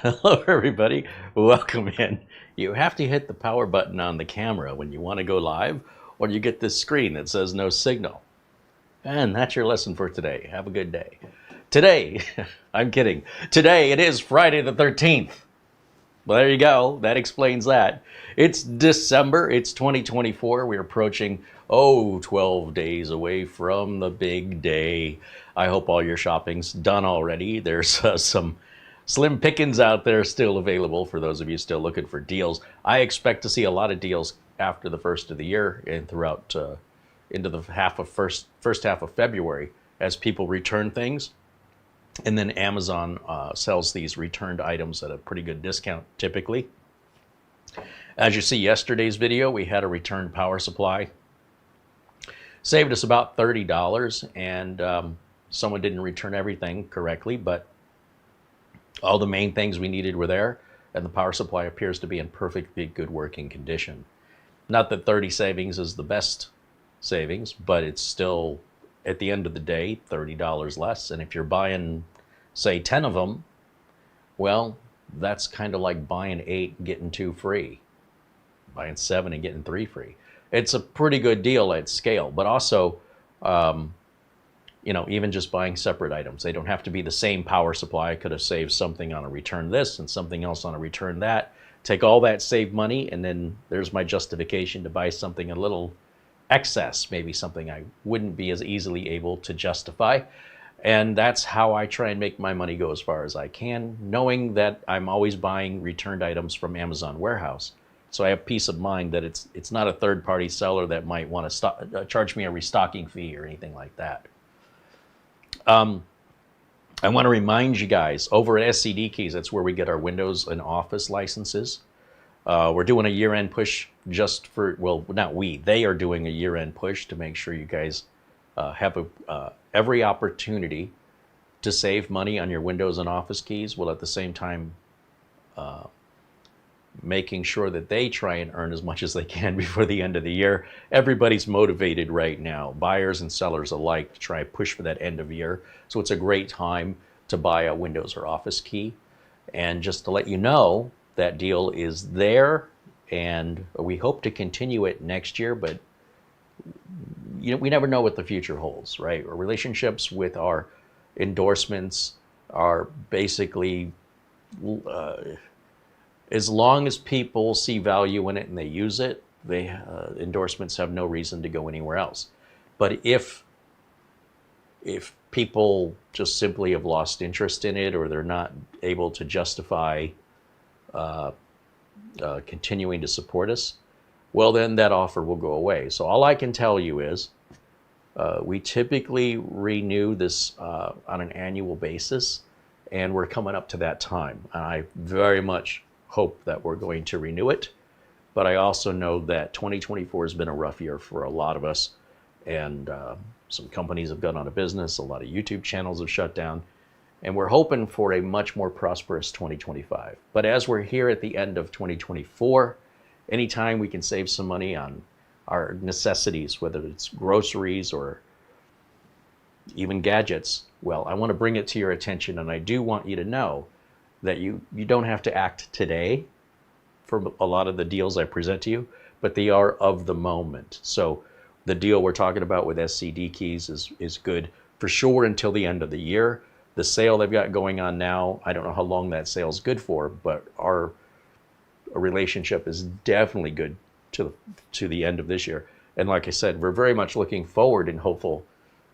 Hello, everybody. Welcome in. You have to hit the power button on the camera when you want to go live, or you get this screen that says no signal. And that's your lesson for today. Have a good day. Today, I'm kidding. Today it is Friday the 13th. Well, there you go. That explains that. It's December. It's 2024. We're approaching, 12 days away from the big day. I hope all your shopping's done already. There's some slim pickings out there still available for those of you still looking for deals. I expect to see a lot of deals after the first of the year and throughout into the first half of February as people return things. And then Amazon sells these returned items at a pretty good discount typically. As you see yesterday's video, we had a returned power supply. Saved us about $30, and someone didn't return everything correctly, but all the main things we needed were there, and the power supply appears to be in perfectly good working condition. Not that 30 savings is the best savings, but it's still, at the end of the day, $30 less. And if you're buying, say, 10 of them, well, that's kind of like buying 8 and getting 2 free. Buying 7 and getting 3 free. It's a pretty good deal at scale, but also, even just buying separate items. They don't have to be the same power supply. I could have saved something on a return this and something else on a return that. Take all that saved money, and then there's my justification to buy something a little excess, maybe something I wouldn't be as easily able to justify. And that's how I try and make my money go as far as I can, knowing that I'm always buying returned items from Amazon warehouse. So I have peace of mind that it's not a third-party seller that might want to charge me a restocking fee or anything like that. I want to remind you guys, over at SCD Keys, that's where we get our Windows and Office licenses. We're doing a year-end push just for, well, not we, they are doing a year-end push to make sure you guys have every opportunity to save money on your Windows and Office keys, while at the same time making sure that they try and earn as much as they can before the end of the year. Everybody's motivated right now, buyers and sellers alike, to try and push for that end of year. So it's a great time to buy a Windows or Office key. And just to let you know, that deal is there, and we hope to continue it next year, but we never know what the future holds, right? Our relationships with our endorsements are basically as long as people see value in it and they use it, endorsements have no reason to go anywhere else. But if people just simply have lost interest in it, or they're not able to justify continuing to support us, well, then that offer will go away. So all I can tell you is we typically renew this on an annual basis, and we're coming up to that time. And I very much hope that we're going to renew it, but I also know that 2024 has been a rough year for a lot of us, and some companies have gone out of business, a lot of YouTube channels have shut down, and we're hoping for a much more prosperous 2025. But as we're here at the end of 2024, anytime we can save some money on our necessities, whether it's groceries or even gadgets, well, I want to bring it to your attention, and I do want you to know that you don't have to act today for a lot of the deals I present to you, but they are of the moment. So the deal we're talking about with SCD Keys is good for sure until the end of the year. The sale they've got going on now, I don't know how long that sale is good for, but our relationship is definitely good to the end of this year. And like I said, we're very much looking forward and hopeful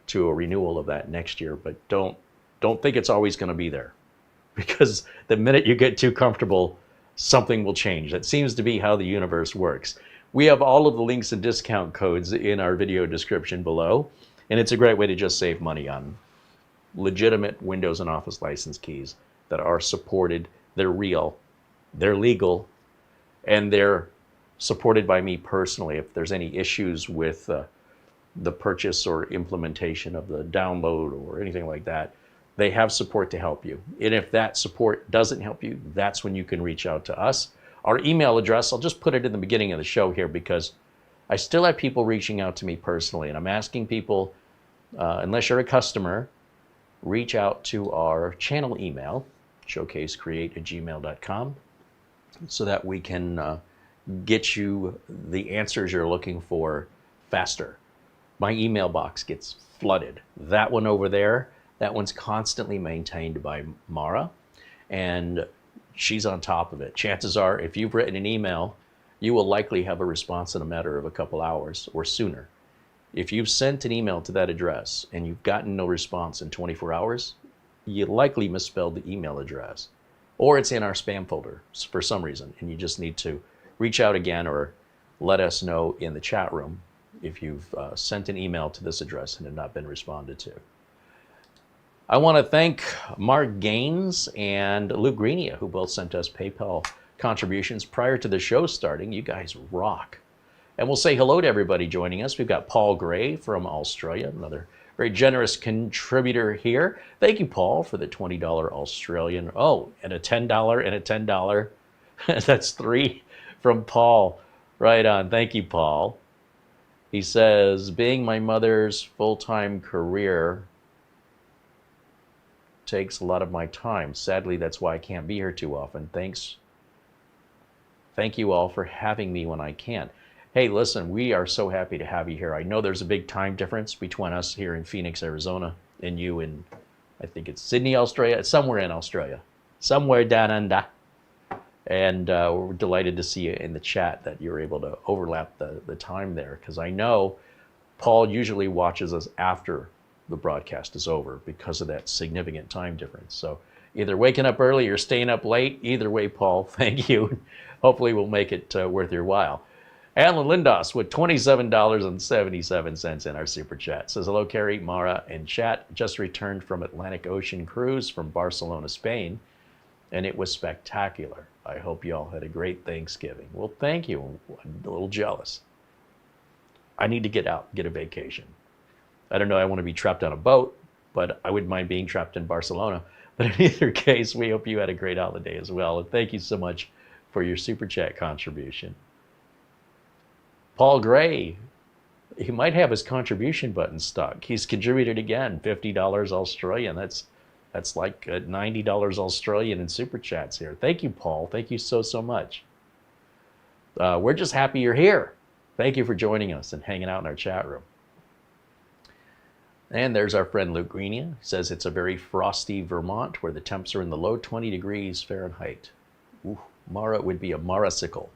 to a renewal of that next year, but don't think it's always going to be there, because the minute you get too comfortable, something will change. That seems to be how the universe works. We have all of the links and discount codes in our video description below, and it's a great way to just save money on legitimate Windows and Office license keys that are supported. They're real, they're legal, and they're supported by me personally. If there's any issues with the purchase or implementation of the download or anything like that, they have support to help you. And if that support doesn't help you, that's when you can reach out to us. Our email address, I'll just put it in the beginning of the show here, because I still have people reaching out to me personally, and I'm asking people, unless you're a customer, reach out to our channel email, showcasecreate@gmail.com, so that we can get you the answers you're looking for faster. My email box gets flooded. That one over there, that one's constantly maintained by Mara, and she's on top of it. Chances are, if you've written an email, you will likely have a response in a matter of a couple hours or sooner. If you've sent an email to that address and you've gotten no response in 24 hours, you likely misspelled the email address, or it's in our spam folder for some reason, and you just need to reach out again or let us know in the chat room if you've sent an email to this address and have not been responded to. I want to thank Mark Gaines and Luke Greenia, who both sent us PayPal contributions prior to the show starting. You guys rock. And we'll say hello to everybody joining us. We've got Paul Gray from Australia, another very generous contributor here. Thank you, Paul, for the $20 Australian. Oh, and a $10 and a $10. That's 3 from Paul. Right on. Thank you, Paul. He says, being my mother's full-time career takes a lot of my time. Sadly, that's why I can't be here too often. Thank you all for having me when I can. Hey, listen, we are so happy to have you here. I know there's a big time difference between us here in Phoenix, Arizona, and you in, I think it's Sydney, Australia. It's somewhere in Australia, somewhere down under. And we're delighted to see you in the chat that you're able to overlap the time there, because I know Paul usually watches us after the broadcast is over because of that significant time difference. So either waking up early or staying up late, either way, Paul, thank you. Hopefully we'll make it worth your while. Alan Lindos with $27.77 in our super chat. Says, hello, Carey, Mara, and chat. Just returned from Atlantic Ocean cruise from Barcelona, Spain, and it was spectacular. I hope you all had a great Thanksgiving. Well, thank you. I'm a little jealous. I need to get out, get a vacation. I don't know, I want to be trapped on a boat, but I wouldn't mind being trapped in Barcelona. But in either case, we hope you had a great holiday as well. And thank you so much for your super chat contribution. Paul Gray, he might have his contribution button stuck. He's contributed again, $50 Australian. That's like $90 Australian in super chats here. Thank you, Paul. Thank you so, so much. We're just happy you're here. Thank you for joining us and hanging out in our chat room. And there's our friend Luke Greenia. He says it's a very frosty Vermont where the temps are in the low 20 degrees Fahrenheit. Ooh, Mara would be a Mara-sicle.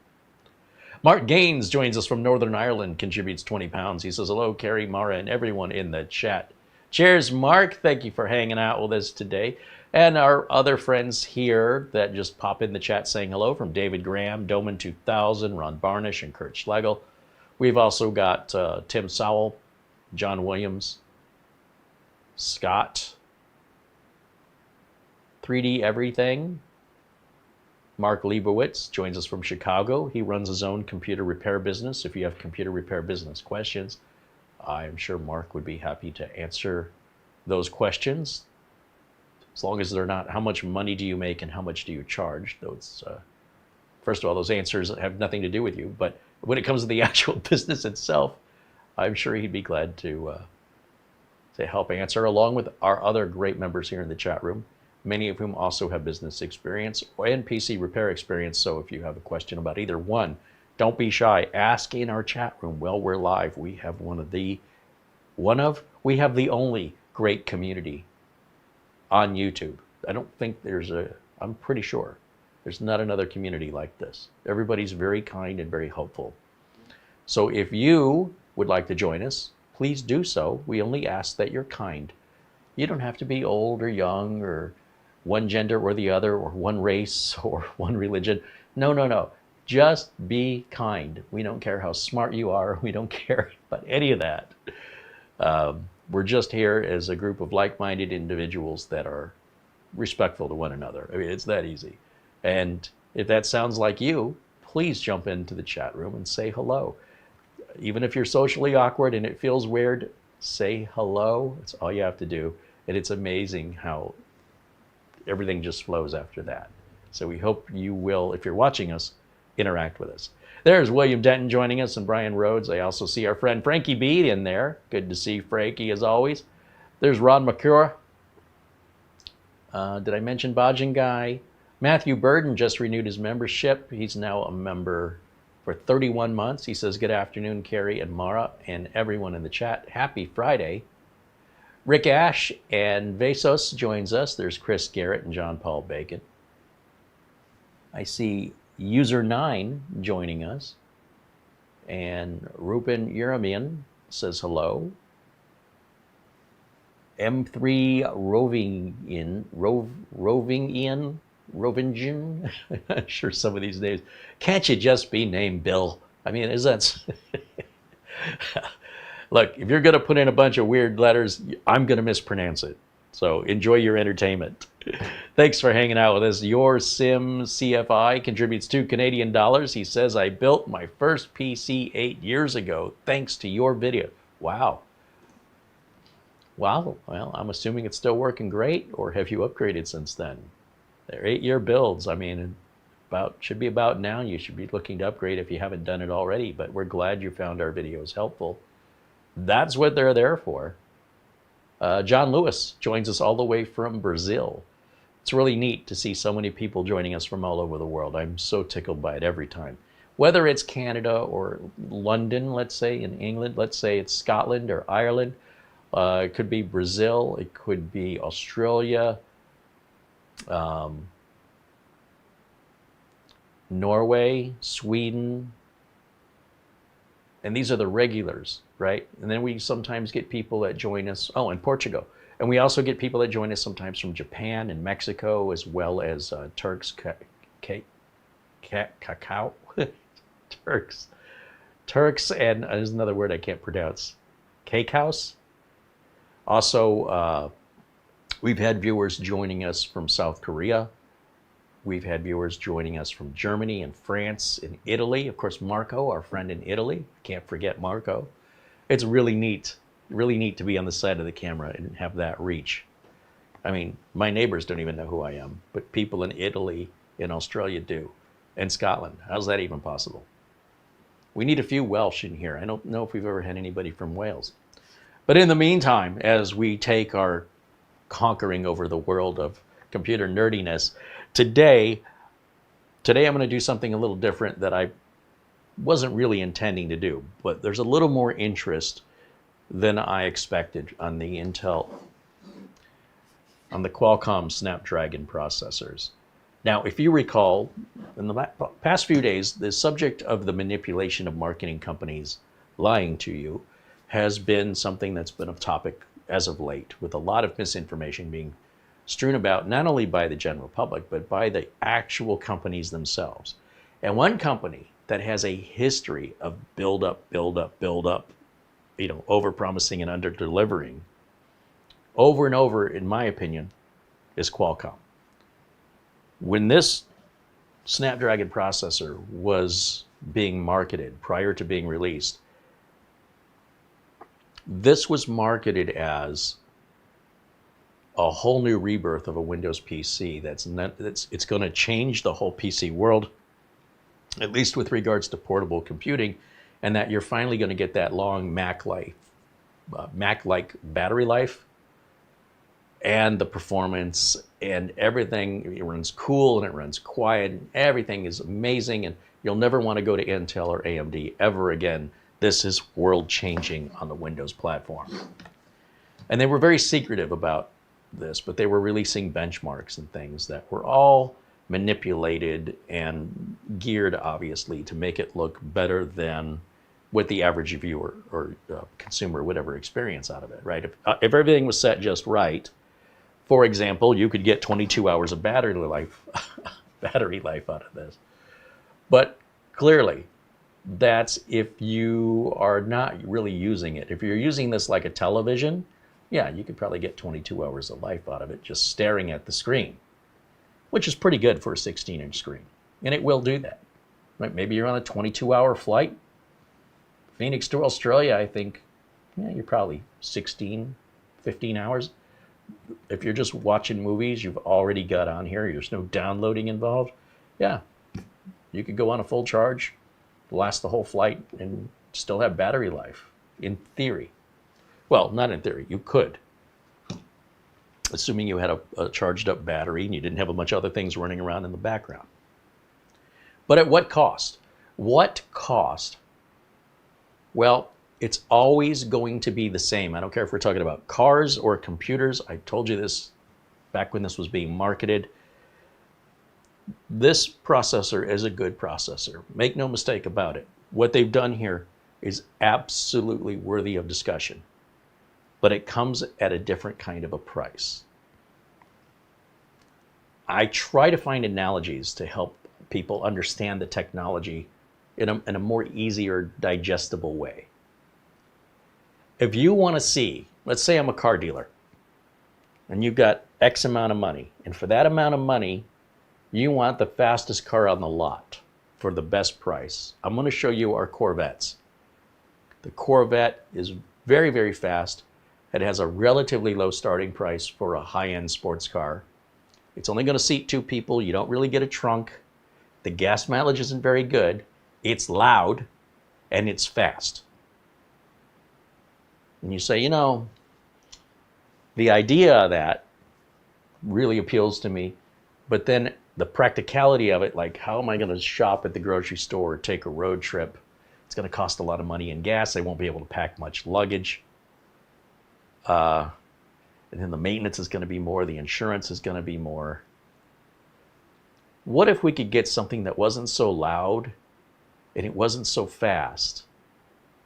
Mark Gaines joins us from Northern Ireland, contributes 20 pounds. He says, hello, Carey, Mara, and everyone in the chat. Cheers, Mark. Thank you for hanging out with us today. And our other friends here that just pop in the chat saying hello, from David Graham, Doman 2000, Ron Barnish, and Kurt Schlegel. We've also got Tim Sowell, John Williams, Scott, 3D Everything. Mark Leibowitz joins us from Chicago. He runs his own computer repair business. If you have computer repair business questions, I'm sure Mark would be happy to answer those questions, as long as they're not how much money do you make and how much do you charge. Those, first of all, those answers have nothing to do with you. But when it comes to the actual business itself, I'm sure he'd be glad to help answer, along with our other great members here in the chat room, many of whom also have business experience and PC repair experience. So if you have a question about either one, don't be shy. Ask in our chat room. Well, we're live. We have we have the only great community on YouTube. I don't think I'm pretty sure there's not another community like this. Everybody's very kind and very helpful. So if you would like to join us, please do so. We only ask that you're kind. You don't have to be old or young or one gender or the other or one race or one religion. No. Just be kind. We don't care how smart you are. We don't care about any of that. We're just here as a group of like-minded individuals that are respectful to one another. I mean, it's that easy. And if that sounds like you, please jump into the chat room and say hello. Even if you're socially awkward and it feels weird, say hello. That's all you have to do. And it's amazing how everything just flows after that. So we hope you will, if you're watching us, interact with us. There's William Denton joining us and Brian Rhodes. I also see our friend Frankie B in there. Good to see Frankie as always. There's Ron McCure. Did I mention Bajin Guy? Matthew Burden just renewed his membership. He's now a member for 31 months. He says, good afternoon, Carey and Mara and everyone in the chat. Happy Friday. Rick Ash and Vesos joins us. There's Chris Garrett and John Paul Bacon. I see User 9 joining us. And Rupen Uramian says hello. M3 Rovingen. I'm sure some of these names. Can't you just be named Bill? I mean, is that... Look, if you're going to put in a bunch of weird letters, I'm going to mispronounce it. So enjoy your entertainment. Thanks for hanging out with us. Your Sim CFI contributes $2 Canadian. He says, I built my first PC 8 years ago thanks to your video. Wow. Wow. Well, I'm assuming it's still working great, or have you upgraded since then? They're 8-year builds. I mean, should be about now. You should be looking to upgrade if you haven't done it already, but we're glad you found our videos helpful. That's what they're there for. John Lewis joins us all the way from Brazil. It's really neat to see so many people joining us from all over the world. I'm so tickled by it every time. Whether it's Canada or London, let's say, in England, let's say it's Scotland or Ireland, it could be Brazil, it could be Australia, Norway, Sweden, and these are the regulars, right? And then we sometimes get people that join us, oh, and Portugal. And we also get people that join us sometimes from Japan and Mexico, as well as Turks, cacao, Turks, and there's another word I can't pronounce, Cakehouse. Also, we've had viewers joining us from South Korea. We've had viewers joining us from Germany and France and Italy. Of course, Marco, our friend in Italy. Can't forget Marco. It's really neat to be on the side of the camera and have that reach. I mean, my neighbors don't even know who I am, but people in Italy and Australia do, and Scotland. How's that even possible? We need a few Welsh in here. I don't know if we've ever had anybody from Wales. But in the meantime, as we take our conquering over the world of computer nerdiness, Today I'm going to do something a little different that I wasn't really intending to do, but there's a little more interest than I expected on the Qualcomm Snapdragon processors. Now, if you recall, in the past few days, the subject of the manipulation of marketing companies lying to you has been something that's been a topic as of late, with a lot of misinformation being strewn about not only by the general public, but by the actual companies themselves. And one company that has a history of build up, over-promising and under-delivering, over and over, in my opinion, is Qualcomm. When this Snapdragon processor was being marketed prior to being released, this was marketed as a whole new rebirth of a Windows PC it's going to change the whole PC world, at least with regards to portable computing, and that you're finally going to get that long Mac-like battery life, and the performance and everything. It runs cool and it runs quiet, and everything is amazing, and you'll never want to go to Intel or AMD ever again. This is world-changing on the Windows platform. And they were very secretive about this, but they were releasing benchmarks and things that were all manipulated and geared, obviously, to make it look better than what the average viewer or consumer would ever experience out of it, right? If everything was set just right, for example, you could get 22 hours of battery life out of this. But clearly, that's if you are not really using it. If you're using this like a television, yeah, you could probably get 22 hours of life out of it just staring at the screen, which is pretty good for a 16-inch screen. And it will do that. Right? Maybe you're on a 22-hour flight. Phoenix to Australia, I think, yeah, you're probably 16, 15 hours. If you're just watching movies, you've already got on here, there's no downloading involved. Yeah, you could go on a full charge, last the whole flight, and still have battery life, in theory. Well, not in theory, you could. assuming you had a charged up battery and you didn't have a bunch of other things running around in the background. But at what cost? What cost? Well, it's always going to be the same. I don't care if we're talking about cars or computers. I told you this back when this was being marketed. This processor is a good processor. Make no mistake about it. What they've done here is absolutely worthy of discussion. But it comes at a different kind of a price. I try to find analogies to help people understand the technology in a more easier, digestible way. If you want to see, let's say I'm a car dealer, and you've got X amount of money, and for that amount of money, you want the fastest car on the lot for the best price. I'm going to show you our Corvettes. The Corvette is very, very fast. It has a relatively low starting price for a high-end sports car. It's only going to seat 2 people. You don't really get a trunk. The gas mileage isn't very good. It's loud, and it's fast. And you say, you know, the idea of that really appeals to me, but then the practicality of it, like how am I going to shop at the grocery store or take a road trip? It's going to cost a lot of money in gas. I won't be able to pack much luggage. And then the maintenance is going to be more. The insurance is going to be more. What if we could get something that wasn't so loud and it wasn't so fast,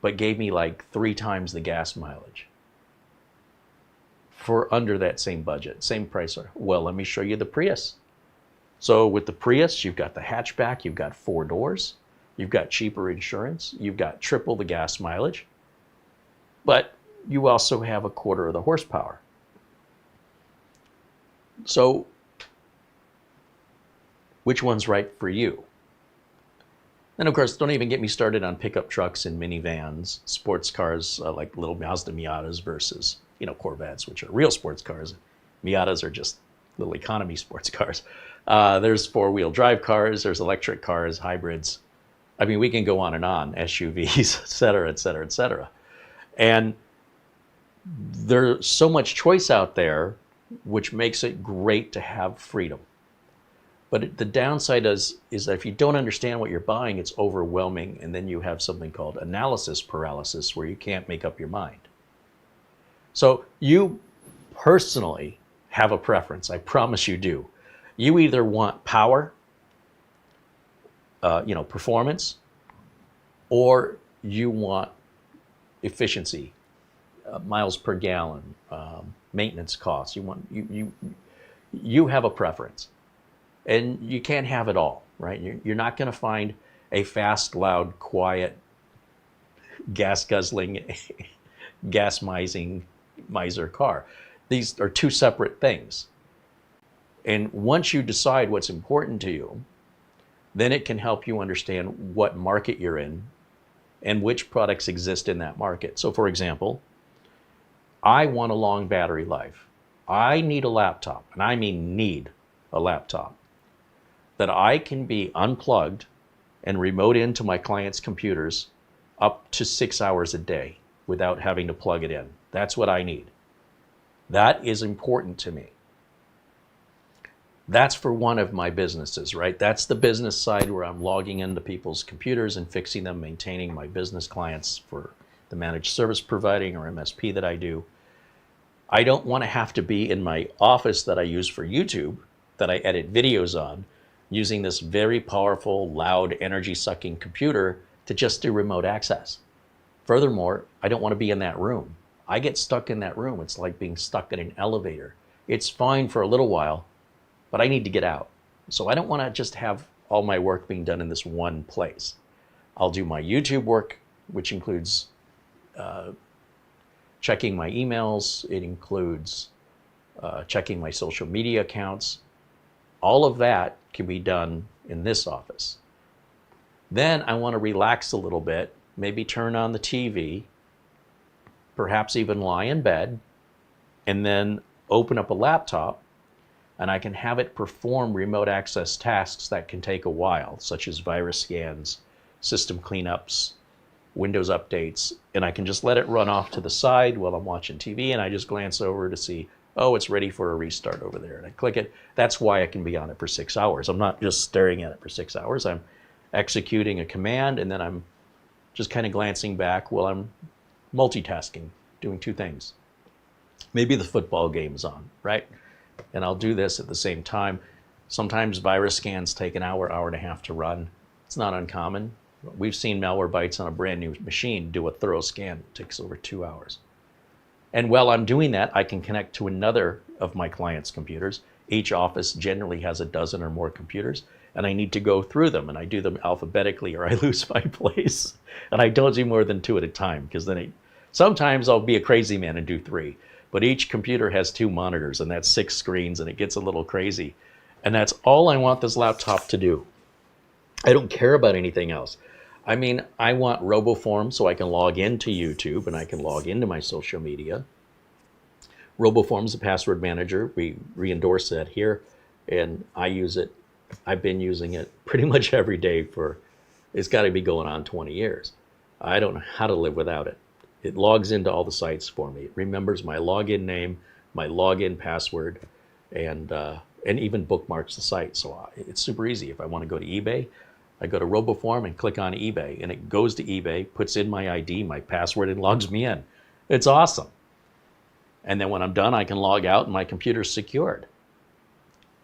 but gave me like 3 times the gas mileage for under that same budget, same price? Well, let me show you the Prius. So with the Prius, you've got the hatchback, you've got 4 doors, you've got cheaper insurance, you've got triple the gas mileage, but you also have a quarter of the horsepower. So which one's right for you? And of course, don't even get me started on pickup trucks and minivans, sports cars like little Mazda Miatas versus, you know, Corvettes, which are real sports cars. Miatas are just little economy sports cars. There's 4-wheel drive cars, there's electric cars, hybrids. I mean, we can go on and on, SUVs, et cetera, et cetera, et cetera. And there's so much choice out there, which makes it great to have freedom. But the downside is that if you don't understand what you're buying, it's overwhelming, and then you have something called analysis paralysis, where you can't make up your mind. So you personally have a preference. I promise you do. You either want power, performance, or you want efficiency, miles per gallon, maintenance costs. You have a preference. And you can't have it all, right? You're not going to find a fast, loud, quiet, gas-guzzling, gas-miser car. These are 2 separate things. And once you decide what's important to you, then it can help you understand what market you're in and which products exist in that market. So for example, I want a long battery life. I need a laptop, and I mean need a laptop, that I can be unplugged and remote into my clients' computers up to 6 hours a day without having to plug it in. That's what I need. That is important to me. That's for one of my businesses, right? That's the business side where I'm logging into people's computers and fixing them, maintaining my business clients for the managed service providing or MSP that I do. I don't want to have to be in my office that I use for YouTube, that I edit videos on, using this very powerful, loud, energy-sucking computer to just do remote access. Furthermore, I don't want to be in that room. I get stuck in that room. It's like being stuck in an elevator. It's fine for a little while, but I need to get out. So I don't want to just have all my work being done in this one place. I'll do my YouTube work, which includes checking my emails. It includes checking my social media accounts. All of that can be done in this office. Then I want to relax a little bit, maybe turn on the TV, perhaps even lie in bed, and then open up a laptop, and I can have it perform remote access tasks that can take a while, such as virus scans, system cleanups, Windows updates, and I can just let it run off to the side while I'm watching TV, and I just glance over to see, oh, it's ready for a restart over there. And I click it. That's why I can be on it for 6 hours. I'm not just staring at it for 6 hours. I'm executing a command, and then I'm just kind of glancing back while I'm multitasking, doing two things. Maybe the football game is on, right? And I'll do this at the same time. Sometimes virus scans take an hour, hour and a half to run. It's not uncommon. We've seen Malwarebytes on a brand new machine do a thorough scan. It takes over 2 hours. And while I'm doing that, I can connect to another of my clients' computers. Each office generally has a dozen or more computers, and I need to go through them, and I do them alphabetically or I lose my place. And I don't do more than 2 at a time, because then sometimes I'll be a crazy man and do 3. But each computer has 2 monitors, and that's 6 screens, and it gets a little crazy. And that's all I want this laptop to do. I don't care about anything else. I mean, I want RoboForm so I can log into YouTube and I can log into my social media. RoboForm is a password manager. We re-endorse that here, and I use it. I've been using it pretty much every day for, it's got to be going on 20 years. I don't know how to live without it. It logs into all the sites for me. It remembers my login name, my login password, and even bookmarks the site. So it's super easy. If I want to go to eBay, I go to RoboForm and click on eBay, and it goes to eBay, puts in my ID, my password, and logs me in. It's awesome. And then when I'm done, I can log out and my computer's secured.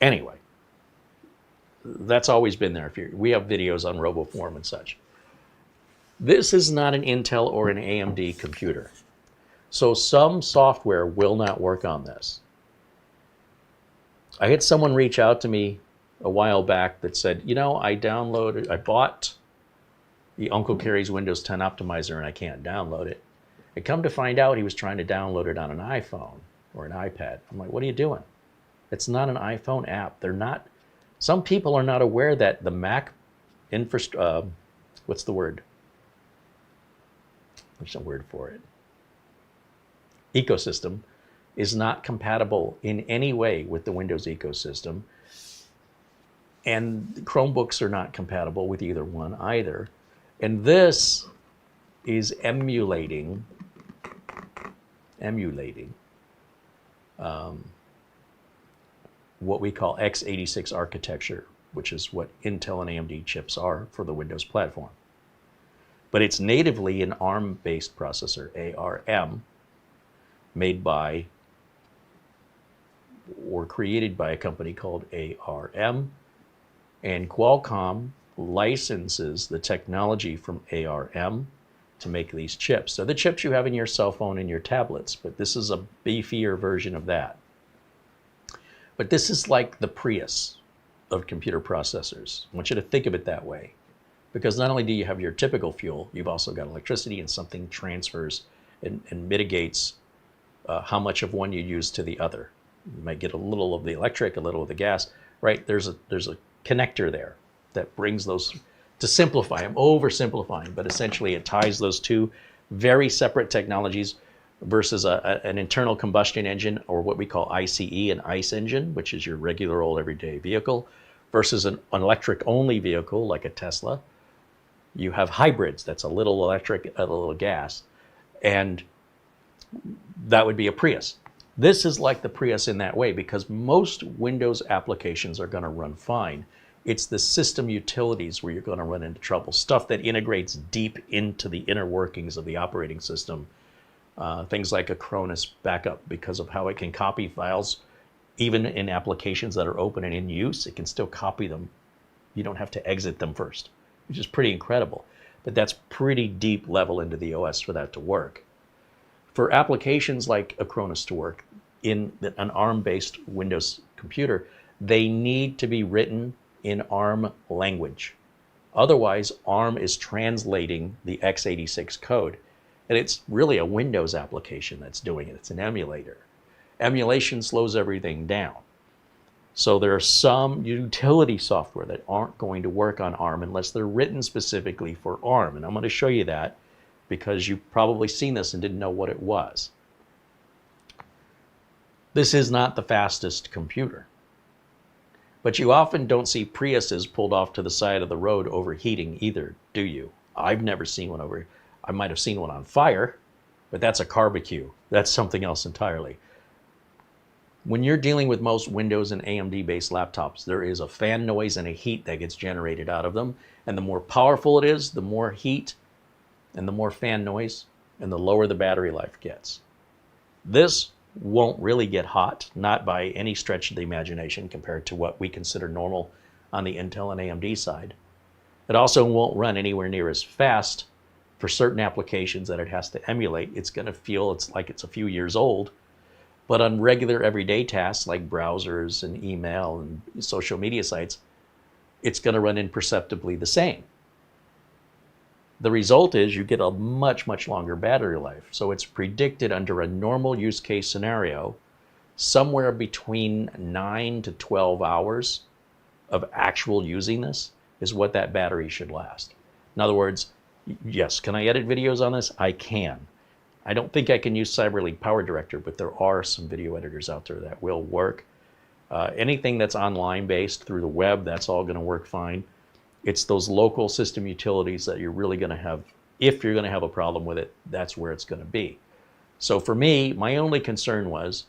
Anyway, that's always been there. We have videos on RoboForm and such. This is not an Intel or an AMD computer. So some software will not work on this. I had someone reach out to me a while back that said, you know, I bought the Uncle Carey's Windows 10 Optimizer and I can't download it. I come to find out he was trying to download it on an iPhone or an iPad. I'm like, what are you doing? It's not an iPhone app. Some people are not aware that the Mac what's the word? There's a word for it. Ecosystem is not compatible in any way with the Windows ecosystem. And Chromebooks are not compatible with either one either. And this is emulating what we call x86 architecture, which is what Intel and AMD chips are for the Windows platform. But it's natively an ARM-based processor, ARM, made by or created by a company called ARM. And Qualcomm licenses the technology from ARM to make these chips. So the chips you have in your cell phone and your tablets, but this is a beefier version of that. But this is like the Prius of computer processors. I want you to think of it that way. Because not only do you have your typical fuel, you've also got electricity, and something transfers and mitigates how much of one you use to the other. You might get a little of the electric, a little of the gas, right? There's a connector there that brings those, to simplify, I'm oversimplifying, but essentially it ties those two very separate technologies versus an internal combustion engine, or what we call ICE, an ICE engine, which is your regular old everyday vehicle, versus an electric only vehicle like a Tesla. You have hybrids, that's a little electric, a little gas, and that would be a Prius. This is like the Prius in that way, because most Windows applications are going to run fine. It's the system utilities where you're going to run into trouble. Stuff that integrates deep into the inner workings of the operating system. Things like a Cronus backup, because of how it can copy files. Even in applications that are open and in use, it can still copy them. You don't have to exit them first, which is pretty incredible. But that's pretty deep level into the OS for that to work. For applications like a Cronus to work in an ARM-based Windows computer, they need to be written in ARM language. Otherwise, ARM is translating the x86 code. And it's really a Windows application that's doing it. It's an emulator. Emulation slows everything down. So there are some utility software that aren't going to work on ARM unless they're written specifically for ARM. And I'm going to show you that, because you've probably seen this and didn't know what it was. This is not the fastest computer. But you often don't see Priuses pulled off to the side of the road overheating either, do you? I've never seen one over. I might have seen one on fire, but that's a barbecue. That's something else entirely. When you're dealing with most Windows and AMD-based laptops, there is a fan noise and a heat that gets generated out of them. And the more powerful it is, the more heat and the more fan noise, and the lower the battery life gets. This won't really get hot, not by any stretch of the imagination compared to what we consider normal on the Intel and AMD side. It also won't run anywhere near as fast for certain applications that it has to emulate. It's going to feel like it's a few years old, but on regular everyday tasks like browsers and email and social media sites, it's going to run imperceptibly the same. The result is you get a much, much longer battery life. So it's predicted under a normal use case scenario, somewhere between 9 to 12 hours of actual using this is what that battery should last. In other words, yes, can I edit videos on this? I can. I don't think I can use CyberLink Power Director, but there are some video editors out there that will work. Anything that's online based through the web, that's all going to work fine. It's those local system utilities that you're really going to have, if you're going to have a problem with it, that's where it's going to be. So for me, my only concern was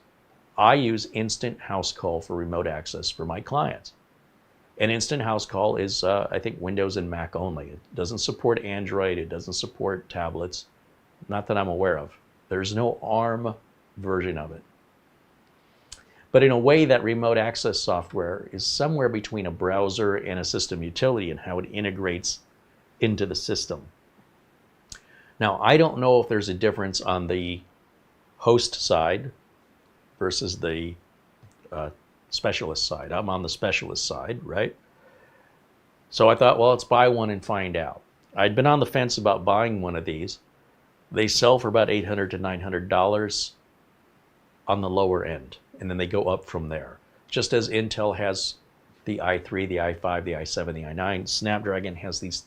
I use Instant House Call for remote access for my clients. And Instant House Call is, I think, Windows and Mac only. It doesn't support Android. It doesn't support tablets. Not that I'm aware of. There's no ARM version of it. But in a way, that remote access software is somewhere between a browser and a system utility and how it integrates into the system. Now, I don't know if there's a difference on the host side versus the specialist side. I'm on the specialist side, right? So I thought, well, let's buy one and find out. I'd been on the fence about buying one of these. They sell for about $800 to $900 on the lower end, and then they go up from there. Just as Intel has the i3, the i5, the i7, the i9, Snapdragon has these,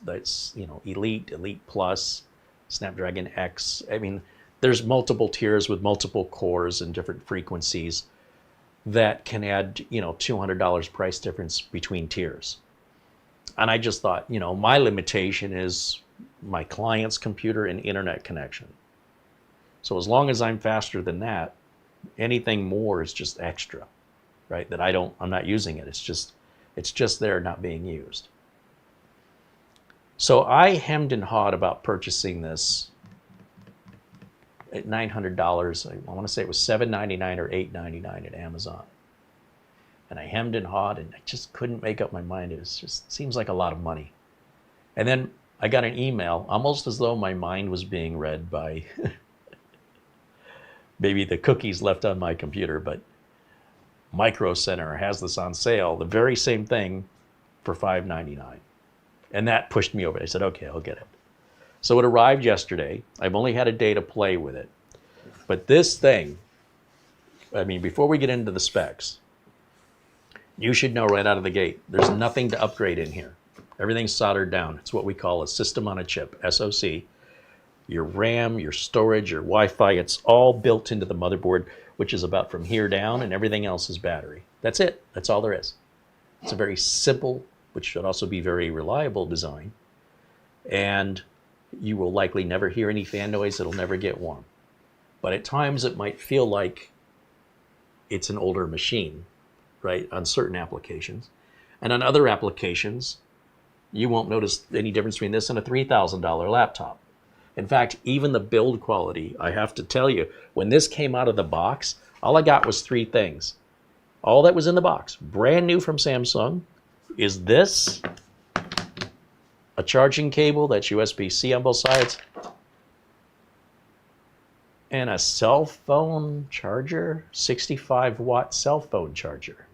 Elite, Elite Plus, Snapdragon X. I mean, there's multiple tiers with multiple cores and different frequencies that can add, $200 price difference between tiers. And I just thought, my limitation is my client's computer and internet connection. So as long as I'm faster than that, anything more is just extra, right? That I'm not using it. It's just there, not being used. So I hemmed and hawed about purchasing this at $900. I want to say it was $7.99 or $8.99 at Amazon. And I hemmed and hawed, and I just couldn't make up my mind. It just seems like a lot of money. And then I got an email, almost as though my mind was being read by maybe the cookies left on my computer, but Micro Center has this on sale, the very same thing, for $5.99. And that pushed me over. I said, okay, I'll get it. So it arrived yesterday. I've only had a day to play with it. But this thing, before we get into the specs, you should know right out of the gate, there's nothing to upgrade in here. Everything's soldered down. It's what we call a system on a chip, SoC. Your RAM, your storage, your Wi-Fi, it's all built into the motherboard, which is about from here down, and everything else is battery. That's it. That's all there is. It's a very simple, which should also be very reliable design. And you will likely never hear any fan noise. It'll never get warm. But at times it might feel like it's an older machine, right, on certain applications. And on other applications, you won't notice any difference between this and a $3,000 laptop. In fact, even the build quality, I have to tell you, when this came out of the box, all I got was three things. All that was in the box, brand new from Samsung, is this, a charging cable that's USB-C on both sides, and a cell phone charger, 65-watt cell phone charger.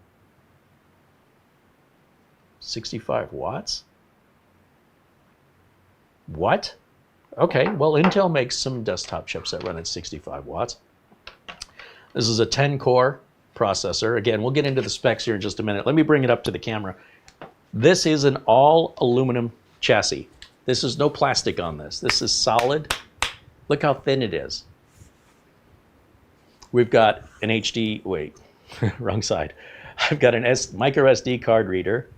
65 watts? What? Okay, well, Intel makes some desktop chips that run at 65 watts. This is a 10-core processor. Again, we'll get into the specs here in just a minute. Let me bring it up to the camera. This is an all aluminum chassis. This is no plastic on this. This is solid. Look how thin it is. We've got an wrong side. I've got an MicroSD card reader.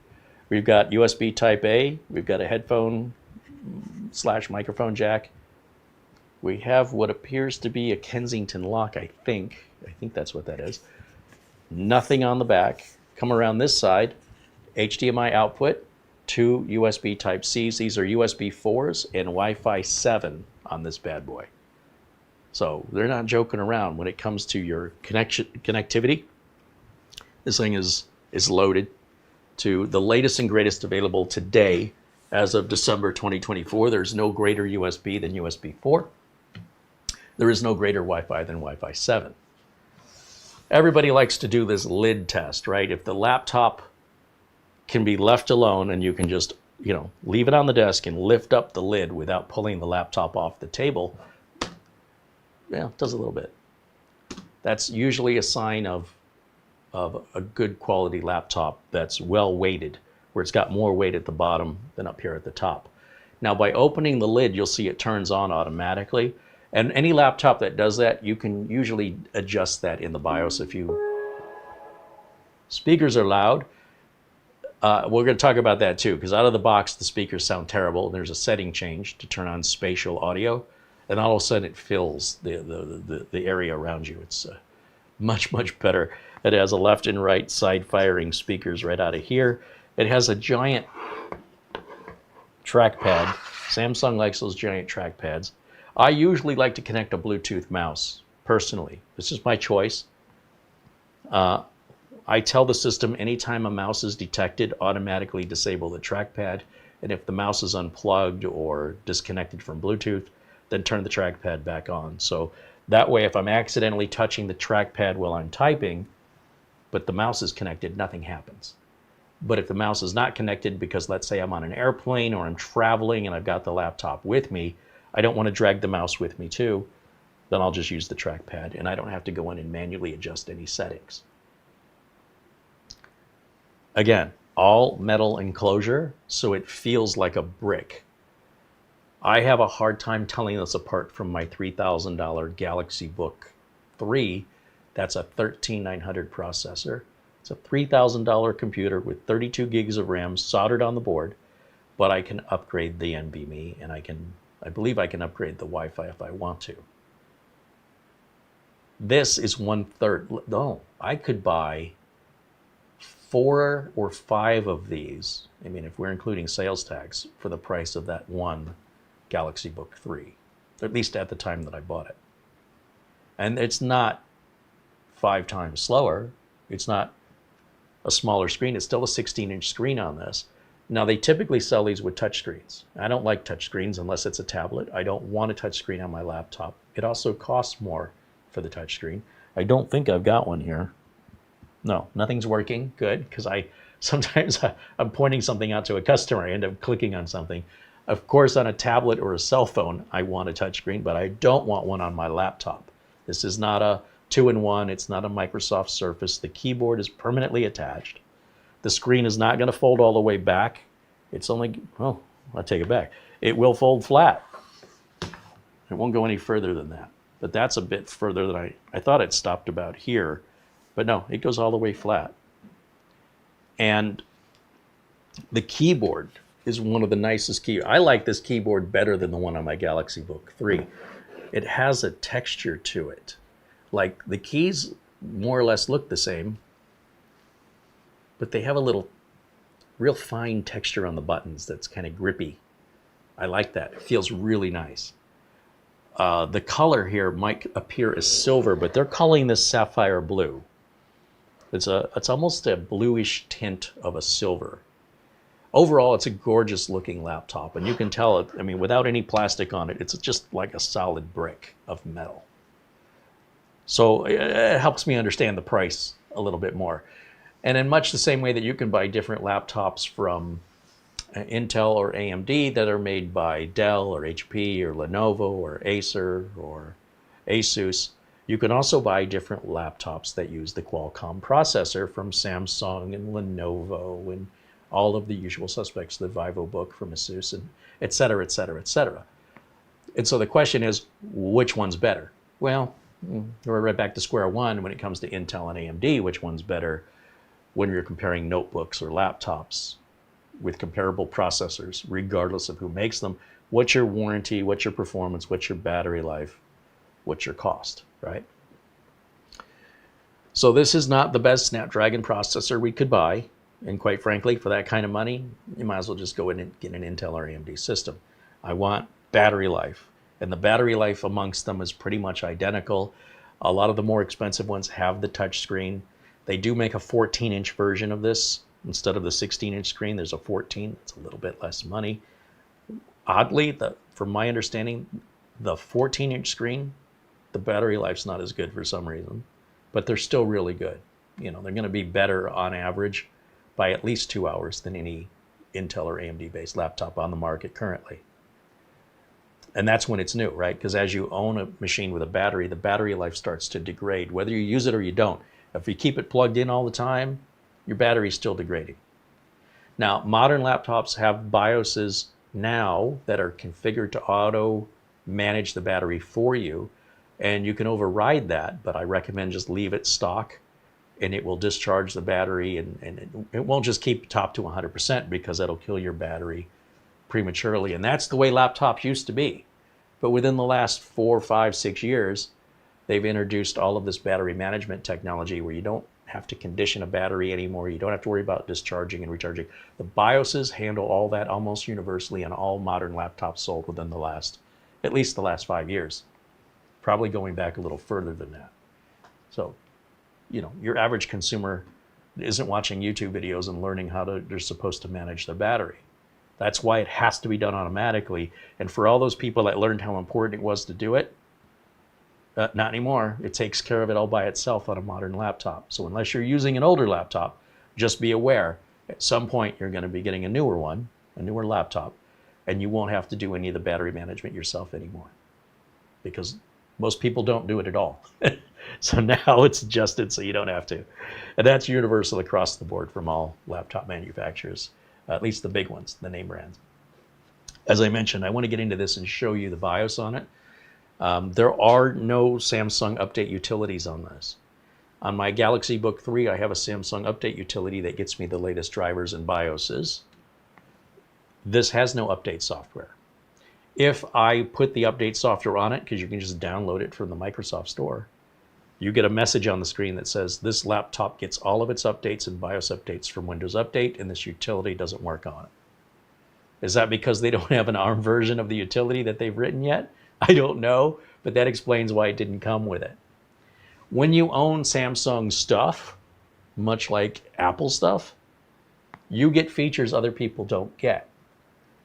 We've got USB Type A. We've got a headphone / microphone jack. We have what appears to be a Kensington lock, I think. I think that's what that is. nothing on the back. Come around this side, HDMI output, 2 USB Type-Cs. These are USB 4s and Wi-Fi 7 on this bad boy. So they're not joking around when it comes to your connectivity. This thing is loaded to the latest and greatest available today as of December 2024. There's no greater USB than USB 4. There is no greater Wi-Fi than Wi-Fi 7. Everybody likes to do this lid test, right? If the laptop can be left alone and you can just, leave it on the desk and lift up the lid without pulling the laptop off the table, yeah, it does a little bit. That's usually a sign of a good quality laptop that's well weighted, where it's got more weight at the bottom than up here at the top. Now, by opening the lid, you'll see it turns on automatically. And any laptop that does that, you can usually adjust that in the BIOS. Speakers are loud. We're going to talk about that too, because out of the box, the speakers sound terrible. There's a setting change to turn on spatial audio, and all of a sudden it fills the area around you. It's much, much better. It has a left and right side firing speakers right out of here. It has a giant trackpad. Samsung likes those giant trackpads. I usually like to connect a Bluetooth mouse, personally. This is my choice. I tell the system anytime a mouse is detected, automatically disable the trackpad. And if the mouse is unplugged or disconnected from Bluetooth, then turn the trackpad back on. So that way, if I'm accidentally touching the trackpad while I'm typing, but the mouse is connected, nothing happens. But if the mouse is not connected because, let's say, I'm on an airplane or I'm traveling and I've got the laptop with me, I don't want to drag the mouse with me too, then I'll just use the trackpad and I don't have to go in and manually adjust any settings. Again, all metal enclosure, so it feels like a brick. I have a hard time telling this apart from my $3,000 Galaxy Book 3. That's a 13900 processor. It's a $3,000 computer with 32 gigs of RAM soldered on the board, but I can upgrade the NVMe and I believe I can upgrade the Wi-Fi if I want to. This is 1/3. No, I could buy 4 or 5 of these. I mean, if we're including sales tax, for the price of that one Galaxy Book 3, at least at the time that I bought it. And it's not 5 times slower. It's not a smaller screen. It's still a 16-inch screen on this. Now, they typically sell these with touchscreens. I don't like touchscreens unless it's a tablet. I don't want a touchscreen on my laptop. It also costs more for the touchscreen. I don't think I've got one here. No, nothing's working. Good, because sometimes I'm pointing something out to a customer. I end up clicking on something. Of course, on a tablet or a cell phone, I want a touchscreen, but I don't want one on my laptop. This is not a 2-in-1. It's not a Microsoft Surface. The keyboard is permanently attached. The screen is not going to fold all the way back. It's only, oh, I'll take it back. It will fold flat. It won't go any further than that. But that's a bit further than I thought it stopped about here. But no, it goes all the way flat. And the keyboard is one of the nicest keyboards. I like this keyboard better than the one on my Galaxy Book 3. It has a texture to it. Like, the keys more or less look the same, but they have a little real fine texture on the buttons that's kind of grippy. I like that. It feels really nice. The color here might appear as silver, but they're calling this sapphire blue. It's almost a bluish tint of a silver. Overall, it's a gorgeous looking laptop, and you can tell it, I mean, without any plastic on it, it's just like a solid brick of metal. So it helps me understand the price a little bit more. And in much the same way that you can buy different laptops from Intel or AMD that are made by Dell or HP or Lenovo or Acer or Asus, you can also buy different laptops that use the Qualcomm processor from Samsung and Lenovo and all of the usual suspects, the VivoBook from Asus, and et cetera, et cetera, et cetera. And so the question is, which one's better? Well, we're right back to square one when it comes to Intel and AMD. Which one's better when you're comparing notebooks or laptops with comparable processors, regardless of who makes them? What's your warranty? What's your performance? What's your battery life? What's your cost, right? So this is not the best Snapdragon processor we could buy. And quite frankly, for that kind of money, you might as well just go in and get an Intel or AMD system. I want battery life. And the battery life amongst them is pretty much identical. A lot of the more expensive ones have the touch screen. They do make a 14-inch version of this. Instead of the 16-inch screen, there's a 14. It's a little bit less money. Oddly, from my understanding, the 14-inch screen, the battery life's not as good for some reason, but they're still really good. You know, they're going to be better on average by at least 2 hours than any Intel or AMD-based laptop on the market currently. And that's when it's new, right? Because as you own a machine with a battery, the battery life starts to degrade, whether you use it or you don't. If you keep it plugged in all the time, your battery's still degrading. Now, modern laptops have BIOSes now that are configured to auto manage the battery for you, and you can override that, but I recommend just leave it stock, and it will discharge the battery, and it won't just keep top to 100% because that'll kill your battery prematurely. And that's the way laptops used to be. But within the last 4, 5, 6 years, they've introduced all of this battery management technology where you don't have to condition a battery anymore. You don't have to worry about discharging and recharging. The BIOSes handle all that almost universally on all modern laptops sold within the last, at least the last 5 years. Probably going back a little further than that. So, you know, your average consumer isn't watching YouTube videos and learning how they're supposed to manage their battery. That's why it has to be done automatically. And for all those people that learned how important it was to do it, not anymore. It takes care of it all by itself on a modern laptop. So unless you're using an older laptop, just be aware, at some point you're going to be getting a newer one, a newer laptop, and you won't have to do any of the battery management yourself anymore. Because most people don't do it at all. So now it's adjusted so you don't have to. And that's universal across the board from all laptop manufacturers, at least the big ones, the name brands. As I mentioned, I want to get into this and show you the BIOS on it. There are no Samsung update utilities on this. On my Galaxy Book 3, I have a Samsung update utility that gets me the latest drivers and BIOSes. This has no update software. If I put the update software on it, because you can just download it from the Microsoft Store, you get a message on the screen that says this laptop gets all of its updates and BIOS updates from Windows Update, and this utility doesn't work on it. Is that because they don't have an ARM version of the utility that they've written yet? I don't know, but that explains why it didn't come with it. When you own Samsung stuff, much like Apple stuff, you get features other people don't get.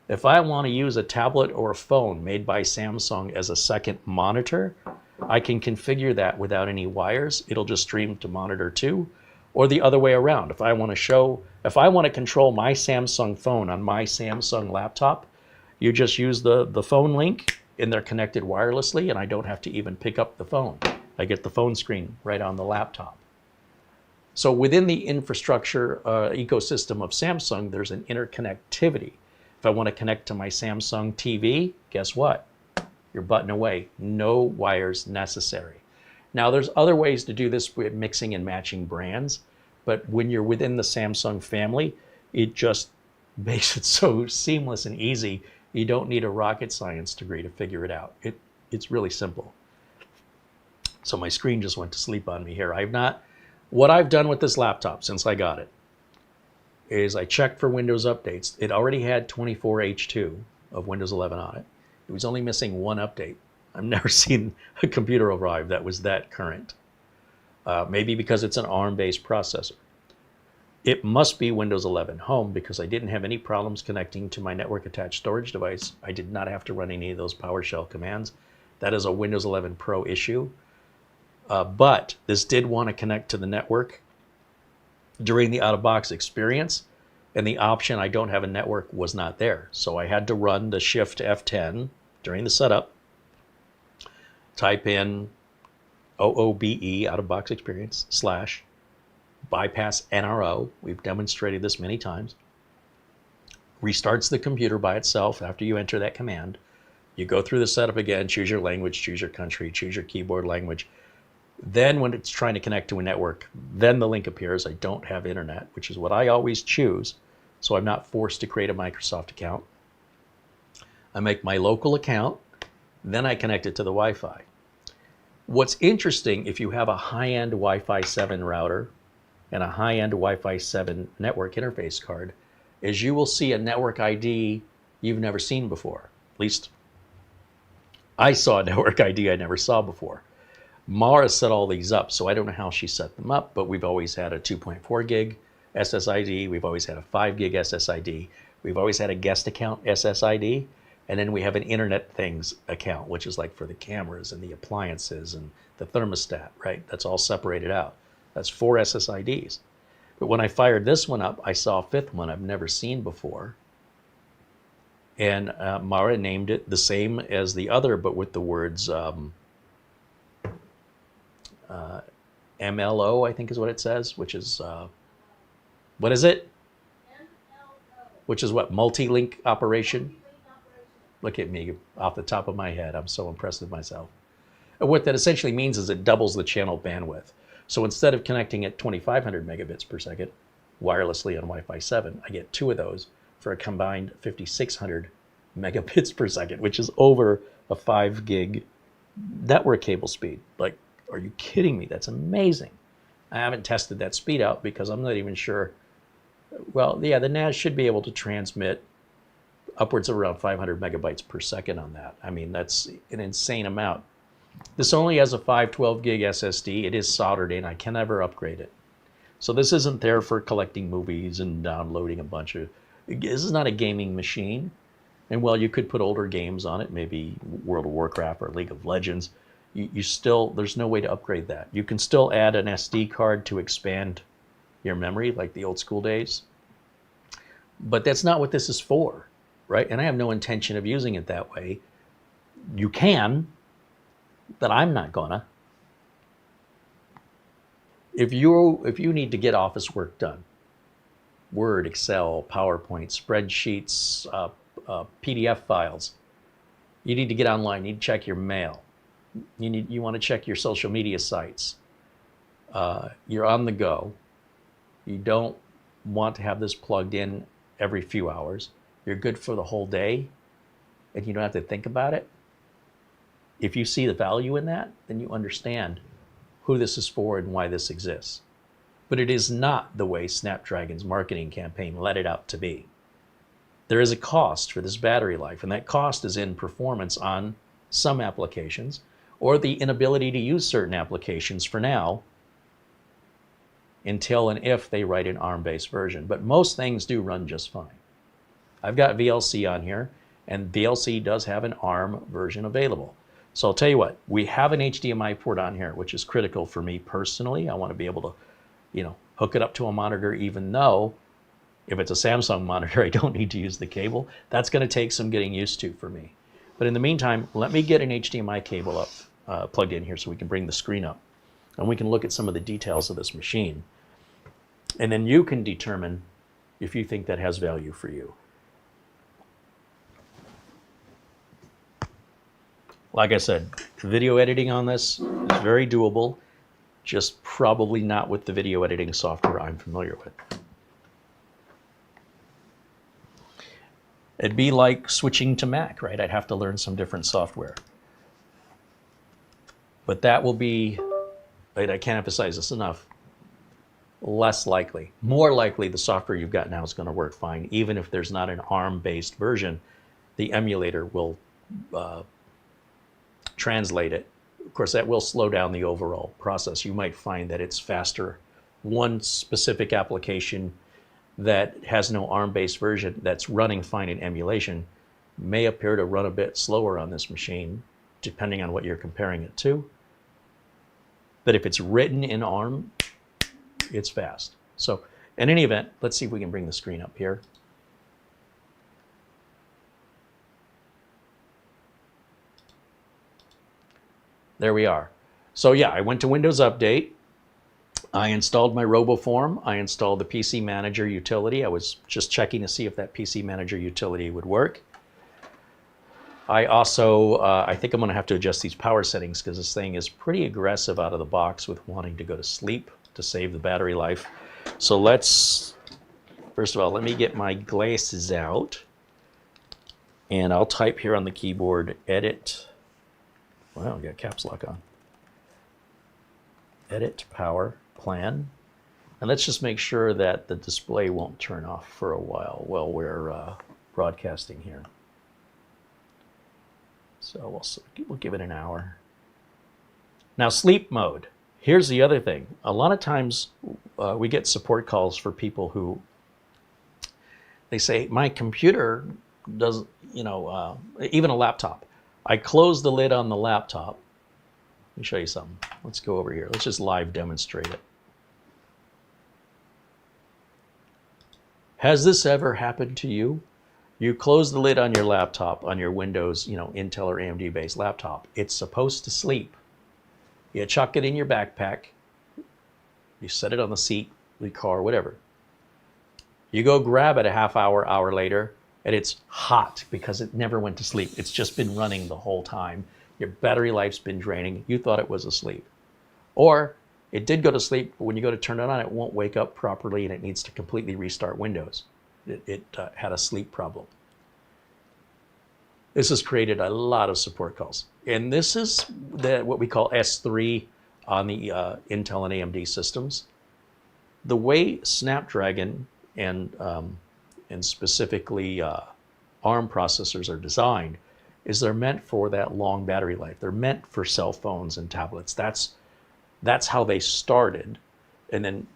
If I want to use a tablet or a phone made by Samsung as a second monitor, I can configure that without any wires. It'll just stream to monitor 2, or the other way around. If I want to control my Samsung phone on my Samsung laptop, you just use the phone link, and they're connected wirelessly, and I don't have to even pick up the phone. I get the phone screen right on the laptop. So within the infrastructure ecosystem of Samsung, there's an interconnectivity. If I want to connect to my Samsung TV, guess what? You're button away. No wires necessary. Now, there's other ways to do this with mixing and matching brands, but when you're within the Samsung family, it just makes it so seamless and easy. You don't need a rocket science degree to figure it out. It's really simple. So my screen just went to sleep on me here. What I've done with this laptop since I got it is I checked for Windows updates. It already had 24H2 of Windows 11 on it. It was only missing one update. I've never seen a computer arrive that was that current. Maybe because it's an ARM-based processor. It must be Windows 11 Home because I didn't have any problems connecting to my network-attached storage device. I did not have to run any of those PowerShell commands. That is a Windows 11 Pro issue. But this did want to connect to the network during the out-of-box experience, and the option I don't have a network was not there. So I had to run the Shift F10 during the setup, type in OOBE, out-of-box experience, / bypass NRO. We've demonstrated this many times. Restarts the computer by itself after you enter that command. You go through the setup again, choose your language, choose your country, choose your keyboard language. Then when it's trying to connect to a network, then the link appears. I don't have internet, which is what I always choose, so I'm not forced to create a Microsoft account. I make my local account, then I connect it to the Wi-Fi. What's interesting, if you have a high-end Wi-Fi 7 router and a high-end Wi-Fi 7 network interface card, is you will see a network ID you've never seen before. At least I saw a network ID I never saw before. Mara set all these up, so I don't know how she set them up, but we've always had a 2.4 gig SSID. We've always had a 5 gig SSID. We've always had a guest account SSID. And then we have an Internet Things account, which is like for the cameras and the appliances and the thermostat, right? That's all separated out. That's 4 SSIDs. But when I fired this one up, I saw a 5th one I've never seen before. And Mara named it the same as the other, but with the words MLO, I think is what it says, which is, what is it? MLO. Which is what, multi-link operation? Look at me off the top of my head. I'm so impressed with myself. And what that essentially means is it doubles the channel bandwidth. So instead of connecting at 2,500 megabits per second wirelessly on Wi-Fi 7, I get 2 of those for a combined 5,600 megabits per second, which is over a 5 gig network cable speed. Like, are you kidding me? That's amazing. I haven't tested that speed out because I'm not even sure. Well, yeah, the NAS should be able to transmit upwards of around 500 megabytes per second on that. I mean, that's an insane amount. This only has a 512 gig SSD. It is soldered in. I can never upgrade it. So this isn't there for collecting movies and downloading a bunch of... This is not a gaming machine. And while you could put older games on it, maybe World of Warcraft or League of Legends, you still, there's no way to upgrade that. You can still add an SD card to expand your memory like the old school days. But that's not what this is for. Right? And I have no intention of using it that way. You can, but I'm not gonna. If you need to get office work done, Word, Excel, PowerPoint, spreadsheets, PDF files, you need to get online, you need to check your mail. You want to check your social media sites. You're on the go. You don't want to have this plugged in every few hours. You're good for the whole day, and you don't have to think about it. If you see the value in that, then you understand who this is for and why this exists. But it is not the way Snapdragon's marketing campaign let it out to be. There is a cost for this battery life, and that cost is in performance on some applications, or the inability to use certain applications for now, until and if they write an ARM-based version. But most things do run just fine. I've got VLC on here, and VLC does have an ARM version available. So I'll tell you what, we have an HDMI port on here, which is critical for me personally. I want to be able to, hook it up to a monitor, even though if it's a Samsung monitor, I don't need to use the cable. That's going to take some getting used to for me. But in the meantime, let me get an HDMI cable up, plugged in here so we can bring the screen up. And we can look at some of the details of this machine. And then you can determine if you think that has value for you. Like I said, video editing on this is very doable, just probably not with the video editing software I'm familiar with. It'd be like switching to Mac, right? I'd have to learn some different software. But that will be, I can't emphasize this enough, less likely. More likely the software you've got now is going to work fine. Even if there's not an ARM-based version, the emulator will translate it. Of course, that will slow down the overall process. You might find that it's faster. One specific application that has no ARM-based version that's running fine in emulation may appear to run a bit slower on this machine, depending on what you're comparing it to. But if it's written in ARM, it's fast. So in any event, let's see if we can bring the screen up here. There we are. So yeah, I went to Windows Update. I installed my RoboForm. I installed the PC Manager utility. I was just checking to see if that PC Manager utility would work. I also, I think I'm going to have to adjust these power settings because this thing is pretty aggressive out of the box with wanting to go to sleep to save the battery life. So let's, first of all, let me get my glasses out. And I'll type here on the keyboard, edit. Wow, I got caps lock on. edit power plan. And let's just make sure that the display won't turn off for a while we're broadcasting here. So we'll give it an hour. Now, sleep mode. Here's the other thing. A lot of times we get support calls for people who, they say, my computer doesn't, even a laptop. I close the lid on the laptop. Let me show you something. Let's go over here. Let's just live demonstrate it. Has this ever happened to you? You close the lid on your laptop, on your Windows, Intel or AMD based laptop. It's supposed to sleep. You chuck it in your backpack. You set it on the seat, the car, whatever. You go grab it a half hour, hour later, and it's hot because it never went to sleep. It's just been running the whole time. Your battery life's been draining. You thought it was asleep. Or it did go to sleep, but when you go to turn it on, it won't wake up properly and it needs to completely restart Windows. It had a sleep problem. This has created a lot of support calls. And this is what we call S3 on the Intel and AMD systems. The way Snapdragon and specifically ARM processors are designed is they're meant for that long battery life. They're meant for cell phones and tablets. That's how they started and then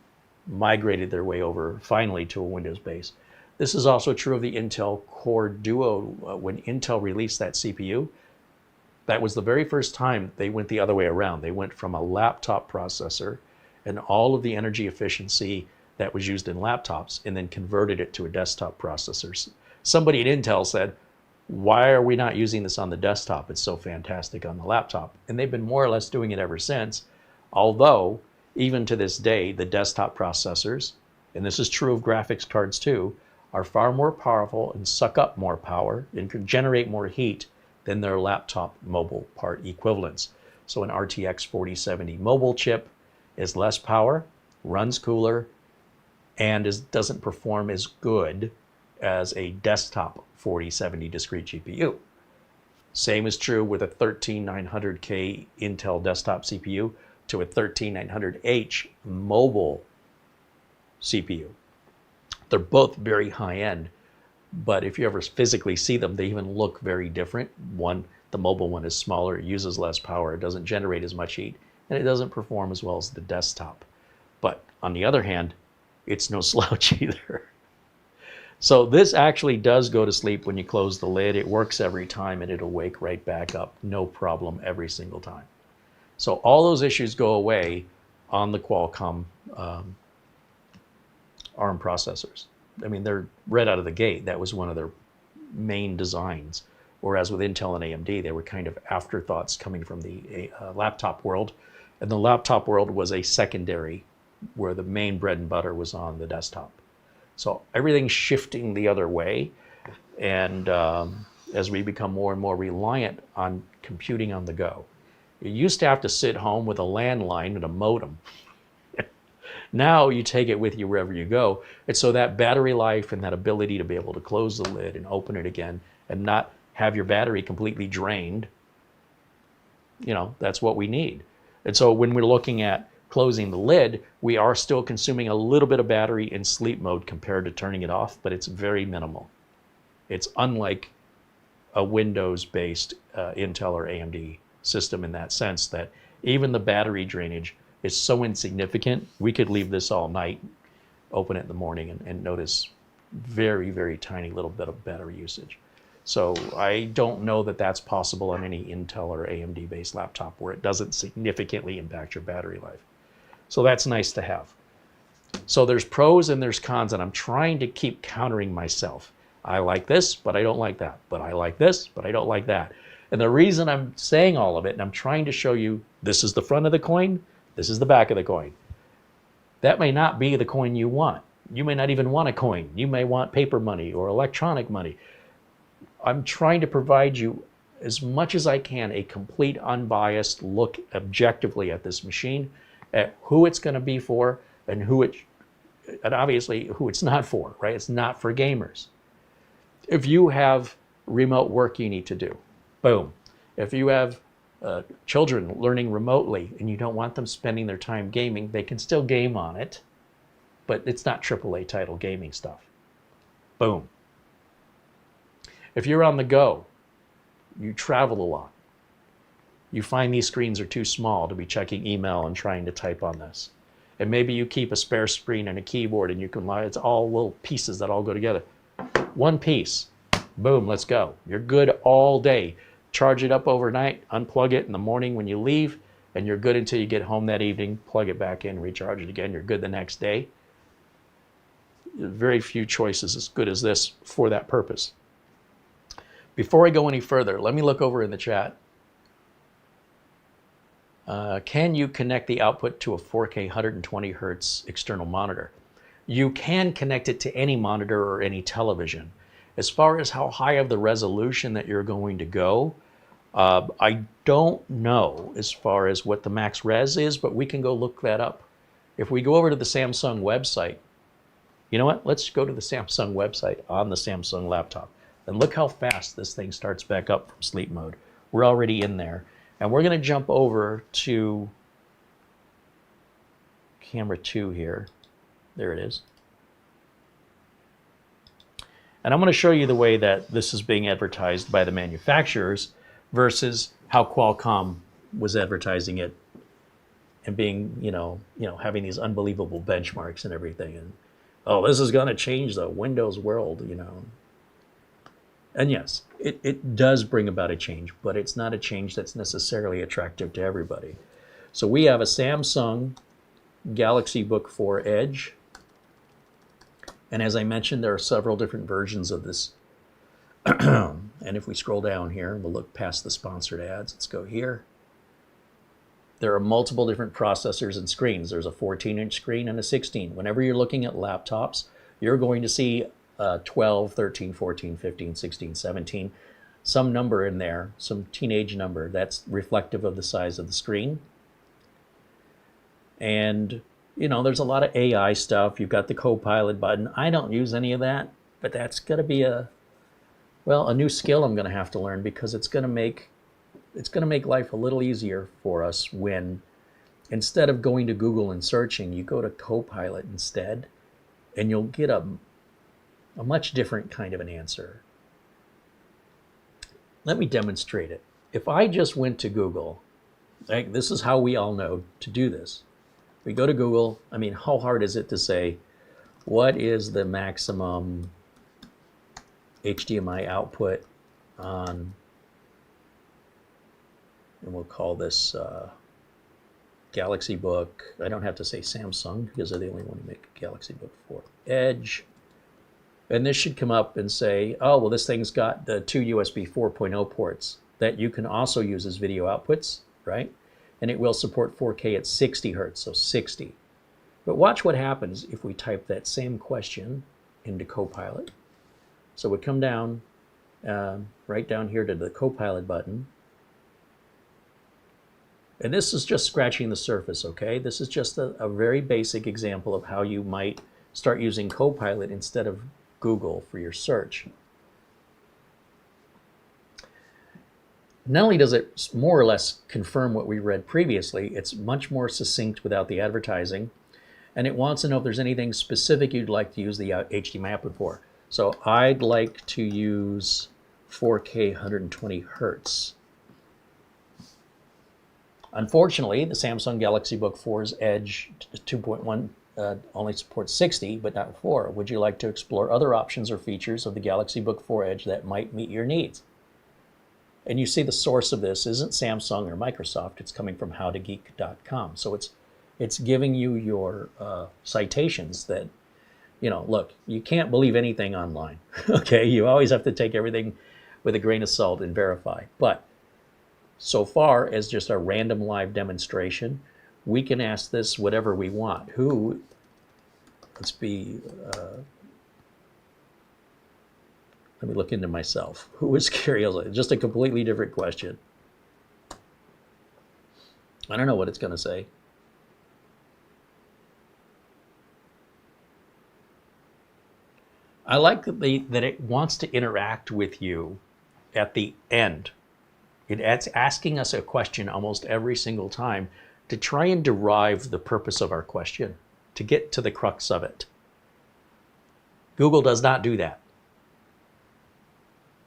migrated their way over finally to a Windows base. This is also true of the Intel Core Duo. When Intel released that CPU, that was the very first time they went the other way around. They went from a laptop processor and all of the energy efficiency that was used in laptops and then converted it to a desktop processor. Somebody at Intel said, why are we not using this on the desktop? It's so fantastic on the laptop. And they've been more or less doing it ever since. Although, even to this day, the desktop processors, and this is true of graphics cards too, are far more powerful and suck up more power and can generate more heat than their laptop mobile part equivalents. So an RTX 4070 mobile chip is less power, runs cooler, and doesn't perform as good as a desktop 4070 discrete GPU. Same is true with a 13900K Intel desktop CPU to a 13900H mobile CPU. They're both very high end, but if you ever physically see them, they even look very different. The mobile one is smaller, it uses less power, it doesn't generate as much heat, and it doesn't perform as well as the desktop. But on the other hand, it's no slouch either. So this actually does go to sleep when you close the lid. It works every time and it'll wake right back up, no problem, every single time. So all those issues go away on the Qualcomm ARM processors. I mean, they're right out of the gate. That was one of their main designs. Whereas with Intel and AMD, they were kind of afterthoughts coming from the laptop world. And the laptop world was a secondary where the main bread and butter was on the desktop. So everything's shifting the other way. And as we become more and more reliant on computing on the go. You used to have to sit home with a landline and a modem. Now you take it with you wherever you go. And so that battery life and that ability to be able to close the lid and open it again and not have your battery completely drained, that's what we need. And so when we're looking at closing the lid, we are still consuming a little bit of battery in sleep mode compared to turning it off, but it's very minimal. It's unlike a Windows-based Intel or AMD system in that sense that even the battery drainage is so insignificant, we could leave this all night, open it in the morning, and notice very, very tiny little bit of battery usage. So I don't know that that's possible on any Intel or AMD-based laptop where it doesn't significantly impact your battery life. So that's nice to have. So there's pros and there's cons, and I'm trying to keep countering myself. I like this, but I don't like that. But I like this, but I don't like that. And the reason I'm saying all of it, and I'm trying to show you this is the front of the coin, this is the back of the coin. That may not be the coin you want. You may not even want a coin. You may want paper money or electronic money. I'm trying to provide you, as much as I can, a complete unbiased look objectively at this machine, at who it's going to be for and obviously who it's not for, right? It's not for gamers. If you have remote work you need to do, boom. If you have children learning remotely and you don't want them spending their time gaming, they can still game on it, but it's not AAA title gaming stuff. Boom. If you're on the go, you travel a lot, you find these screens are too small to be checking email and trying to type on this. And maybe you keep a spare screen and a keyboard and you can, it's all little pieces that all go together. One piece, boom, let's go. You're good all day. Charge it up overnight, unplug it in the morning when you leave, and you're good until you get home that evening, plug it back in, recharge it again, you're good the next day. Very few choices as good as this for that purpose. Before I go any further, let me look over in the chat. Can you connect the output to a 4K 120 hertz external monitor? You can connect it to any monitor or any television. As far as how high of the resolution that you're going to go, I don't know as far as what the max res is, but we can go look that up. If we go over to the Samsung website, you know what? Let's go to the Samsung website on the Samsung laptop. And look how fast this thing starts back up from sleep mode. We're already in there. And we're going to jump over to camera 2 here. There it is. And I'm going to show you the way that this is being advertised by the manufacturers versus how Qualcomm was advertising it and being, having these unbelievable benchmarks and everything. And, oh, this is going to change the Windows world, And yes, it does bring about a change, but it's not a change that's necessarily attractive to everybody. So we have a Samsung Galaxy Book 4 Edge. And as I mentioned, there are several different versions of this. And if we scroll down here, we'll look past the sponsored ads. Let's go here. There are multiple different processors and screens. There's a 14-inch screen and a 16. Whenever you're looking at laptops, you're going to see 12, 13, 14, 15, 16, 17, some number in there, some teenage number that's reflective of the size of the screen. And there's a lot of AI stuff. You've got the Copilot button. I don't use any of that, but that's going to be a new skill I'm going to have to learn, because it's going to make life a little easier for us when, instead of going to Google and searching, you go to Copilot instead, and you'll get a much different kind of an answer. Let me demonstrate it. If I just went to Google, this is how we all know to do this. We go to Google. I mean, how hard is it to say, what is the maximum HDMI output on, and we'll call this Galaxy Book. I don't have to say Samsung because they're the only one who make a Galaxy Book 4 Edge. And this should come up and say, oh, well, this thing's got the 2 USB 4.0 ports that you can also use as video outputs, right? And it will support 4K at 60 hertz, so 60. But watch what happens if we type that same question into Copilot. So we come down, right down here to the Copilot button. And this is just scratching the surface, okay? This is just a very basic example of how you might start using Copilot instead of Google for your search. Not only does it more or less confirm what we read previously, it's much more succinct without the advertising, and it wants to know if there's anything specific you'd like to use the HDMI output for. So I'd like to use 4K 120 hertz. Unfortunately, the Samsung Galaxy Book 4's Edge 2.1 only supports 60, but not 4. Would you like to explore other options or features of the Galaxy Book 4 Edge that might meet your needs? And you see the source of this isn't Samsung or Microsoft. It's coming from howtogeek.com. So it's giving you your citations that, look, you can't believe anything online. Okay, you always have to take everything with a grain of salt and verify. But so far as just a random live demonstration, we can ask this whatever we want. Let me look into myself. Who is CareyHolzman? Just a completely different question. I don't know what it's going to say. I like that it wants to interact with you at the end. It's asking us a question almost every single time to try and derive the purpose of our question, to get to the crux of it. Google does not do that.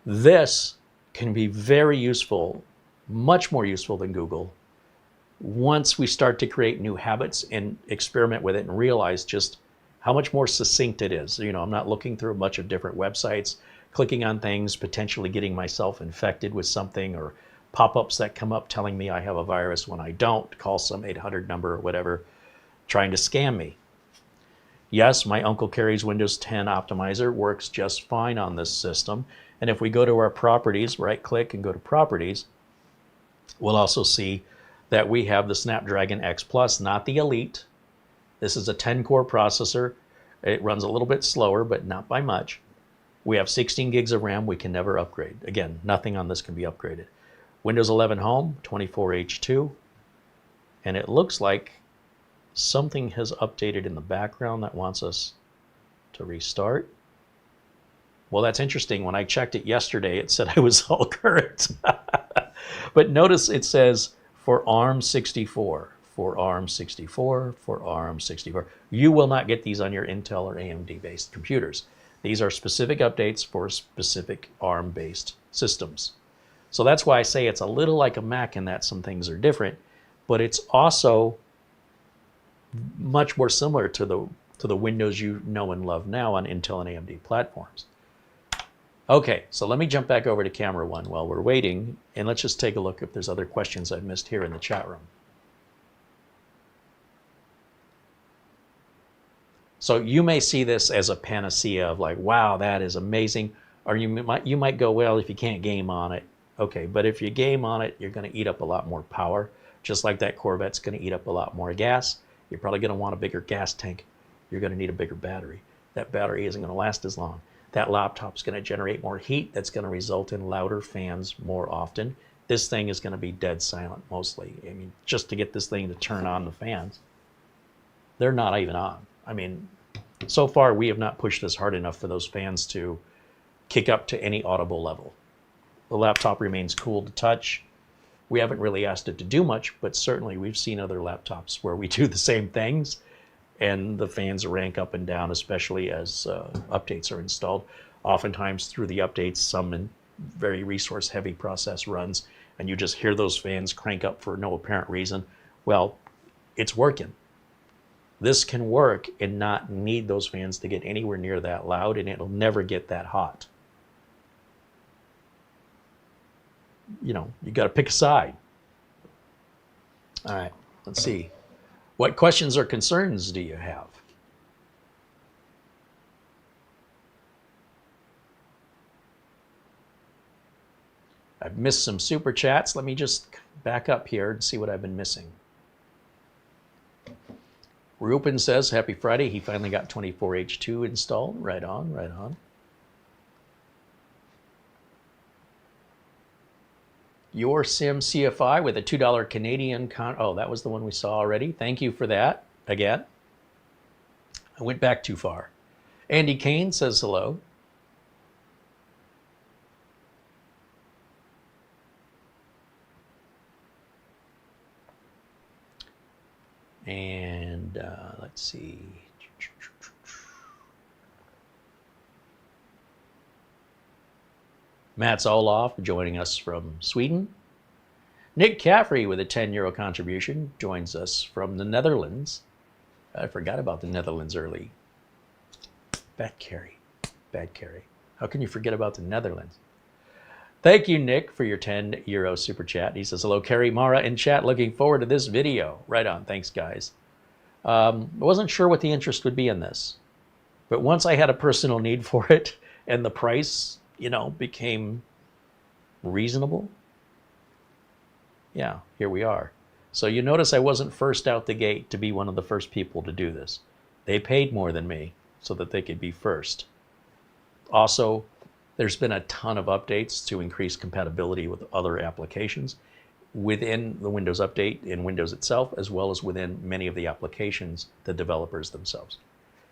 This can be very useful, much more useful than Google, once we start to create new habits and experiment with it and realize just how much more succinct it is. You know, I'm not looking through a bunch of different websites, clicking on things, potentially getting myself infected with something, or pop-ups that come up telling me I have a virus when I don't, call some 800 number or whatever, trying to scam me. Yes, my Uncle Carey's Windows 10 optimizer works just fine on this system. And if we go to our properties, right-click and go to properties, we'll also see that we have the Snapdragon X Plus, not the Elite. This is a 10-core processor. It runs a little bit slower, but not by much. We have 16 gigs of RAM. We can never upgrade. Again, nothing on this can be upgraded. Windows 11 Home, 24H2. And it looks like something has updated in the background that wants us to restart. Well, that's interesting. When I checked it yesterday, it said I was all current. But notice it says for ARM64, for ARM64, for ARM64. You will not get these on your Intel or AMD-based computers. These are specific updates for specific ARM-based systems. So that's why I say it's a little like a Mac in that some things are different, but it's also much more similar to the Windows you know and love now on Intel and AMD platforms. Okay, so let me jump back over to camera one while we're waiting, and let's just take a look if there's other questions I've missed here in the chat room. So you may see this as a panacea of like, wow, that is amazing. Or you might go, well, if you can't game on it, okay, but if you game on it, you're going to eat up a lot more power. Just like that Corvette's going to eat up a lot more gas. You're probably going to want a bigger gas tank. You're going to need a bigger battery. That battery isn't going to last as long. That laptop's going to generate more heat. That's going to result in louder fans more often. This thing is going to be dead silent mostly. I mean, just to get this thing to turn on the fans, they're not even on. I mean, so far we have not pushed this hard enough for those fans to kick up to any audible level. The laptop remains cool to touch. We haven't really asked it to do much, but certainly we've seen other laptops where we do the same things and the fans rank up and down, especially as updates are installed. Oftentimes through the updates, some in very resource heavy process runs, and you just hear those fans crank up for no apparent reason. Well, it's working. This can work and not need those fans to get anywhere near that loud, and it'll never get that hot. You know, you got to pick a side. All right, let's see. What questions or concerns do you have? I've missed some super chats. Let me just back up here and see what I've been missing. Rupen says, happy Friday. He finally got 24H2 installed. Right on, right on. Your Sim CFI with a $2 Canadian oh, that was the one we saw already. Thank you for that again. I went back too far. Andy Kane says hello. And let's see. Mats Olof joining us from Sweden. Nick Caffrey with a €10 contribution joins us from the Netherlands. I forgot about the Netherlands early. Bad Carey. Bad Carey. How can you forget about the Netherlands? Thank you, Nick, for your €10 super chat. He says, hello, Carey, Mara, and chat. Looking forward to this video. Right on. Thanks, guys. I wasn't sure what the interest would be in this, but once I had a personal need for it and the price, you know, became reasonable. Yeah, here we are. So you notice I wasn't first out the gate to be one of the first people to do this. They paid more than me so that they could be first. Also, there's been a ton of updates to increase compatibility with other applications within the Windows update in Windows itself, as well as within many of the applications, the developers themselves.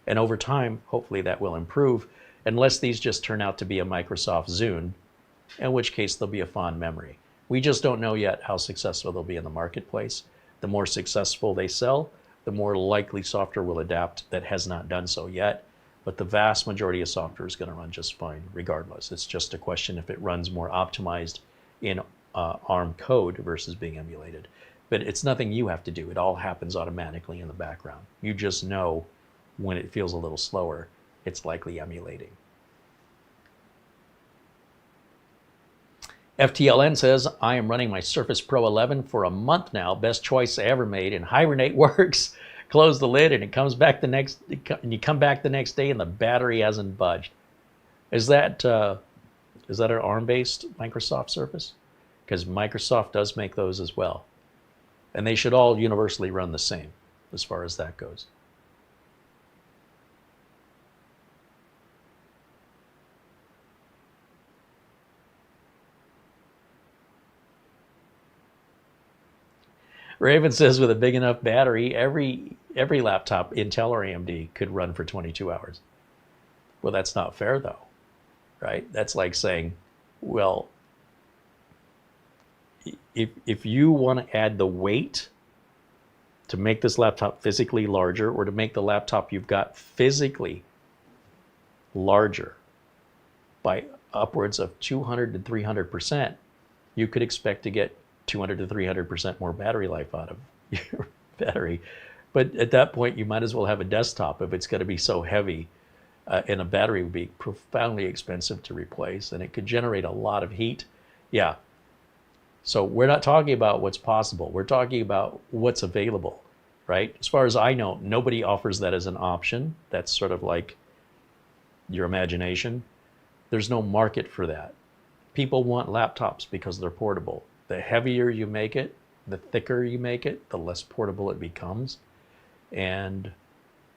And over time, hopefully that will improve, unless these just turn out to be a Microsoft Zune, in which case they'll be a fond memory. We just don't know yet how successful they'll be in the marketplace. The more successful they sell, the more likely software will adapt that has not done so yet. But the vast majority of software is going to run just fine regardless. It's just a question if it runs more optimized in ARM code versus being emulated. But it's nothing you have to do. It all happens automatically in the background. You just know when it feels a little slower, it's likely emulating. FTLN says, I am running my Surface Pro 11 for a month now. Best choice I ever made. And Hibernate works. Close the lid and it comes back the next. And you come back the next day and the battery hasn't budged. Is that an ARM-based Microsoft Surface? Because Microsoft does make those as well, and they should all universally run the same as far as that goes. Raven says, with a big enough battery, every laptop, Intel or AMD, could run for 22 hours. Well, that's not fair, though, right? That's like saying, well, if you want to add the weight to make this laptop physically larger, or to make the laptop you've got physically larger by upwards of 200 to 300%, you could expect to get 200 to 300% more battery life out of your battery. But at that point, you might as well have a desktop if it's going to be so heavy, and a battery would be profoundly expensive to replace, and it could generate a lot of heat. Yeah. So we're not talking about what's possible. We're talking about what's available, right? As far as I know, nobody offers that as an option. That's sort of like your imagination. There's no market for that. People want laptops because they're portable. The heavier you make it, the thicker you make it, the less portable it becomes. And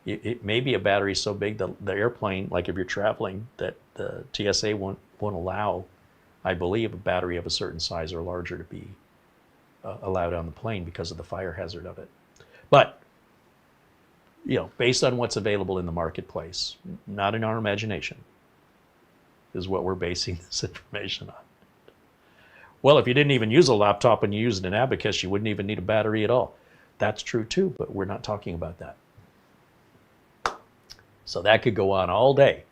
it may be a battery so big that the airplane, like if you're traveling, that the TSA won't allow, I believe, a battery of a certain size or larger to be allowed on the plane because of the fire hazard of it. But, you know, based on what's available in the marketplace, not in our imagination, is what we're basing this information on. Well, if you didn't even use a laptop and you used an Abacus, you wouldn't even need a battery at all. That's true too, but we're not talking about that. So that could go on all day.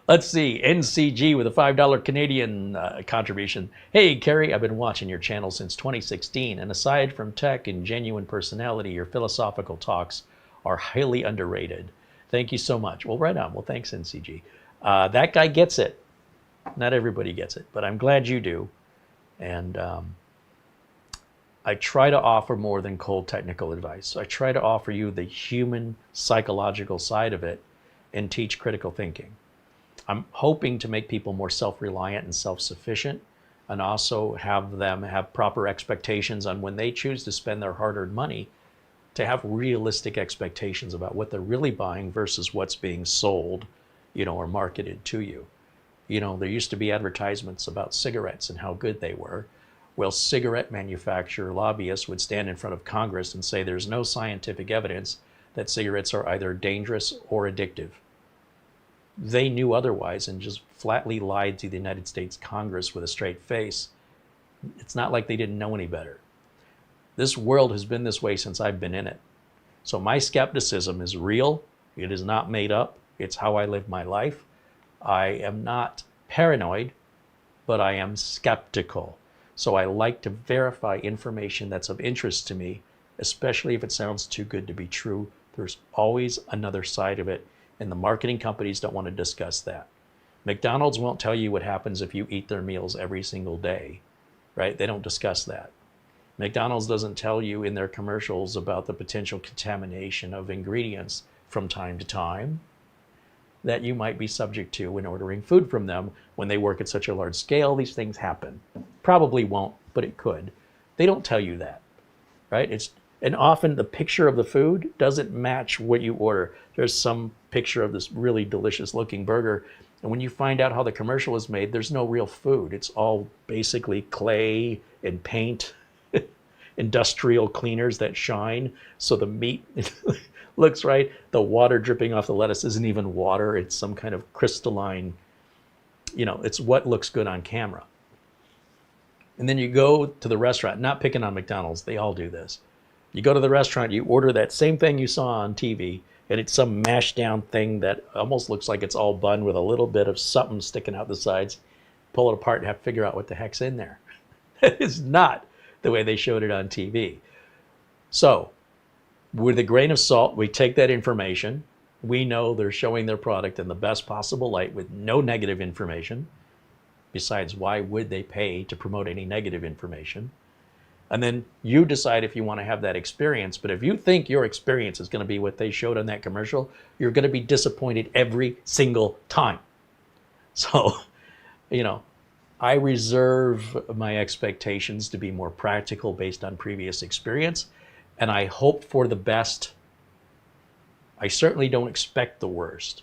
Let's see, NCG with a $5 Canadian contribution. Hey, Carey, I've been watching your channel since 2016, and aside from tech and genuine personality, your philosophical talks are highly underrated. Thank you so much. Well, right on. Well, thanks, NCG. That guy gets it. Not everybody gets it, but I'm glad you do. And I try to offer more than cold technical advice. I try to offer you the human psychological side of it and teach critical thinking. I'm hoping to make people more self-reliant and self-sufficient, and also have them have proper expectations on when they choose to spend their hard-earned money, to have realistic expectations about what they're really buying versus what's being sold, you know, or marketed to you. You know, there used to be advertisements about cigarettes and how good they were. Well, cigarette manufacturer lobbyists would stand in front of Congress and say there's no scientific evidence that cigarettes are either dangerous or addictive. They knew otherwise and just flatly lied to the United States Congress with a straight face. It's not like they didn't know any better. This world has been this way since I've been in it. So my skepticism is real. It is not made up. It's how I live my life. I am not paranoid, but I am skeptical. So I like to verify information that's of interest to me, especially if it sounds too good to be true. There's always another side of it, and the marketing companies don't want to discuss that. McDonald's won't tell you what happens if you eat their meals every single day, right? They don't discuss that. McDonald's doesn't tell you in their commercials about the potential contamination of ingredients from time to time that you might be subject to when ordering food from them. When they work at such a large scale, these things happen. Probably won't, but it could. They don't tell you that, right? And often the picture of the food doesn't match what you order. There's some picture of this really delicious looking burger, and when you find out how the commercial is made, there's no real food. It's all basically clay and paint, industrial cleaners that shine, so the meat looks right. The water dripping off the lettuce isn't even water. It's some kind of crystalline, you know, it's what looks good on camera. And then you go to the restaurant, not picking on McDonald's, they all do this. You go to the restaurant, you order that same thing you saw on TV, and it's some mashed down thing that almost looks like it's all bun with a little bit of something sticking out the sides. Pull it apart and have to figure out what the heck's in there. That is not the way they showed it on TV. So, with a grain of salt, we take that information. We know they're showing their product in the best possible light with no negative information. Besides, why would they pay to promote any negative information? And then you decide if you want to have that experience. But if you think your experience is going to be what they showed on that commercial, you're going to be disappointed every single time. So, you know, I reserve my expectations to be more practical based on previous experience. And I hope for the best. I certainly don't expect the worst,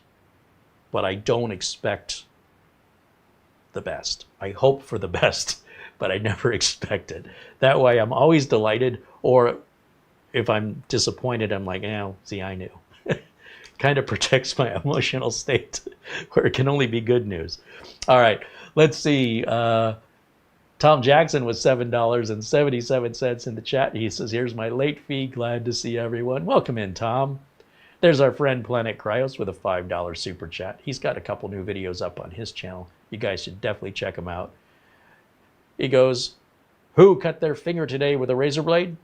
but I don't expect the best. I hope for the best, but I never expect it. That way I'm always delighted, or if I'm disappointed, I'm like, oh, see, I knew. Kind of protects my emotional state where it can only be good news. All right, let's see. Tom Jackson was $7.77 in the chat. He says, here's my late fee. Glad to see everyone. Welcome in, Tom. There's our friend Planet Cryos with a $5 super chat. He's got a couple new videos up on his channel. You guys should definitely check him out. He goes, who cut their finger today with a razor blade?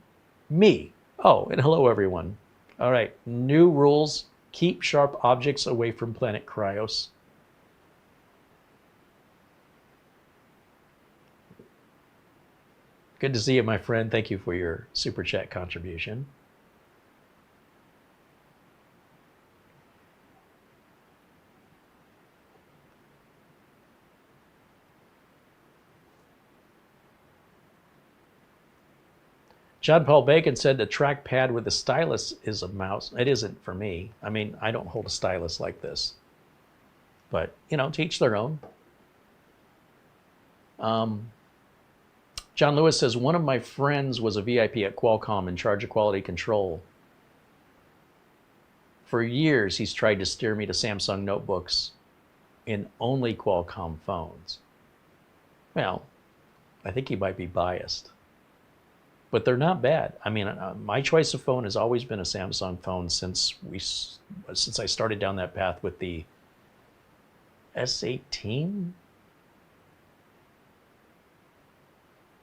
Me. Oh, and hello, everyone. All right, new rules. Keep sharp objects away from Planet Cryos. Good to see you, my friend. Thank you for your super chat contribution. John Paul Bacon said the trackpad with the stylus is a mouse. It isn't for me. I mean, I don't hold a stylus like this. But, you know, to each their own. John Lewis says, one of my friends was a VIP at Qualcomm in charge of quality control. For years, he's tried to steer me to Samsung notebooks in only Qualcomm phones. Well, I think he might be biased. But they're not bad. I mean, my choice of phone has always been a Samsung phone since I started down that path with the S18,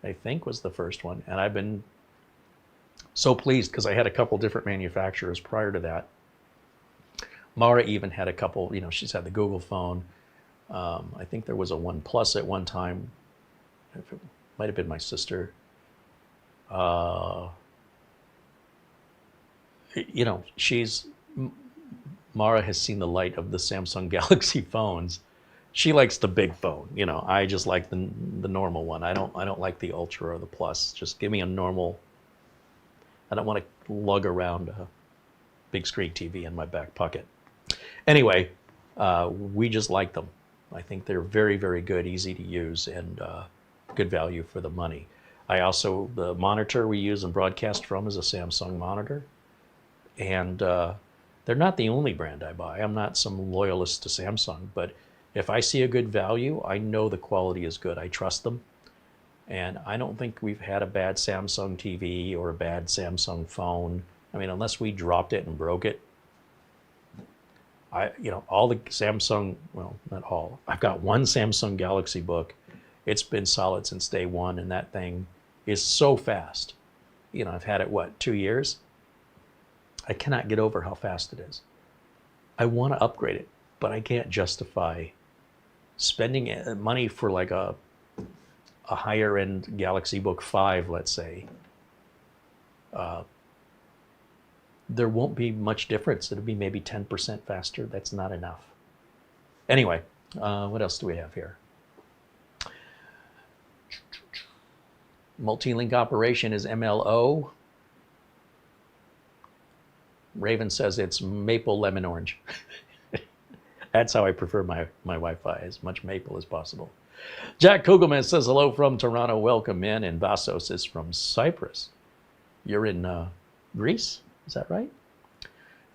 I think was the first one. And I've been so pleased because I had a couple different manufacturers prior to that. Mara even had a couple, you know, she's had the Google phone. I think there was a OnePlus at one time. It might have been my sister. You know, Mara has seen the light of the Samsung Galaxy phones. She likes the big phone. You know, I just like the normal one. I don't like the Ultra or the Plus. Just give me a normal. I don't want to lug around a big screen TV in my back pocket. Anyway, we just like them. I think they're very, very good, easy to use, and good value for the money. The monitor we use and broadcast from is a Samsung monitor. And they're not the only brand I buy. I'm not some loyalist to Samsung, but if I see a good value, I know the quality is good. I trust them. And I don't think we've had a bad Samsung TV or a bad Samsung phone. I mean, unless we dropped it and broke it. All the Samsung, well, not all. I've got one Samsung Galaxy book. It's been solid since day one, and that thing is so fast. You know, I've had it, 2 years? I cannot get over how fast it is. I want to upgrade it, but I can't justify spending money for like a higher end Galaxy Book 5, let's say. There won't be much difference. It'll be maybe 10% faster. That's not enough. Anyway, what else do we have here? Multi-link operation is MLO. Raven says it's maple lemon orange. That's how I prefer my Wi-Fi, as much maple as possible. Jack Kugelman says hello from Toronto. Welcome in. And Vassos is from Cyprus. You're in Greece, is that right?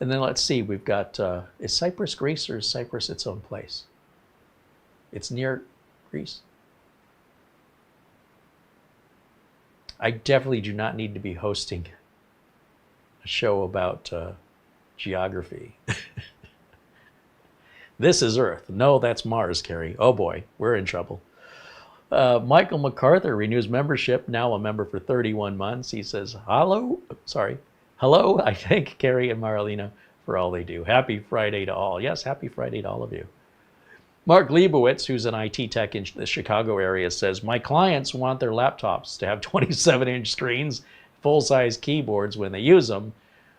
And then let's see, we've got, is Cyprus Greece or is Cyprus its own place? It's near Greece. I definitely do not need to be hosting a show about geography. This is Earth. No, that's Mars, Carey. Oh boy, we're in trouble. Michael MacArthur renews membership, now a member for 31 months. He says, hello, I thank Carey and Marlena for all they do. Happy Friday to all. Yes, happy Friday to all of you. Mark Leibowitz, who's an IT tech in the Chicago area, says, my clients want their laptops to have 27-inch screens, full-size keyboards when they use them,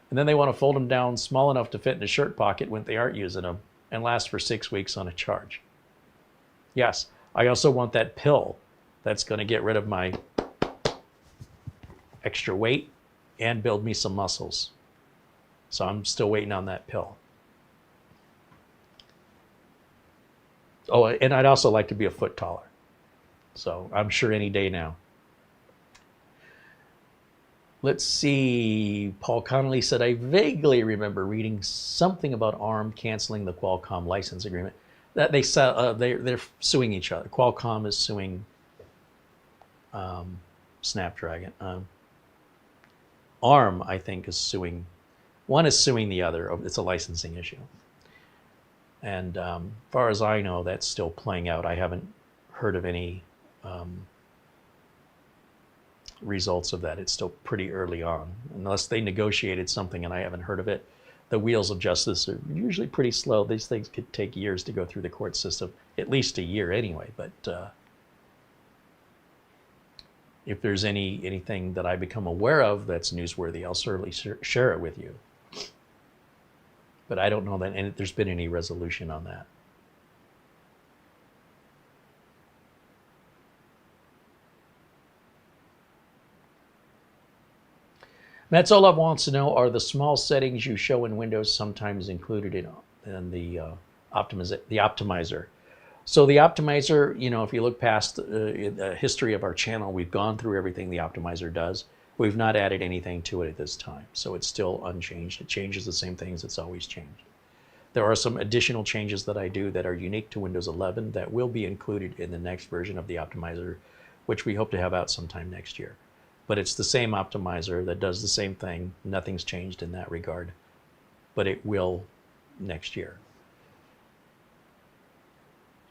and then they want to fold them down small enough to fit in a shirt pocket when they aren't using them, and last for 6 weeks on a charge. Yes, I also want that pill that's going to get rid of my extra weight and build me some muscles. So I'm still waiting on that pill. Oh, and I'd also like to be a foot taller. So I'm sure any day now. Let's see. Paul Connolly said, I vaguely remember reading something about ARM canceling the Qualcomm license agreement. That they're suing each other. Qualcomm is suing Snapdragon. ARM, I think, is suing. One is suing the other. It's a licensing issue. And as far as I know, that's still playing out. I haven't heard of any results of that. It's still pretty early on. Unless they negotiated something and I haven't heard of it. The wheels of justice are usually pretty slow. These things could take years to go through the court system, at least a year anyway. But if there's anything that I become aware of that's newsworthy, I'll certainly share it with you. But I don't know that there's been any resolution on that. Metsolov wants to know, are the small settings you show in Windows sometimes included in the optimizer? So the optimizer, you know, if you look past the history of our channel, we've gone through everything the optimizer does. We've not added anything to it at this time. So it's still unchanged. It changes the same things it's always changed. There are some additional changes that I do that are unique to Windows 11 that will be included in the next version of the optimizer, which we hope to have out sometime next year. But it's the same optimizer that does the same thing. Nothing's changed in that regard, but it will next year.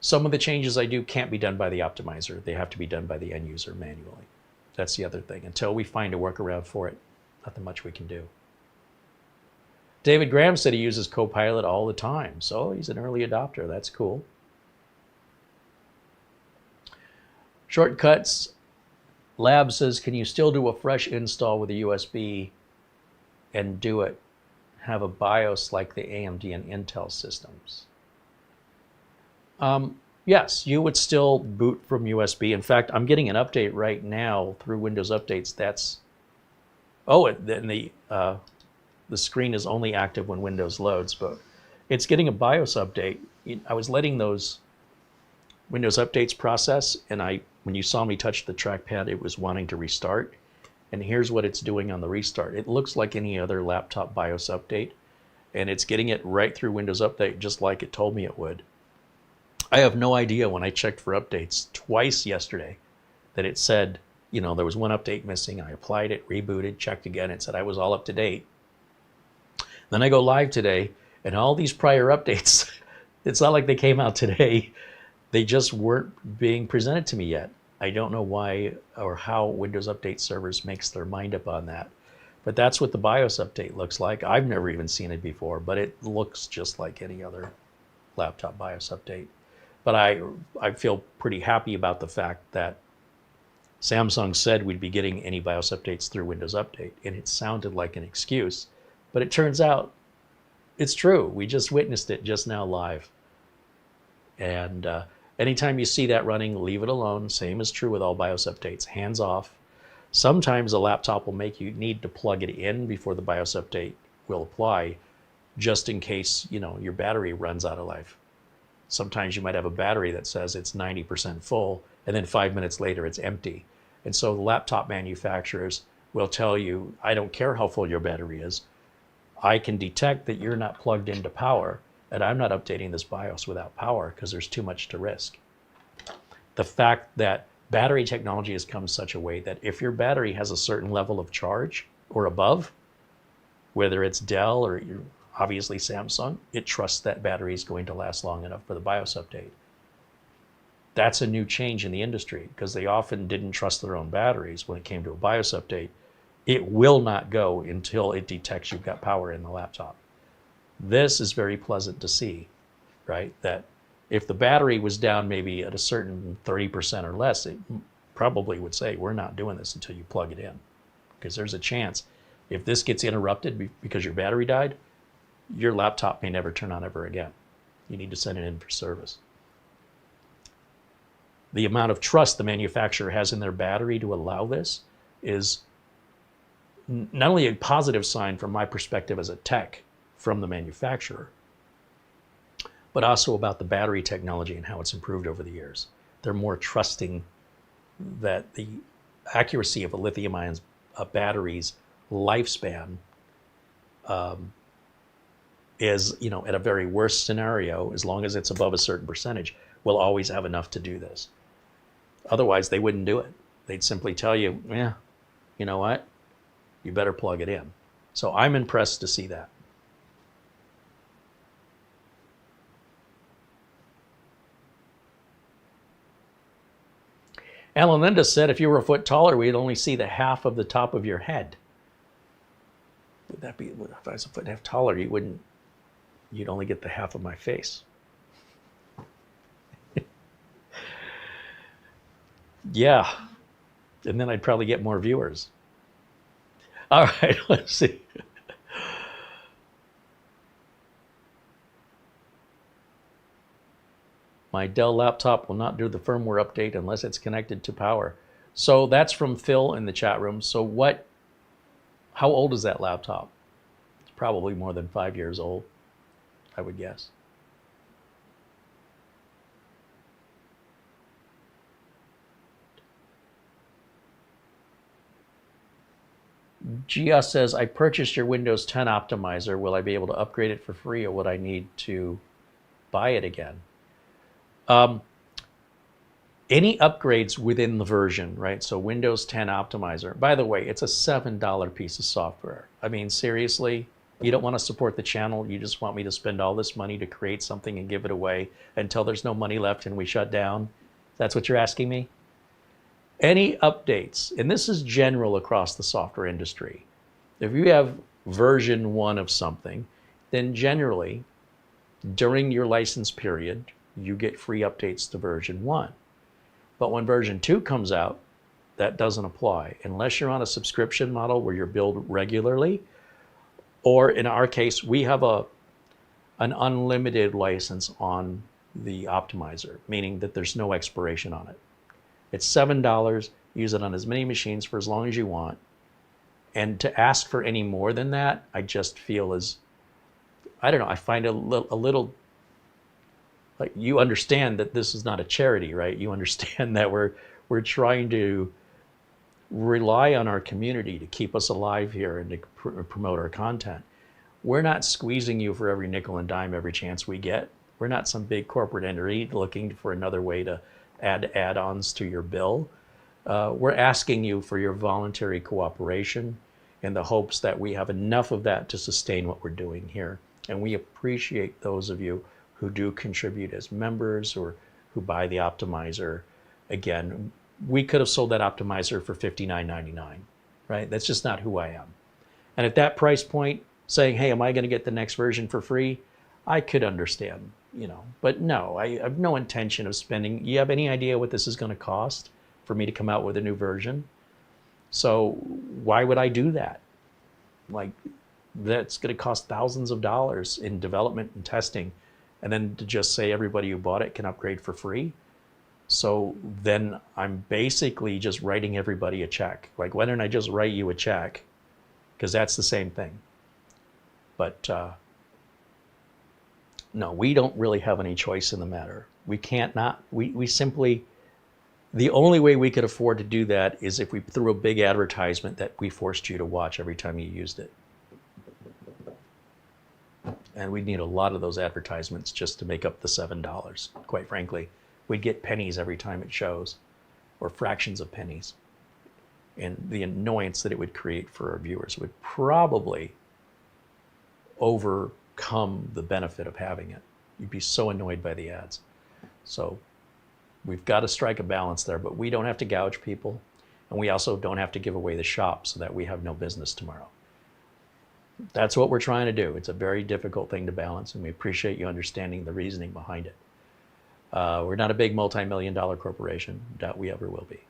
Some of the changes I do can't be done by the optimizer. They have to be done by the end user manually. That's the other thing. Until we find a workaround for it, nothing much we can do. David Graham said he uses Copilot all the time. So he's an early adopter. That's cool. Shortcuts Lab says, can you still do a fresh install with a USB and do it? Have a BIOS like the AMD and Intel systems? Yes, you would still boot from USB. In fact, I'm getting an update right now through Windows Updates. That's, the screen is only active when Windows loads, but it's getting a BIOS update. I was letting those Windows Updates process, and when you saw me touch the trackpad, it was wanting to restart. And here's what it's doing on the restart. It looks like any other laptop BIOS update, and it's getting it right through Windows Update just like it told me it would. I have no idea when I checked for updates twice yesterday that it said, you know, there was one update missing. I applied it, rebooted, checked again. It said I was all up to date. Then I go live today, and all these prior updates, it's not like they came out today. They just weren't being presented to me yet. I don't know why or how Windows Update servers makes their mind up on that. But that's what the BIOS update looks like. I've never even seen it before, but it looks just like any other laptop BIOS update. But I feel pretty happy about the fact that Samsung said we'd be getting any BIOS updates through Windows Update, and it sounded like an excuse. But it turns out it's true. We just witnessed it just now live. And anytime you see that running, leave it alone. Same is true with all BIOS updates. Hands off. Sometimes a laptop will make you need to plug it in before the BIOS update will apply, just in case, you know, your battery runs out of life. Sometimes you might have a battery that says it's 90% full, and then 5 minutes later it's empty. And so the laptop manufacturers will tell you, I don't care how full your battery is. I can detect that you're not plugged into power, and I'm not updating this BIOS without power because there's too much to risk. The fact that battery technology has come such a way that if your battery has a certain level of charge or above, whether it's Dell or obviously Samsung, it trusts that battery is going to last long enough for the BIOS update. That's a new change in the industry because they often didn't trust their own batteries when it came to a BIOS update. It will not go until it detects you've got power in the laptop. This is very pleasant to see, right? That if the battery was down maybe at a certain 30% or less, it probably would say, we're not doing this until you plug it in. Because there's a chance, if this gets interrupted because your battery died, your laptop may never turn on ever again. You need to send it in for service. The amount of trust the manufacturer has in their battery to allow this is not only a positive sign from my perspective as a tech from the manufacturer, but also about the battery technology and how it's improved over the years. They're more trusting that the accuracy of a lithium-ion battery's lifespan is, at a very worst scenario, as long as it's above a certain percentage, will always have enough to do this. Otherwise, they wouldn't do it. They'd simply tell you, you know what? You better plug it in. So I'm impressed to see that. Alan Linda said if you were a foot taller, we'd only see the half of the top of your head. Would that be, if I was a foot and a half taller, you'd only get the half of my face. Yeah. And then I'd probably get more viewers. All right, let's see. My Dell laptop will not do the firmware update unless it's connected to power. So that's from Phil in the chat room. So how old is that laptop? It's probably more than 5 years old, I would guess. Gia says, I purchased your Windows 10 optimizer. Will I be able to upgrade it for free, or would I need to buy it again? Any upgrades within the version, right? So Windows 10 optimizer, by the way, it's a $7 piece of software. I mean, seriously, you don't want to support the channel. You just want me to spend all this money to create something and give it away until there's no money left and we shut down. That's what you're asking me? Any updates, and this is general across the software industry. If you have version 1 of something, then generally during your license period, you get free updates to version 1. But when version 2 comes out, that doesn't apply unless you're on a subscription model where you're billed regularly, or in our case, we have an unlimited license on the optimizer, meaning that there's no expiration on it. It's $7, use it on as many machines for as long as you want. And to ask for any more than that, I just feel I don't know, I find a little, like, you understand that this is not a charity, right? You understand that we're trying to rely on our community to keep us alive here and to promote our content. We're not squeezing you for every nickel and dime every chance we get. We're not some big corporate entity looking for another way to add add-ons to your bill. We're asking you for your voluntary cooperation in the hopes that we have enough of that to sustain what we're doing here. And we appreciate those of you who do contribute as members or who buy the optimizer. Again, we could have sold that optimizer for $59.99, right? That's just not who I am. And at that price point, saying, hey, am I going to get the next version for free? I could understand, but no, I have no intention of spending. You have any idea what this is going to cost for me to come out with a new version? So why would I do that? Like, that's going to cost thousands of dollars in development and testing, and then to just say everybody who bought it can upgrade for free. So then I'm basically just writing everybody a check. Like, why don't I just write you a check? Because that's the same thing. But no, we don't really have any choice in the matter. We can't not, we simply, the only way we could afford to do that is if we threw a big advertisement that we forced you to watch every time you used it. And we'd need a lot of those advertisements just to make up the $7, quite frankly. We'd get pennies every time it shows. or fractions of pennies. And the annoyance that it would create for our viewers would probably overcome the benefit of having it. You'd be so annoyed by the ads. So we've got to strike a balance there, but we don't have to gouge people, and we also don't have to give away the shop so that we have no business tomorrow. That's what we're trying to do. It's a very difficult thing to balance, and we appreciate you understanding the reasoning behind it. We're not a big multi-million-dollar corporation. Doubt we ever will be.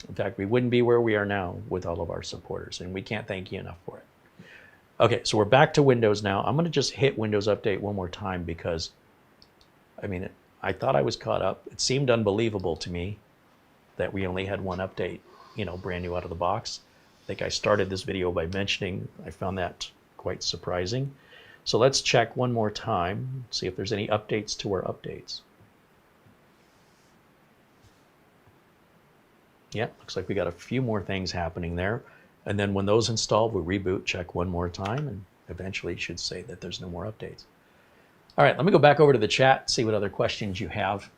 In fact, we wouldn't be where we are now with all of our supporters, and we can't thank you enough for it. Okay, so we're back to Windows now. I'm going to just hit Windows Update one more time because, I mean, I thought I was caught up. It seemed unbelievable to me that we only had one update, you know, brand new out of the box. I think I started this video by mentioning I found that quite surprising. So let's check one more time, see if there's any updates to our updates. Yeah, looks like we got a few more things happening there. And then when those install, we'll reboot, check one more time, and eventually it should say that there's no more updates. All right, let me go back over to the chat, see what other questions you have.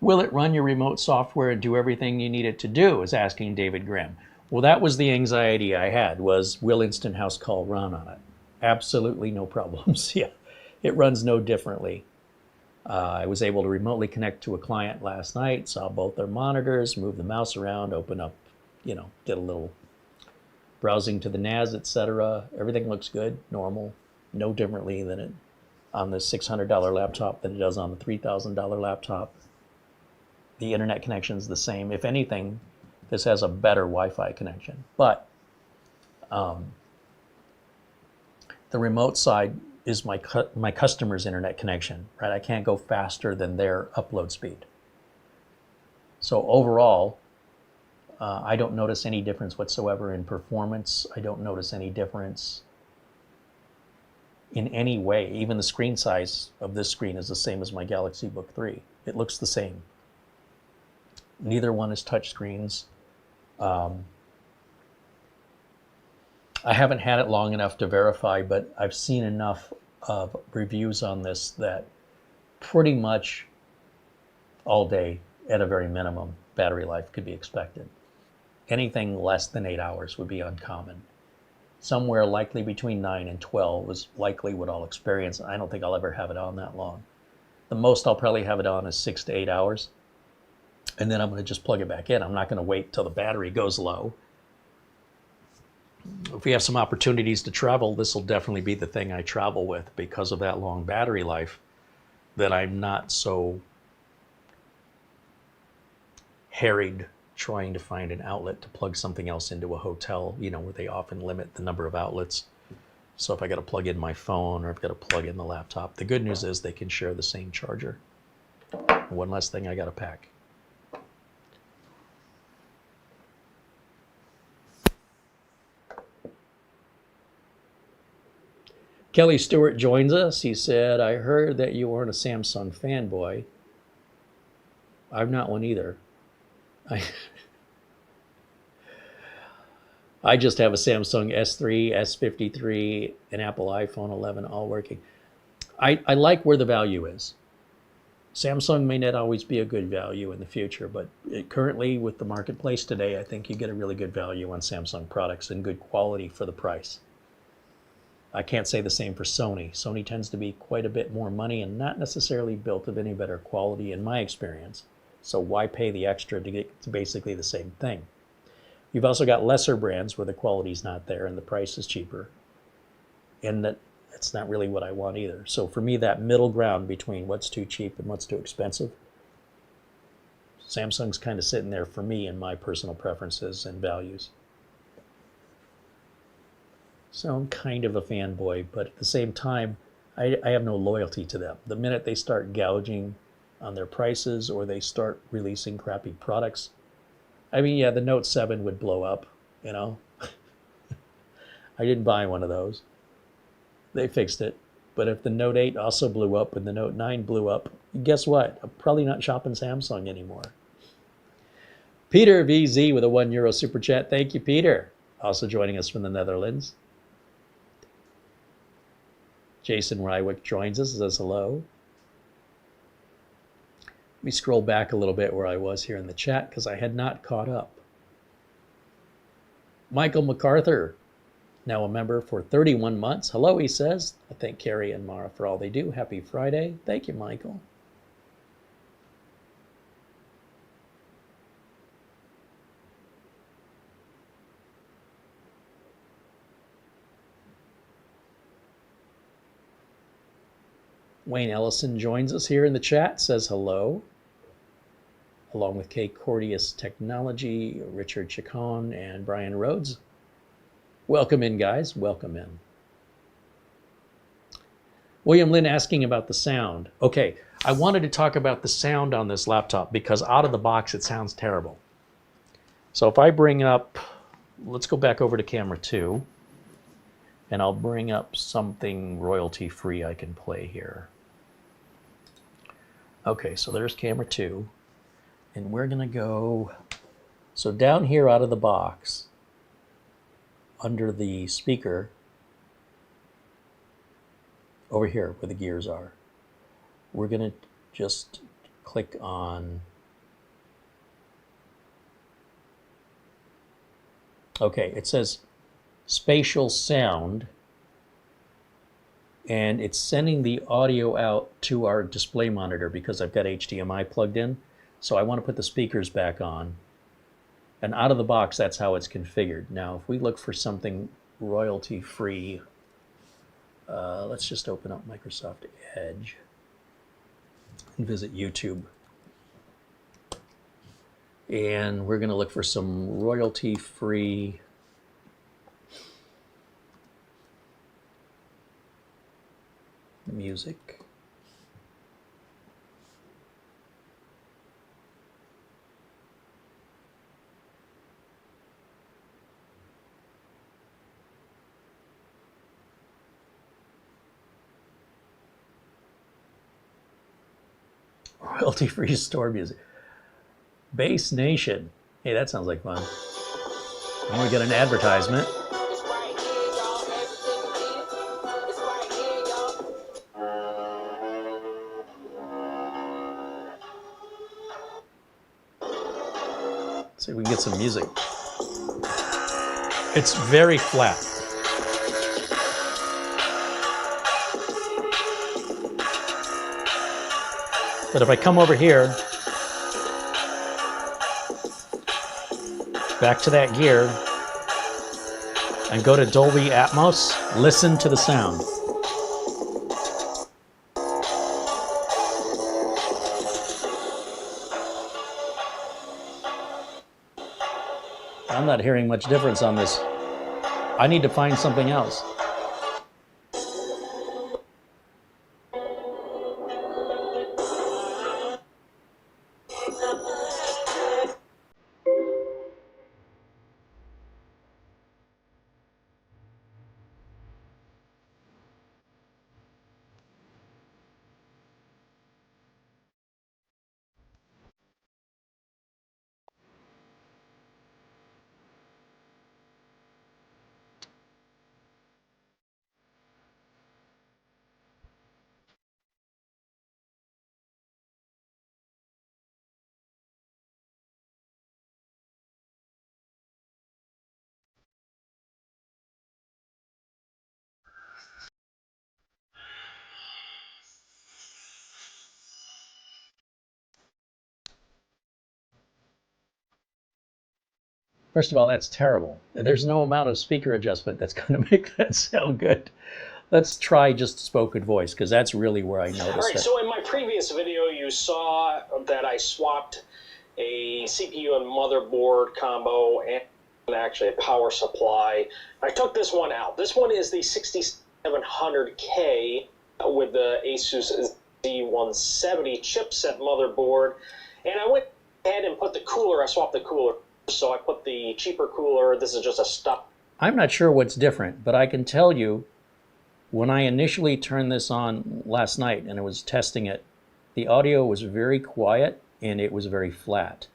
Will it run your remote software and do everything you need it to do, is asking David Grimm. Well, that was the anxiety I had, was will Instant House Call run on it? Absolutely no problems. Yeah, it runs no differently. I was able to remotely connect to a client last night, saw both their monitors, move the mouse around, open up, you know, did a little browsing to the NAS, etc. Everything looks good, normal, no differently than it on the $600 laptop than it does on the $3,000 laptop. The internet connection is the same. If anything, this has a better Wi-Fi connection. But the remote side is my customer's internet connection, right? I can't go faster than their upload speed. So overall, I don't notice any difference whatsoever in performance. I don't notice any difference in any way. Even the screen size of this screen is the same as my Galaxy Book 3. It looks the same. Neither one is touch screens. I haven't had it long enough to verify, but I've seen enough of reviews on this that pretty much all day, at a very minimum, battery life could be expected. Anything less than 8 hours would be uncommon. Somewhere likely between 9 and 12 is likely what I'll experience. I don't think I'll ever have it on that long. The most I'll probably have it on is 6 to 8 hours. And then I'm going to just plug it back in. I'm not going to wait till the battery goes low. If we have some opportunities to travel, this will definitely be the thing I travel with because of that long battery life, that I'm not so harried trying to find an outlet to plug something else into a hotel, you know, where they often limit the number of outlets. So if I got to plug in my phone or I've got to plug in the laptop, the good news is they can share the same charger. One less thing I got to pack. Kelly Stewart joins us. He said, I heard that you weren't a Samsung fanboy. I'm not one either. I just have a Samsung S3, S53, an Apple iPhone 11 all working. I like where the value is. Samsung may not always be a good value in the future, but currently with the marketplace today, I think you get a really good value on Samsung products and good quality for the price. I can't say the same for Sony. Sony tends to be quite a bit more money and not necessarily built of any better quality in my experience. So why pay the extra to get to basically the same thing? You've also got lesser brands where the quality's not there and the price is cheaper. And that's not really what I want either. So for me, that middle ground between what's too cheap and what's too expensive, Samsung's kind of sitting there for me in my personal preferences and values. So I'm kind of a fanboy, but at the same time, I have no loyalty to them. The minute they start gouging on their prices or they start releasing crappy products, I mean, yeah, the Note 7 would blow up, you know. I didn't buy one of those. They fixed it. But if the Note 8 also blew up and the Note 9 blew up, guess what? I'm probably not shopping Samsung anymore. Peter VZ with a €1 super chat. Thank you, Peter. Also joining us from the Netherlands. Jason Rywick joins us, says hello. Let me scroll back a little bit where I was here in the chat because I had not caught up. Michael MacArthur, now a member for 31 months. Hello, he says. I thank Carey and Mara for all they do. Happy Friday. Thank you, Michael. Wayne Ellison joins us here in the chat, says hello, along with Kay Cordius Technology, Richard Chacon, and Brian Rhodes. Welcome in, guys. Welcome in. William Lynn asking about the sound. Okay, I wanted to talk about the sound on this laptop because out of the box it sounds terrible. So if I bring up, let's go back over to camera 2, and I'll bring up something royalty-free I can play here. Okay, so there's camera 2, and we're gonna go, so down here out of the box, under the speaker, over here where the gears are, we're gonna just click on, okay, it says spatial sound, and it's sending the audio out to our display monitor because I've got HDMI plugged in. So I want to put the speakers back on. And out of the box, that's how it's configured. Now, if we look for something royalty-free, let's just open up Microsoft Edge and visit YouTube. And we're going to look for some royalty-free music. Royalty-free store music. Bass Nation. Hey, that sounds like fun. And we get an advertisement. See if we can get some music. It's very flat. But if I come over here, back to that gear, and go to Dolby Atmos, listen to the sound. I'm not hearing much difference on this. I need to find something else. First of all, that's terrible. There's no amount of speaker adjustment that's going to make that sound good. Let's try just spoken voice, because that's really where I noticed it. All right, so in my previous video, you saw that I swapped a CPU and motherboard combo and actually a power supply. I took this one out. This one is the 6700K with the Asus Z170 chipset motherboard. And I went ahead and put the cooler, I swapped the cooler. So I put the cheaper cooler. This is just a stock. I'm not sure what's different, but I can tell you When I initially turned this on last night and I was testing it, the audio was very quiet and it was very flat.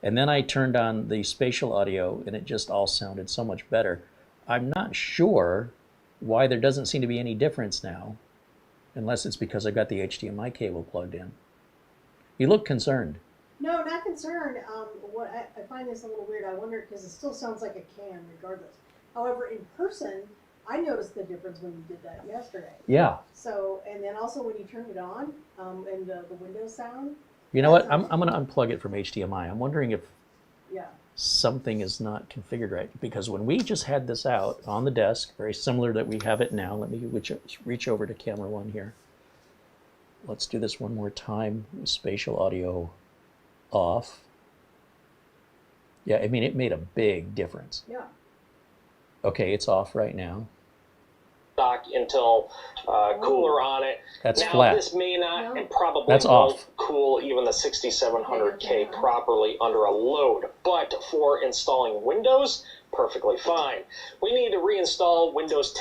And then I turned on the spatial audio and it just all sounded so much better. I'm not sure why there doesn't seem to be any difference now, unless it's because I got the HDMI cable plugged in. You look concerned. No, not concerned. What I find this a little weird. I wonder because it still sounds like a can regardless. However, in person, I noticed the difference when you did that yesterday. Yeah. So, and then also when you turned it on, and the Windows sound. You know what? I'm going to unplug it from HDMI. I'm wondering if Yeah. something is not configured right. Because when we just had this out on the desk, very similar that we have it now. Let me reach over to camera 1 here. Let's do this one more time. Spatial audio off. Yeah, I mean, it made a big difference. Yeah. Okay, it's off right now. Stock until cooler on it. That's now, flat. this may not and probably That's won't off. cool even the 6700K properly under a load, but for installing Windows, perfectly fine. We need to reinstall Windows